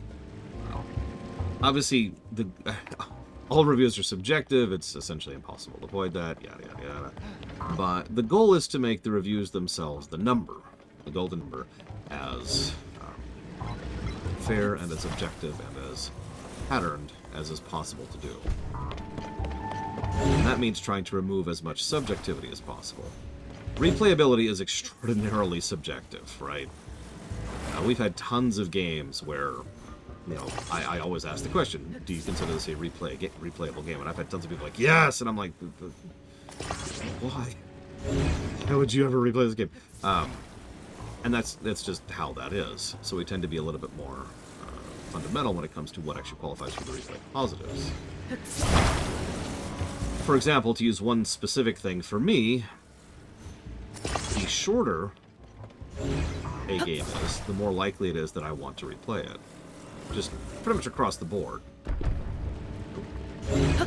Obviously, all reviews are subjective. It's essentially impossible to avoid that, yada, yada, yada. But the goal is to make the reviews themselves, the golden number, as fair and as objective and as patterned as is possible to do. And that means trying to remove as much subjectivity as possible. Replayability is extraordinarily subjective, right? We've had tons of games where, you know, I always ask the question, do you consider this a replayable game? And I've had tons of people like, yes! And I'm like, why? How would you ever replay this game? And that's just how that is. So we tend to be a little bit more fundamental when it comes to what actually qualifies for the replay positives. For example, to use one specific thing for me, the shorter a game is, the more likely it is that I want to replay it. Just pretty much across the board. You know,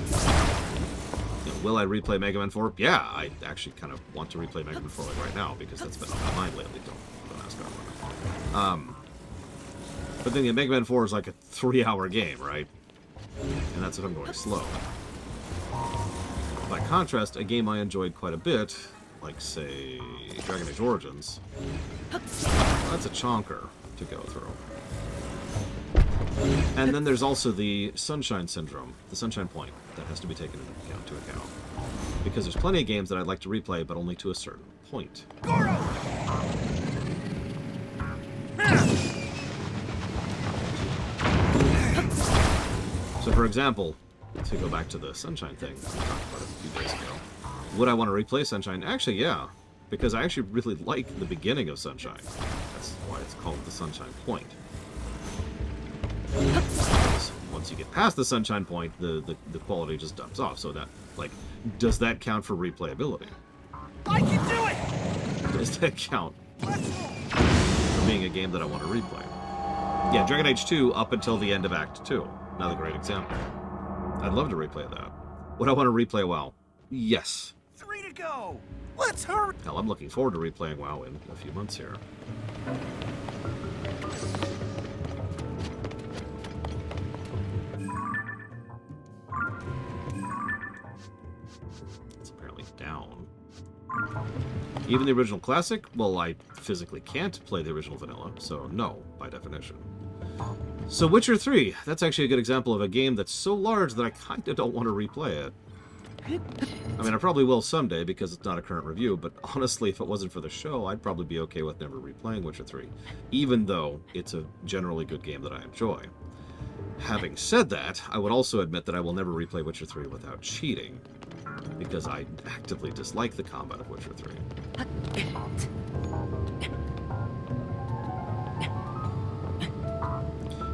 will I replay Mega Man 4? Yeah, I actually kind of want to replay Mega Man 4 like right now, because that's been on my mind lately. Don't ask everyone. But then Mega Man 4 is like a 3-hour game, right? And that's if I'm going slow. By contrast, a game I enjoyed quite a bit, like, say, Dragon Age Origins, that's a chonker to go through. And then there's also the Sunshine Syndrome, the Sunshine Point, that has to be taken into account. Because there's plenty of games that I'd like to replay, but only to a certain point. Goro! So, for example, to go back to the Sunshine thing that we talked about a few days ago, would I want to replay Sunshine? Actually, yeah, because I actually really like the beginning of Sunshine. That's why it's called the Sunshine Point. Once you get past the Sunshine Point, the quality just dumps off. So that, like, does that count for replayability? I can do it! Does that count Let's move! for being a game that I want to replay? Yeah, Dragon Age 2 up until the end of Act 2. Another great example. I'd love to replay that. Would I want to replay WoW? Yes. 3 to go! Let's hurry. Hell, I'm looking forward to replaying WoW in a few months here. It's apparently down. Even the original classic? Well, I physically can't play the original vanilla, so no, by definition. So Witcher 3, that's actually a good example of a game that's so large that I kind of don't want to replay it. I mean, I probably will someday because it's not a current review, but honestly, if it wasn't for the show, I'd probably be okay with never replaying Witcher 3, even though it's a generally good game that I enjoy. Having said that, I would also admit that I will never replay Witcher 3 without cheating, because I actively dislike the combat of Witcher 3.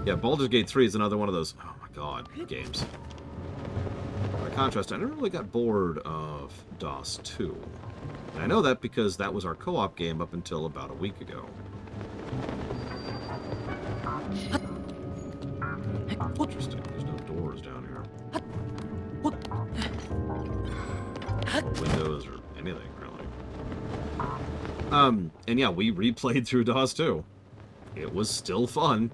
Yeah, Baldur's Gate 3 is another one of those, oh my god, games. By contrast, I never really got bored of DOS 2. And I know that because that was our co-op game up until about a week ago. Interesting, there's no doors down here. Windows or anything, really. And yeah, we replayed through DOS 2. It was still fun.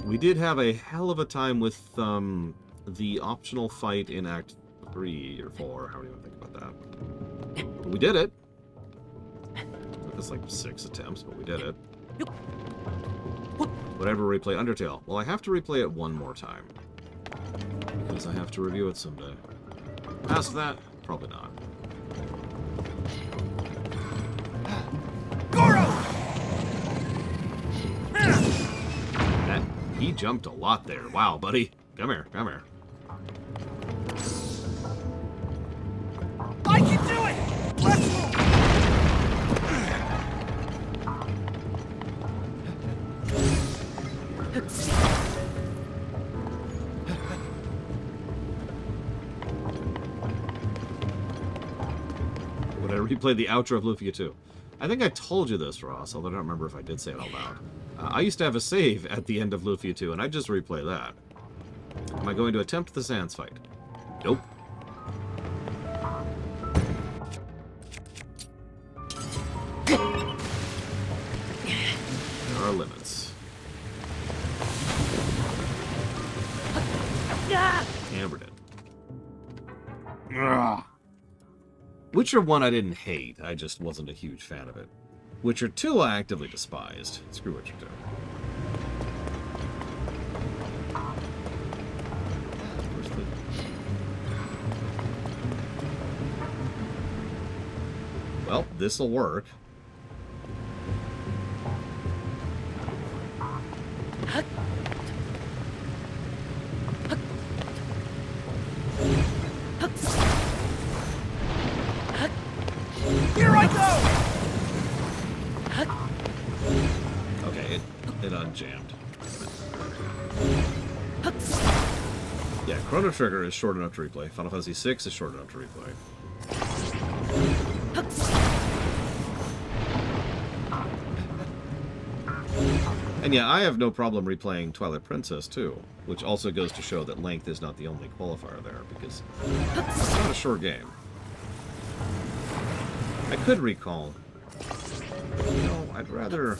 We did have a hell of a time with the optional fight in Act 3 or 4, how do you want to think about that? But we did it. Took us like 6 attempts, but we did it. Whatever, replay Undertale. Well, I have to replay it one more time. Because I have to review it someday. Past that, probably not. Goro! He jumped a lot there. Wow, buddy. Come here, come here. I can do it! Let's move! Would I replay the outro of Lufia 2? I think I told you this, Ross, although I don't remember if I did say it out loud. I used to have a save at the end of Lufia 2, and I just replay that. Am I going to attempt the Sans fight? Nope. There are limits. Hammered it. Witcher 1 I didn't hate, I just wasn't a huge fan of it. Witcher 2 I actively despised. Screw Witcher 2. Well, this'll work. Here I go! Okay, it unjammed. Yeah, Chrono Trigger is short enough to replay. Final Fantasy VI is short enough to replay. And yeah, I have no problem replaying Twilight Princess too, which also goes to show that length is not the only qualifier there, because it's not a short game. I could recall. But, you know, I'd rather...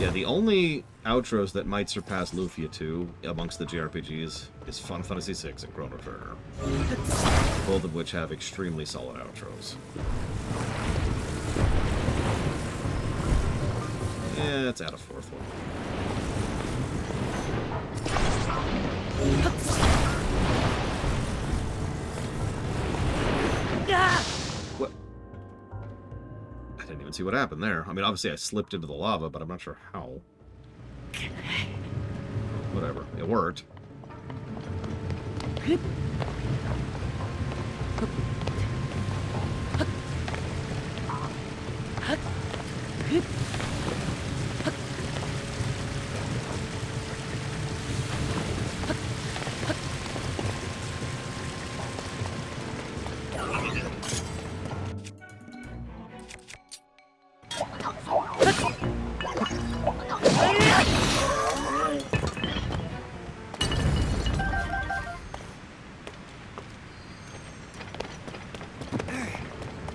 Yeah, the only outros that might surpass Lufia 2 amongst the JRPGs is Final Fantasy VI and Chrono Trigger. Both of which have extremely solid outros. Yeah, let's add a fourth one. What? I didn't even see what happened there. I mean, obviously I slipped into the lava, but I'm not sure how. Whatever. It worked.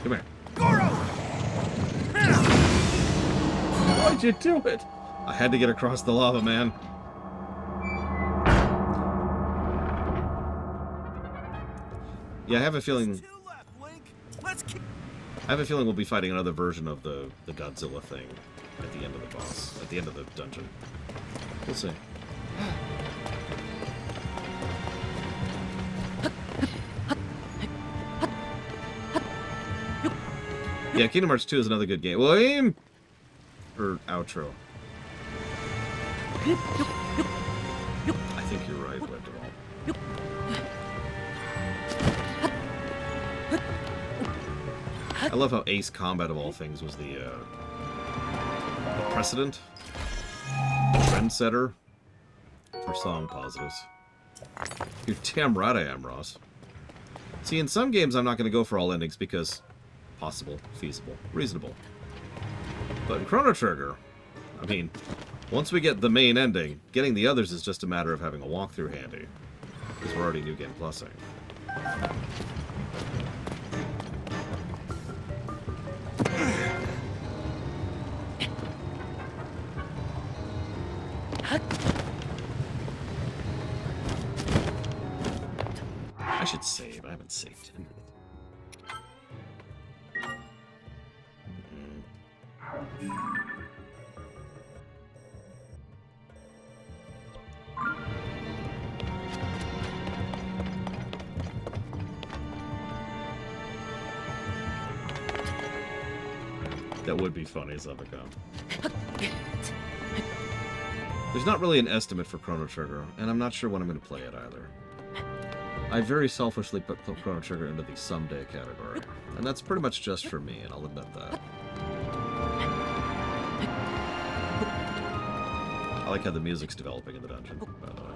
Come here. Why'd you do it? I had to get across the lava, man. Yeah, I have a feeling. Two left, Link. Let's keep. I have a feeling we'll be fighting another version of the Godzilla thing at the end of the boss, at the end of the dungeon. We'll see. Yeah, Kingdom Hearts 2 is another good game. William! Or outro. I think you're right, Wendell. I love how Ace Combat, of all things, was the precedent, trendsetter for song positives. You're damn right I am, Ross. See, in some games I'm not going to go for all endings because possible, feasible, reasonable. But in Chrono Trigger, I mean, once we get the main ending, getting the others is just a matter of having a walkthrough handy. Because we're already New Game Plusing. I should save. I haven't saved in a minute. That would be funny as I've become. There's not really an estimate for Chrono Trigger, and I'm not sure when I'm going to play it either. I very selfishly put Chrono Trigger into the someday category, and that's pretty much just for me, and I'll admit that. I like how the music's developing in the dungeon, by the way.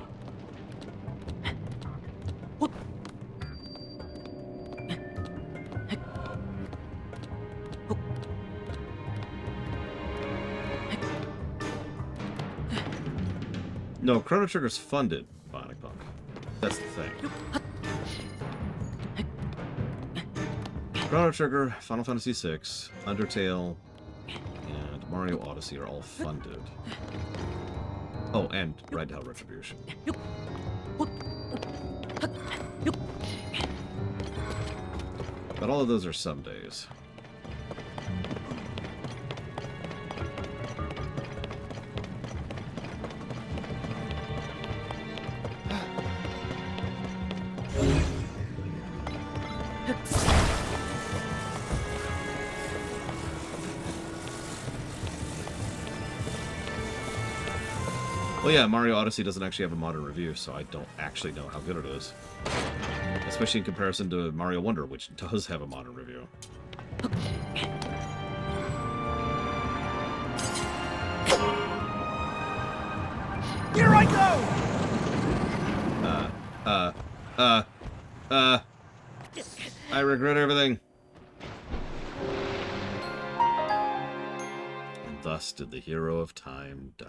No, Chrono Trigger's funded, Bionic Punk. That's the thing. Chrono Trigger, Final Fantasy VI, Undertale, and Mario Odyssey are all funded. Oh, and Ride to Hell Retribution. But all of those are some days. Well, yeah, Mario Odyssey doesn't actually have a modern review, so I don't actually know how good it is. Especially in comparison to Mario Wonder, which does have a modern review. Here I go! I regret everything. And thus did the hero of time die.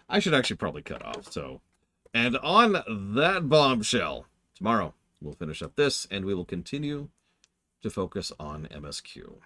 I should actually probably cut off, so. And on that bombshell, tomorrow we'll finish up this, and we will continue to focus on MSQ.